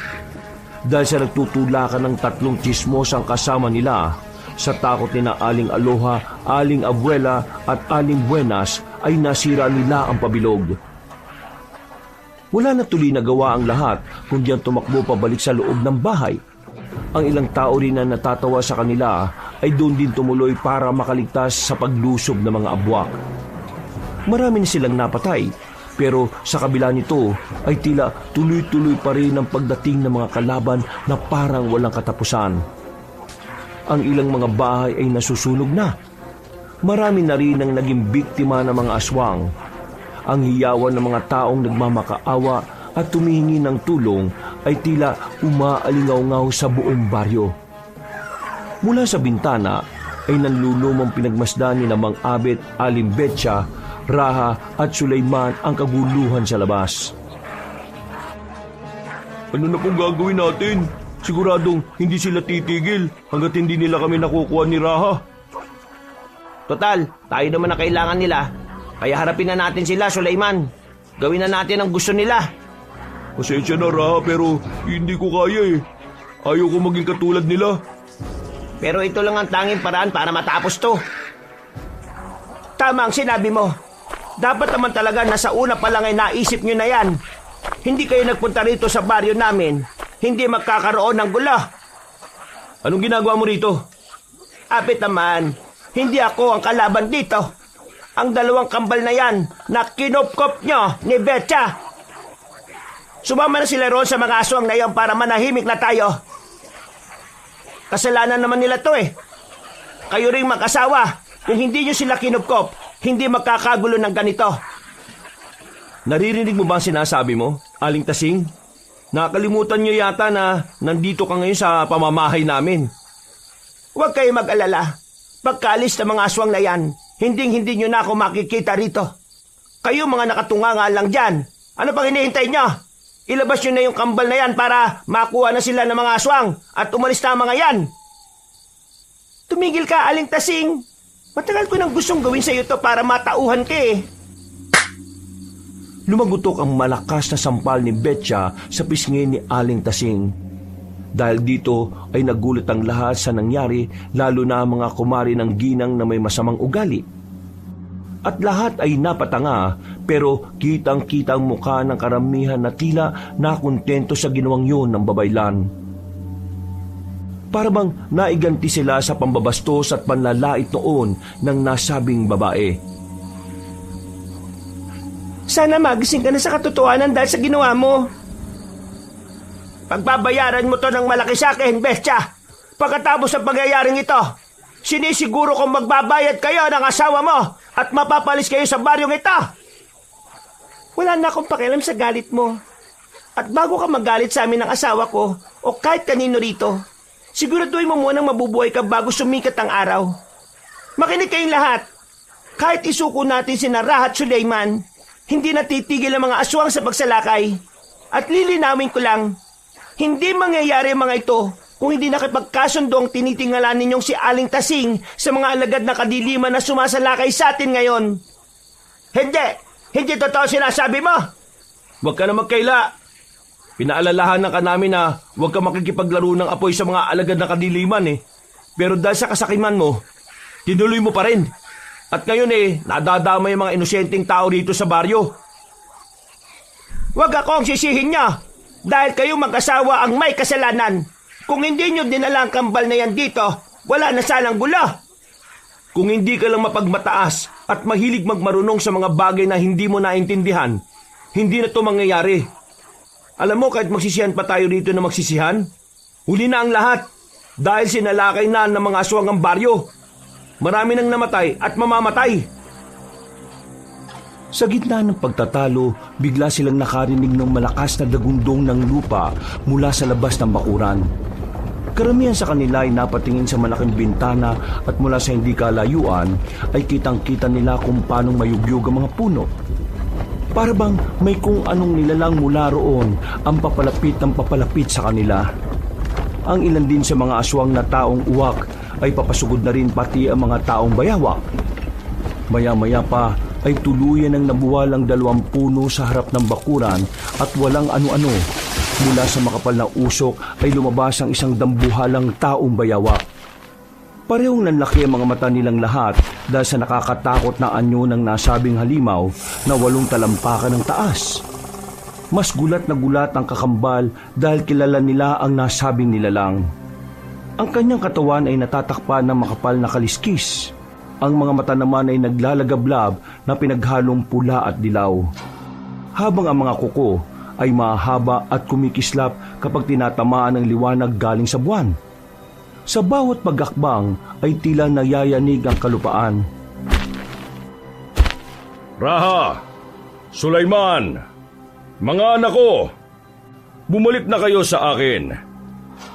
Speaker 2: Dahil sa nagtutulakan ng 3 tsismosang kasama nila, sa takot ni na Aling Aloha, Aling Abuela at Aling Buenas ay nasira nila ang pabilog. Wala na tuloy na gawa ang lahat kundi ang tumakbo pabalik sa loob ng bahay. Ang ilang tao rin na natatawa sa kanila ay doon din tumuloy para makaligtas sa paglusob ng mga abwak. Marami na silang napatay, pero sa kabila nito ay tila tuloy-tuloy pa rin ang pagdating ng mga kalaban na parang walang katapusan. Ang ilang mga bahay ay nasusunog na. Marami na rin ang naging biktima ng mga aswang. Ang hiyawan ng mga taong nagmamakaawa at tumihingi ng tulong ay tila umaalingaw-ngaw sa buong baryo. Mula sa bintana ay nanlulumang pinagmasdan ni Mang Abet, Aling Betcha, Raha at Sulaiman ang kaguluhan sa labas. Ano na pong gagawin natin? Siguradong hindi sila titigil hanggat hindi nila kami nakukuha ni Raha.
Speaker 1: Total, tayo naman ang kailangan nila. Kaya harapin na natin sila, Sulaiman. Gawin na natin ang gusto nila.
Speaker 2: Pasensya na, Raha, pero hindi ko kaya eh. Ayaw ko maging katulad nila.
Speaker 1: Pero ito lang ang tanging paraan para matapos to. Tama ang sinabi mo. Dapat naman talaga na sa una pa lang ay naisip nyo na yan. Hindi kayo nagpunta rito sa baryo namin, hindi magkakaroon ng gulo.
Speaker 2: Anong ginagawa mo rito?
Speaker 1: Abet naman, hindi ako ang kalaban dito. Ang 2 kambal na yan na kinupkop nyo ni Betcha. Sumama na sila roon sa mga aswang na yan para manahimik na tayo. Kasalanan naman nila to eh. Kayo ring mag-asawa, kung hindi nyo sila kinupkop, hindi magkakagulo ng ganito.
Speaker 2: Naririnig mo ba ang sinasabi mo, Aling Tasing? Nakalimutan nyo yata na nandito ka ngayon sa pamamahay namin.
Speaker 1: Huwag kayo mag-alala. Pagkaalis ng mga aswang na yan, hindi nyo na ako makikita rito. Kayo mga nakatunganga lang dyan. Ano pang hinihintay nyo? Ilabas nyo na yung kambal na yan para makuha na sila ng mga aswang at umalis na ang mga yan. Tumigil ka, Aling Tasing. Matagal ko nang gustong gawin sa iyo to para matauhan ka eh.
Speaker 2: lumagutok ang malakas na sampal ni Betcha sa pisngi ni Aling Tasing. Dahil dito ay nagulat ang lahat sa nangyari, lalo na ang mga kumari ng ginang na may masamang ugali. At lahat ay napatanga, pero kitang-kita ang mukha ng karamihan na tila nakontento sa ginawang yun ng babaylan. Para bang naiganti sila sa pambabastos at panlalait noon ng nasabing babae.
Speaker 3: Sana magising ka na sa katotohanan dahil sa ginawa mo.
Speaker 1: Pagbabayaran mo to ng malaki sa akin, Bestia. Pagkatapos ng pangyayaring ito, sinisiguro kong magbabayad kayo ng asawa mo at mapapalis kayo sa baryong ito.
Speaker 3: Wala na akong pakialam sa galit mo. At bago ka magalit sa amin ng asawa ko o kahit kanino rito, siguraduhin mo munang mabubuhay ka bago sumikat ang araw. Makinig kayong lahat. Kahit isuko natin si Raha at Sulaiman, hindi natitigil ang mga aswang sa pagsalakay. At lilinawin ko lang, hindi mangyayari ang mga ito kung hindi nakipagkasundo ang tinitingala ninyong si Aling Tasing sa mga alagad na kadiliman na sumasalakay sa atin ngayon.
Speaker 1: Hindi totoo sinasabi mo.
Speaker 2: Huwag ka na magkaila. Pinaalalahanan ka namin na huwag ka makikipaglaro ng apoy sa mga alagad na kadiliman Pero dahil sa kasakiman mo, tinuloy mo pa rin. At ngayon nadadamay ang mga inosenteng tao dito sa baryo.
Speaker 1: Huwag akong sisihin niya dahil kayong mag-asawa ang may kasalanan. Kung hindi nyo dinala ang kambal na yan dito, wala na sanang gulo.
Speaker 2: Kung hindi ka lang mapagmataas at mahilig magmarunong sa mga bagay na hindi mo naintindihan, hindi na to mangyayari. Alam mo, kahit magsisihan pa tayo dito na magsisihan, huli na ang lahat dahil sinalakay na ng mga aswang ang baryo. Marami nang namatay at mamamatay. Sa gitna ng pagtatalo, bigla silang nakarinig ng malakas na dagundong ng lupa mula sa labas ng bakuran. Karamihan sa kanila ay napatingin sa malaking bintana at mula sa hindi kalayuan ay kitang-kita nila kung paanong mayugyog ang mga puno. Para bang may kung anong nilalang mula roon ang papalapit ng papalapit sa kanila. Ang ilan din sa mga aswang na taong uwak ay papasugod na rin pati ang mga taong bayawak. Maya-maya pa ay tuluyan ng nabuwal ang 2 puno sa harap ng bakuran at walang ano-ano. Mula sa makapal na usok ay lumabas ang isang dambuhalang taong bayawak. Parehong nanlaki ang mga mata nilang lahat dahil sa nakakatakot na anyo ng nasabing halimaw na 8 talampakan ng taas. Mas gulat na gulat ang kakambal dahil kilala nila ang nasabing nilalang. Ang kanyang katawan ay natatakpan ng makapal na kaliskis. Ang mga mata naman ay naglalagablab na pinaghalong pula at dilaw. Habang ang mga kuko ay mahaba at kumikislap kapag tinatamaan ng liwanag galing sa buwan. Sa bawat pagakbang ay tila nayayanig ang kalupaan.
Speaker 4: Raha! Sulaiman! Mga anak ko! Bumalik na kayo sa akin.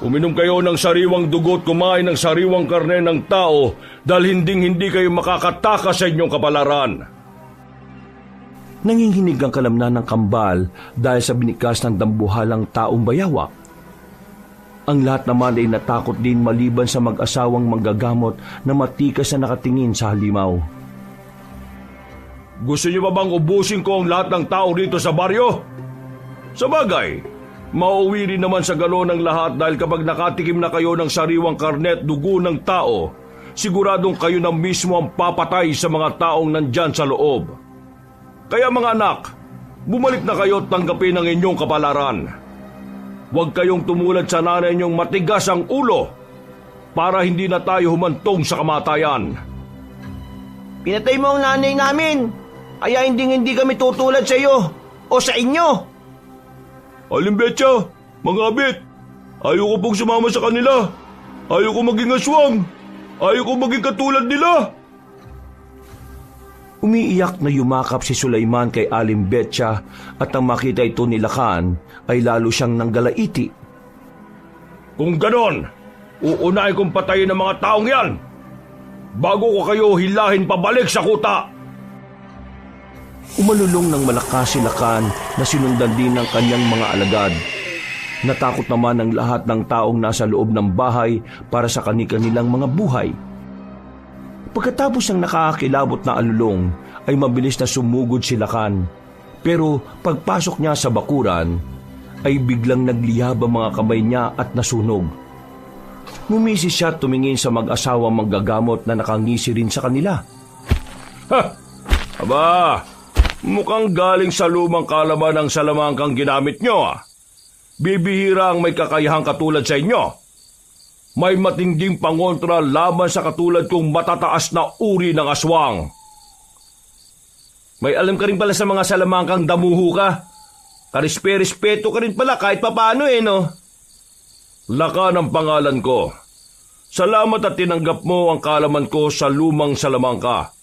Speaker 4: Uminom kayo ng sariwang dugo at kumain ng sariwang karne ng tao dahil hindi kayo makakatakas sa inyong kapalaran.
Speaker 2: Nanginginig ang kalamnan ng kambal dahil sa binikas ng dambuhalang taong bayawak. Ang lahat naman ay natakot din maliban sa mag-asawang manggagamot na matikas na nakatingin sa halimaw.
Speaker 4: Gusto niyo ba bang ubusin ko ang lahat ng tao dito sa baryo? Sa bagay, mauwi rin naman sa gano'n ang lahat dahil kapag nakatikim na kayo ng sariwang karne at dugo ng tao, siguradong kayo na mismo ang papatay sa mga taong nandyan sa loob. Kaya mga anak, bumalik na kayo at tanggapin ang inyong kapalaran. Huwag kayong tumulad sa nanay niyong matigas ang ulo para hindi na tayo humantong sa kamatayan.
Speaker 1: Pinatay mo ang nanay namin, kaya hindi kami tutulad sa iyo o sa inyo.
Speaker 4: Alimbetsa, mga abit, ayoko pong sumama sa kanila. Ayoko maging aswang. Ayoko maging katulad nila.
Speaker 2: Umiiyak na yumakap si Sulaiman kay Aling Betcha at nang makita ito ni Lakan ay lalo siyang nanggalaiti.
Speaker 4: Kung ganon, uunahin kong patayin ang mga taong yan bago ko kayo hilahin pabalik sa kuta.
Speaker 2: Umalulong ng malakas si Lakan na sinundan din ng kanyang mga alagad. Natakot naman ang lahat ng taong nasa loob ng bahay para sa kani-kanilang mga buhay. Pagkatapos ng nakakakilabot na alulong, ay mabilis na sumugod si Lakan. Pero pagpasok niya sa bakuran, ay biglang nagliyab ang mga kamay niya at nasunog. Ngumisi siya at tumingin sa mag-asawang manggagamot na nakangisi rin sa kanila.
Speaker 4: Ha! Aba, mukhang galing sa lumang kalaban ng salamangkang ginamit nyo ah. Bibihira ang may kakayahang katulad sa inyo. May matinding pangontra laban sa katulad kong matataas na uri ng aswang.
Speaker 1: May alam ka rin pala sa mga salamangkang damuho ka. Karispe-respeto ka rin pala kahit papaano no?
Speaker 4: Lakan ang pangalan ko. Salamat at tinanggap mo ang kaalaman ko sa lumang salamangka.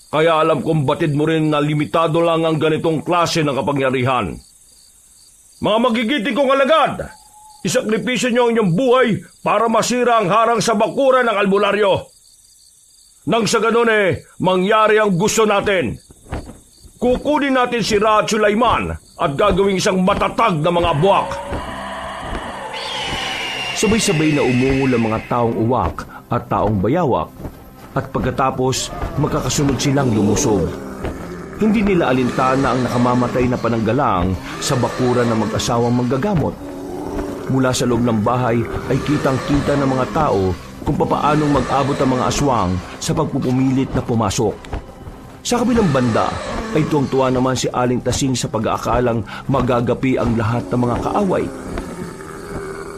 Speaker 4: Kaya alam kong batid mo rin na limitado lang ang ganitong klase ng kapangyarihan. Mga magigiting kong alagad, isakripisyo niyo ang inyong buhay para masira ang harang sa bakuran ng albularyo. Nang sa ganun mangyari ang gusto natin. Kukunin natin si Ra at Sulaiman at gagawing isang matatag na mga buwak.
Speaker 2: Sabay-sabay na umungol ang mga taong uwak at taong bayawak, at pagkatapos magkakasunod silang lumusog. Hindi nila alintana ang nakamamatay na pananggalang sa bakuran ng mag-asawang manggagamot. Mula sa loob ng bahay ay kitang-kita ng mga tao kung papaanong mag-abot ang mga aswang sa pagpupumilit na pumasok. Sa kabilang banda ay tuwang-tuwa naman si Aling Tasing sa pag-aakalang magagapi ang lahat ng mga kaaway.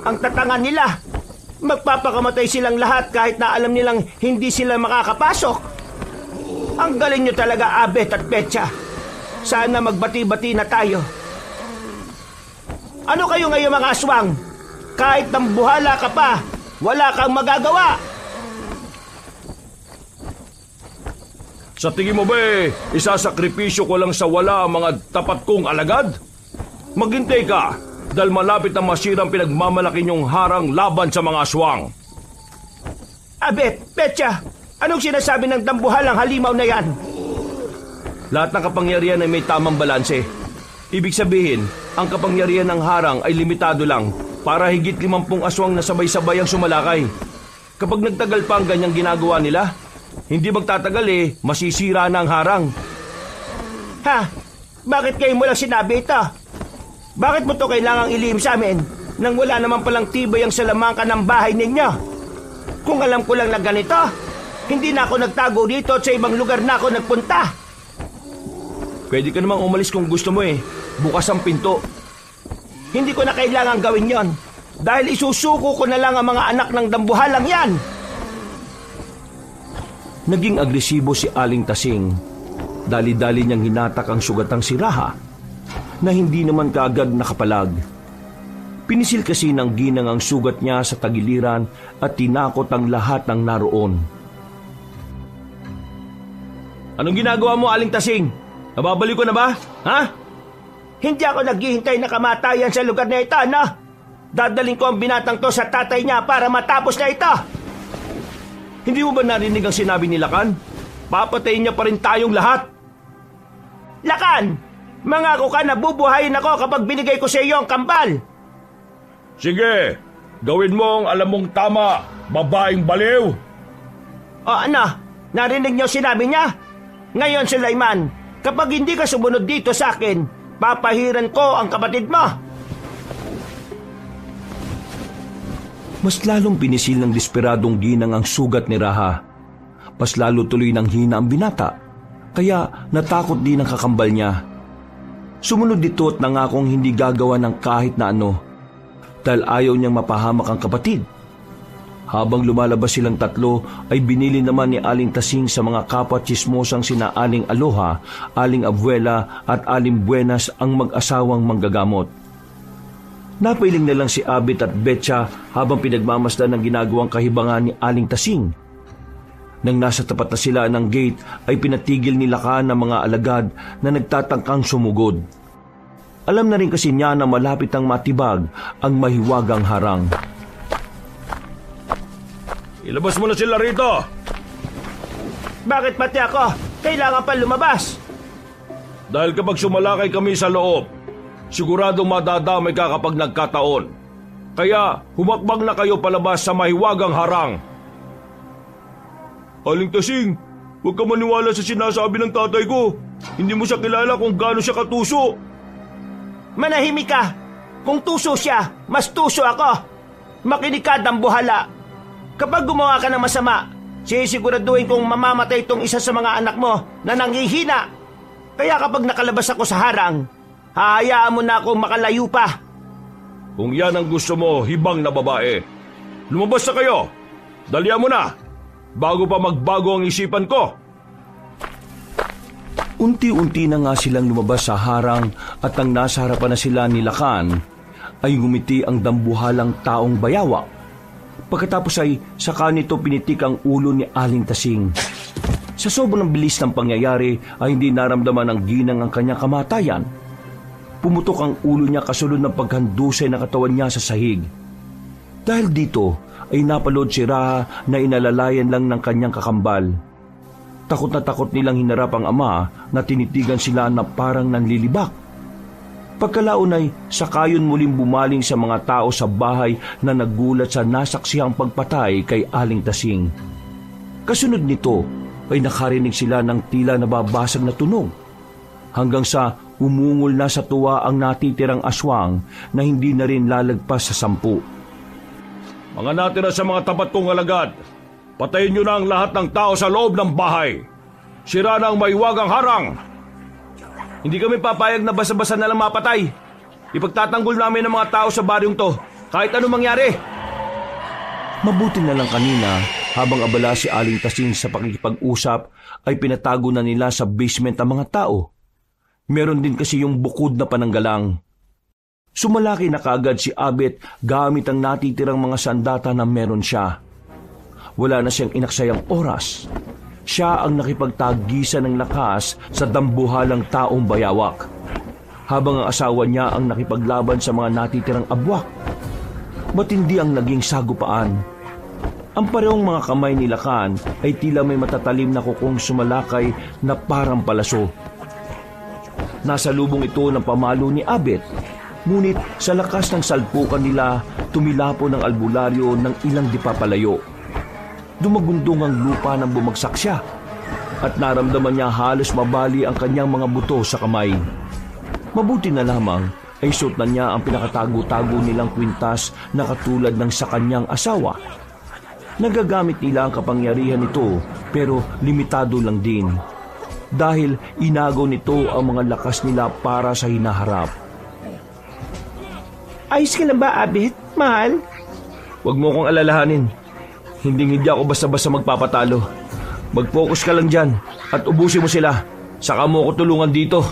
Speaker 1: Ang tatangan nila! Magpapakamatay silang lahat kahit na alam nilang hindi sila makakapasok. Ang galing nyo talaga, Abet at Betcha. Sana magbati-bati na tayo. Ano kayo ngayon mga aswang? Kahit nambuhala ka pa, wala kang magagawa.
Speaker 4: Sa tingin mo ba isasakripisyo ko lang sa wala ang mga tapat kong alagad? Maghintay ka dahil malapit na masirang pinagmamalaki niyong harang laban sa mga aswang.
Speaker 1: Abet, Betcha, anong sinasabi ng dambuhalang halimaw na yan?
Speaker 2: Lahat ng kapangyarihan ay may tamang balanse. Ibig sabihin, ang kapangyarihan ng harang ay limitado lang para higit 50 aswang na sabay-sabay ang sumalakay. Kapag nagtagal pa ang ganyang ginagawa nila, hindi magtatagal masisira na ang harang.
Speaker 1: Ha? Bakit kayo mo lang sinabi ito? Bakit mo to kailangang ilihim sa amin nang wala naman palang tibay ang salamangka ng bahay ninyo? Kung alam ko lang na ganito, hindi na ako nagtago dito at sa ibang lugar na ako nagpunta.
Speaker 2: Pwede ka namang umalis kung gusto mo Bukas ang pinto.
Speaker 1: Hindi ko na kailangang gawin yon dahil isusuko ko na lang ang mga anak ng dambuhalang yan.
Speaker 2: Naging agresibo si Aling Tasing. Dali-dali niyang hinatak ang sugatang si Raha na hindi naman kaagad nakapalag. Pinisil kasi ng ginang ang sugat niya sa tagiliran at tinakot ang lahat ng naroon.
Speaker 1: Anong ginagawa mo, Aling Tasing? Nababalik ko na ba? Ha? Hindi ako naghihintay na kamatayan sa lugar na ito, no? Dadaling ko ang binatang to sa tatay niya para matapos na ito.
Speaker 2: Hindi mo ba narinig ang sinabi ni Lakan? Papatayin niya pa rin tayong lahat.
Speaker 1: Lakan! Mangako ka na bubuhayin ako kapag binigay ko sa iyo ang kambal.
Speaker 4: Sige, gawin mo ang alam mong tama, babaeng baliw.
Speaker 1: O ano? Narinig niyo sinabi niya? Ngayon, Sulaiman, kapag hindi ka sumunod dito sa akin, papahiran ko ang kapatid mo.
Speaker 2: Mas lalong pinisil ng desperadong ginang ang sugat ni Raha. Mas lalo tuloy ng hina ang binata, kaya natakot din ang kakambal niya. Sumunod dito at nangakong hindi gagawa ng kahit na ano, dahil ayaw niyang mapahamak ang kapatid. Habang lumalabas silang tatlo, ay binili naman ni Aling Tasing sa mga kapwa tsismosang sina Aling Aloha, Aling Abuela at Aling Buenas ang mag-asawang manggagamot. Napailing na lang si Abet at Betcha habang pinagmamasdan ng ginagawang kahibangan ni Aling Tasing. Nang nasa tapat na sila ng gate ay pinatigil ni Lakan ng mga alagad na nagtatangkang sumugod. Alam na rin kasi niya na malapit ang matibag ang mahiwagang harang.
Speaker 4: Ilabas mo na sila rito.
Speaker 1: Bakit pati ako? Kailangan pa lumabas.
Speaker 4: Dahil kapag sumalakay kami sa loob, siguradong madadamay ka kapag nagkataon. Kaya humakbang na kayo palabas sa mahiwagang harang.
Speaker 2: Aling Tasing,
Speaker 4: Huwag ka maniwala sa sinasabi ng tatay ko. Hindi mo siya kilala kung gaano siya katuso.
Speaker 1: Manahimik ka! Kung tuso siya, mas tuso ako! Makinig ka, dambuhala! Kapag gumawa ka ng masama, sisiguraduhin kong mamamatay itong isa sa mga anak mo na nanghihina. Kaya kapag nakalabas ako sa harang, hahayaan mo na akong makalayo pa.
Speaker 4: Kung yan ang gusto mo, hibang na babae, lumabas na kayo. Dalian mo na, bago pa magbago ang isipan ko.
Speaker 2: Unti-unti na nga silang lumabas sa harang at ang nasa harapan na sila ni Lakan ay ngumiti ang dambuhalang taong bayawak. Pagkatapos ay saka nito pinitik ang ulo ni Aling Tasing. Sa sobrang bilis ng pangyayari ay hindi naramdaman ng ginang ang kanyang kamatayan. Pumutok ang ulo niya kasunod ng paghandusay na katawan niya sa sahig. Dahil dito ay napalood si Raha na inalalayan lang ng kanyang kakambal. Takot na takot nilang hinarap ang ama na tinitigan sila na parang nanlilibak. Pagkalaon ay sakayon muling bumaling sa mga tao sa bahay na nagulat sa nasaksihang pagpatay kay Aling Tasing. Kasunod nito ay nakarinig sila ng tila nababasag na tunog hanggang sa umungol na sa tuwa ang natitirang aswang na hindi na rin lalagpas sa 10.
Speaker 4: Mga natira sa mga tapat kong alagad, patayin niyo na ang lahat ng tao sa loob ng bahay. Sira na ang maiwagang harang. Hindi kami papayag na basa-basa na lang mapatay. Ipagtatanggol namin ang mga tao sa baryong to, kahit anong mangyari.
Speaker 2: Mabuti na lang kanina, habang abala si Aling Tasing sa pakikipag-usap, ay pinatago na nila sa basement ang mga tao. Meron din kasi yung bukod na pananggalang. Sumalaki na kaagad si Abet gamit ang natitirang mga sandata na meron siya. Wala na siyang inaksayang oras. Siya ang nakipagtagisan ng lakas sa dambuhalang taong bayawak, habang ang asawa niya ang nakipaglaban sa mga natitirang abwak. Matindi ang naging sagupaan. Ang parehong mga kamay ni Lakan ay tila may matatalim na kukong sumalakay na parang palaso. Nasa lubong ito ng pamalo ni Abet, ngunit sa lakas ng salpukan nila, tumilapo ng albularyo ng ilang di papalayo. Dumagundong ang lupa nang bumagsak siya at naramdaman niya halos mabali ang kanyang mga buto sa kamay. Mabuti na lamang ay suot na niya ang pinakatago-tago nilang kwintas na katulad ng sa kanyang asawa. Nagagamit nila ang kapangyarihan nito pero limitado lang din dahil inagaw nito ang mga lakas nila para sa hinaharap.
Speaker 3: Ayos ka lang ba, Abet? Mahal?
Speaker 2: Huwag mo akong alalahanin. Hindi ako basta-basta magpapatalo. Mag-focus ka lang dyan at ubusin mo sila. Saka mo ako tulungan dito.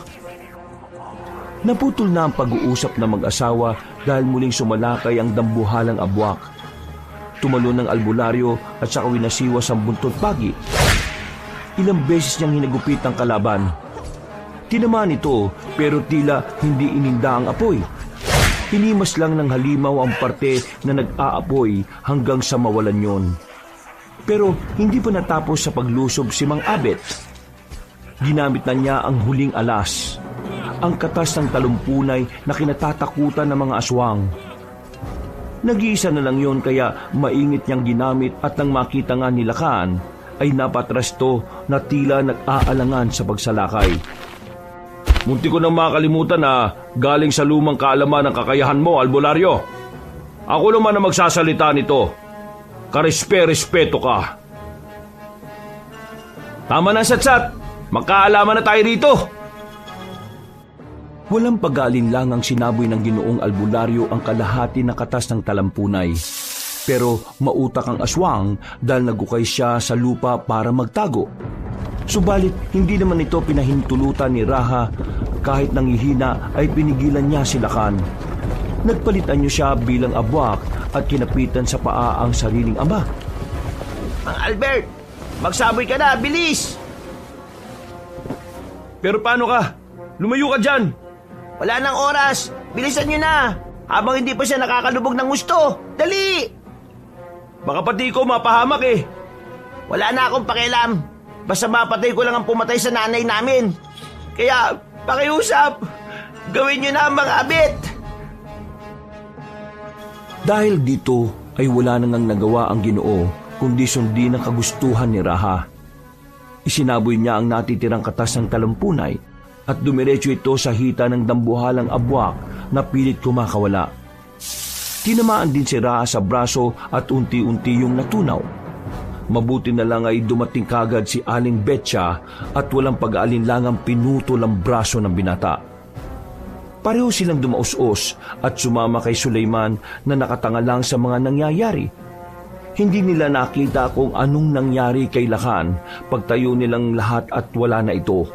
Speaker 2: Naputol na ang pag-uusap ng mag-asawa dahil muling sumalakay ang dambuhalang abwak. Tumalon ng albularyo at saka winasiwas ang buntot pagi. Ilang beses niyang hinagupit ang kalaban. Tinamaan ito pero tila hindi ininda ang apoy. Hinimas lang ng halimaw ang parte na nag-aapoy hanggang sa mawalan yon. Pero hindi pa natapos sa paglusob si Mang Abet. Ginamit na niya ang huling alas, ang katas ng talumpunay na kinatatakutan ng mga aswang. Nag-iisa na lang yon kaya maingit niyang ginamit at nang makita nga ni Lakan ay napatras to na tila nag-aalangan sa pagsalakay. Munti ko nang makalimutan na galing sa lumang kaalaman ng kakayahan mo, albularyo. Ako naman ang magsasalita nito. Karespe-respeto ka. Tama na, Satsat. Magkaalaman na tayo rito. Walang pag-aalinlangang sinaboy ng Ginoong Albularyo ang kalahati na katas ng talampunay. Pero mautak ang aswang dahil nagukay siya sa lupa para magtago. Subalit hindi naman ito pinahintulutan ni Raha. Kahit nanghihina ay pinigilan niya si Lakan. Nagpalitan niyo siya bilang abwak at kinapitan sa paa ang sariling ama.
Speaker 1: Mang Albert, magsaboy ka na, bilis!
Speaker 4: Pero paano ka? Lumayo ka dyan.
Speaker 1: Wala nang oras, bilisan niyo na! Habang hindi pa siya nakakalubog ng gusto, dali!
Speaker 4: Baka pati ko mapahamak eh.
Speaker 1: Wala na akong pakialam. Basta mapatay ko lang ang pumatay sa nanay namin. Kaya, pakiusap, gawin niyo na ang mga abit.
Speaker 2: Dahil dito ay wala nang nagawa ang Ginoo kundi sundin ang kagustuhan ni Raha. Isinaboy niya ang natitirang katas ng talampunay at dumiretso ito sa hita ng dambuhalang abwak na pilit kumakawala. Tinamaan din si Raha sa braso at unti-unti yung natunaw. Mabuti na lang ay dumating kagad si Aling Betcha at walang pag-aalinlangang pinutol ang braso ng binata. Pareho silang dumaus-os at sumama kay Sulaiman na nakatanga lang sa mga nangyayari. Hindi nila nakita kung anong nangyari kay Lakan pagtayo nilang lahat at wala na ito.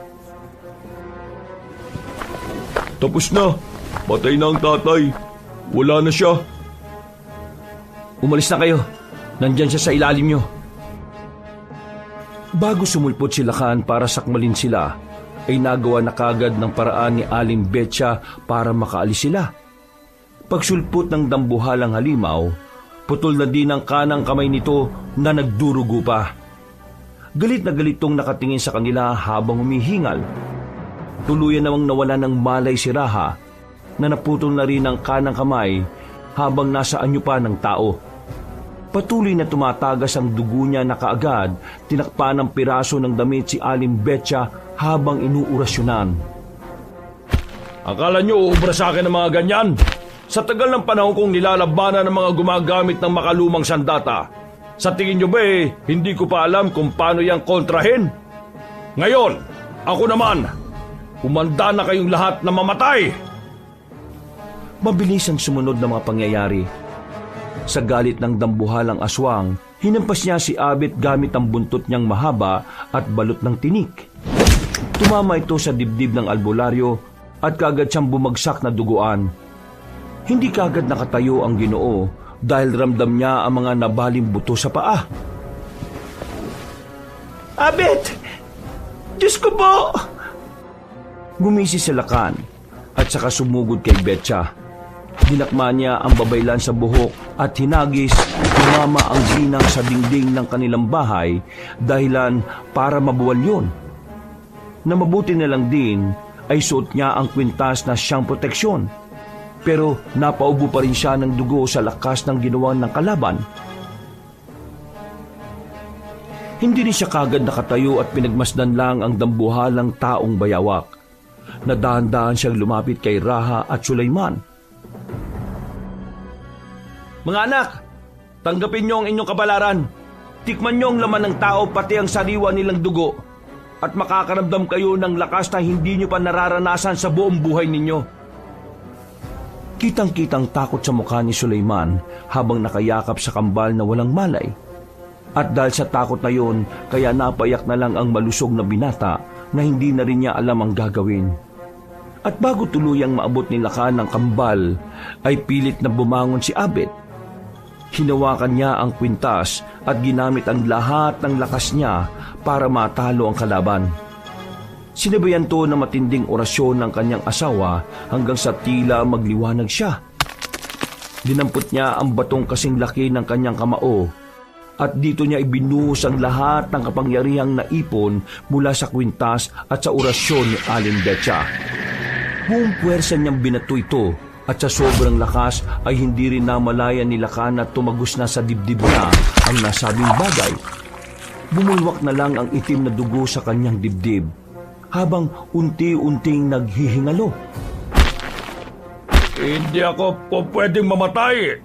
Speaker 4: Tapos na. Patay na ang tatay. Wala na siya.
Speaker 2: Umalis na kayo. Nandyan siya sa ilalim nyo. Bago sumulpot si Lakan para sakmalin sila, ay nagawa na kagad ng paraan ni Aling Betcha para makaalis sila. Pagsulpot ng dambuhalang halimaw, putol na din ang kanang kamay nito na nagdurugo pa. Galit na galit tong nakatingin sa kanila habang humihingal. Tuluyan namang nawala ng malay si Raha na naputol na rin ang kanang kamay habang nasa anyo pa ng tao. Patuloy na tumatagas ang dugo niya na kaagad tinakpan ng piraso ng damit si Aling Betcha habang inuurasyonan.
Speaker 4: Akala niyo uubra sa akin ng mga ganyan? Sa tagal ng panahon kong nilalabanan ng mga gumagamit ng makalumang sandata, sa tingin niyo ba hindi ko pa alam kung paano yang kontrahin? Ngayon, ako naman, umanda na kayong lahat na mamatay!
Speaker 2: Mabilis ang sumunod na mga pangyayari. Sa galit ng dambuhalang aswang, hinampas niya si Abet gamit ang buntot niyang mahaba at balot ng tinik. Tumama ito sa dibdib ng albularyo at kagad siyang bumagsak na duguan. Hindi kagad nakatayo ang Ginoo dahil ramdam niya ang mga nabaling buto sa paa.
Speaker 3: Abet! Diyos ko po!
Speaker 2: Gumisi si Lakan at saka sumugod kay Betcha. Dinakma niya ang babaylan sa buhok at hinagis tumama ang ginang sa dingding ng kanilang bahay dahilan para mabuwal yun. Na mabuti na lang din ay suot niya ang kwintas na siyang proteksyon. Pero napaubo pa rin siya ng dugo sa lakas ng ginawa ng kalaban. Hindi rin siya kagad nakatayo at pinagmasdan lang ang dambuhalang taong bayawak. Nadahan-dahan siyang lumapit kay Raha at Sulaiman.
Speaker 1: Mga anak, tanggapin niyo ang inyong kabalaran. Tikman niyo ang laman ng tao pati ang sariwa nilang dugo. At makakaramdam kayo ng lakas na hindi niyo pa nararanasan sa buong buhay ninyo.
Speaker 2: Kitang-kitang takot sa mukha ni Sulaiman habang nakayakap sa kambal na walang malay. At dahil sa takot na yun, kaya napayak na lang ang malusog na binata na hindi na rin niya alam ang gagawin. At bago tuluyang maabot ni Lakan ng kambal, ay pilit na bumangon si Abet. Hinawakan niya ang kwintas at ginamit ang lahat ng lakas niya para matalo ang kalaban. Sinabayan to ng matinding orasyon ng kanyang asawa hanggang sa tila magliwanag siya. Dinampot niya ang batong kasing laki ng kanyang kamao at dito niya ibinuhos ang lahat ng kapangyarihang naipon mula sa kwintas at sa orasyon ni Aling Betcha. Buong puwersa niyang binato ito at sa sobrang lakas ay hindi rin namalayan ni Lakan na tumagos na sa dibdib niya ang nasabing bagay. Bumulwak na lang ang itim na dugo sa kanyang dibdib habang unti-unting naghihingalo.
Speaker 4: Hindi ako pwedeng mamatay.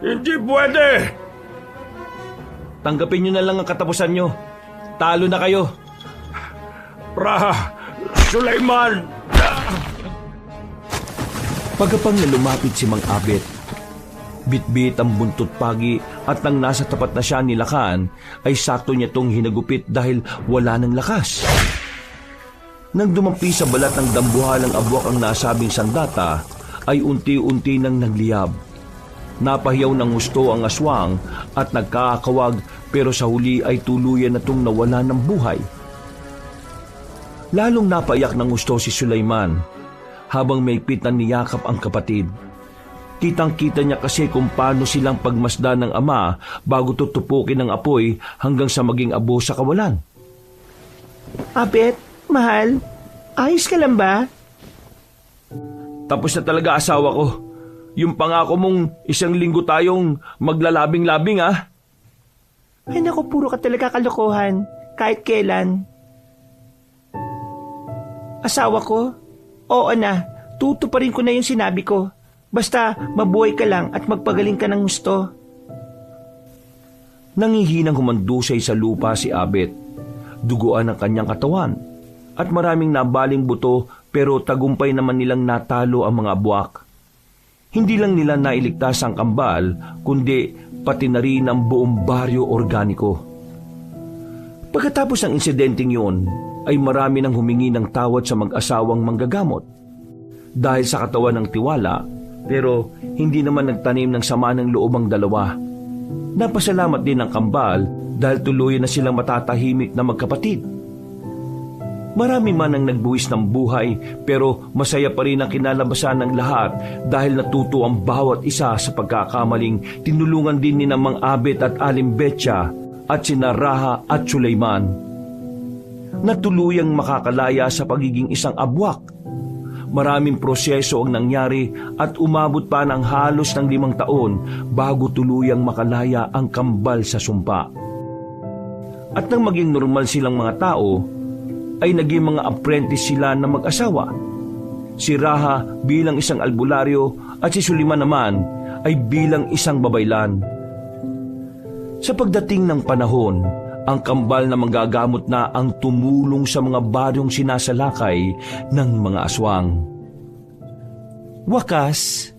Speaker 4: Hindi pwede.
Speaker 1: Tanggapin niyo na lang ang katapusan niyo. Talo na kayo.
Speaker 4: Raha, Sulaiman.
Speaker 2: Pagkapang na lumapit si Mang Abet, bitbit ang buntot pagi at nang nasa tapat na siya ni Lakan ay sakto niya tong hinagupit dahil wala ng lakas. Nang dumampi sa balat ng dambuhalang abwak ang nasabing sandata, ay unti-unti nang nagliyab. Napahiyaw ng husto ang aswang at nagkakawag pero sa huli ay tuluyan na tong nawala ng buhay. Lalong napayak ng husto si Sulaiman habang may na niyakap ang kapatid. Kitang-kita niya kasi kung paano silang pagmasdan ng ama bago tutupukin ng apoy hanggang sa maging abo sa kawalan.
Speaker 3: Abet, mahal, ayos ka lang ba?
Speaker 1: Tapos na talaga asawa ko. Yung pangako mong 1 linggo tayong maglalabing-labing
Speaker 3: Ay naku, puro ka talaga kalokohan. kahit kailan. Asawa ko? Oo na, tutuparin ko na yung sinabi ko. Basta mabuhay ka lang at magpagaling ka ng gusto.
Speaker 2: Nangihinang humandusay sa lupa si Abet. Duguan ang kanyang katawan at maraming nabaling buto pero tagumpay naman nilang natalo ang mga abwak. Hindi lang nila nailigtas ang kambal kundi pati na rin ang buong baryo organiko. Pagkatapos ng insidenteng yun ay marami nang humingi ng tawad sa mag-asawang manggagamot. Dahil sa katawan ng tiwala pero hindi naman nagtanim ng sama ng loob ang dalawa. Napasalamat din ang kambal dahil tuluyan na silang matatahimik na magkapatid. Marami man ang nagbuwis ng buhay pero masaya pa rin ang kinalabasan ng lahat dahil natuto ang bawat isa sa pagkakamaling tinulungan din ni Mang Abet at Aling Betcha at sina Raha at Suleyman. Natuluyang makakalaya sa pagiging isang abwak. Maraming proseso ang nangyari at umabot pa ng halos ng 5 taon bago tuluyang makalaya ang kambal sa sumpa. At nang maging normal silang mga tao, ay naging mga apprentice sila na mag-asawa. Si Raha bilang isang albularyo at si Suleyman naman ay bilang isang babaylan. Sa pagdating ng panahon, ang kambal na manggagamot na ang tumulong sa mga baryong sinasalakay ng mga aswang.
Speaker 3: Wakas,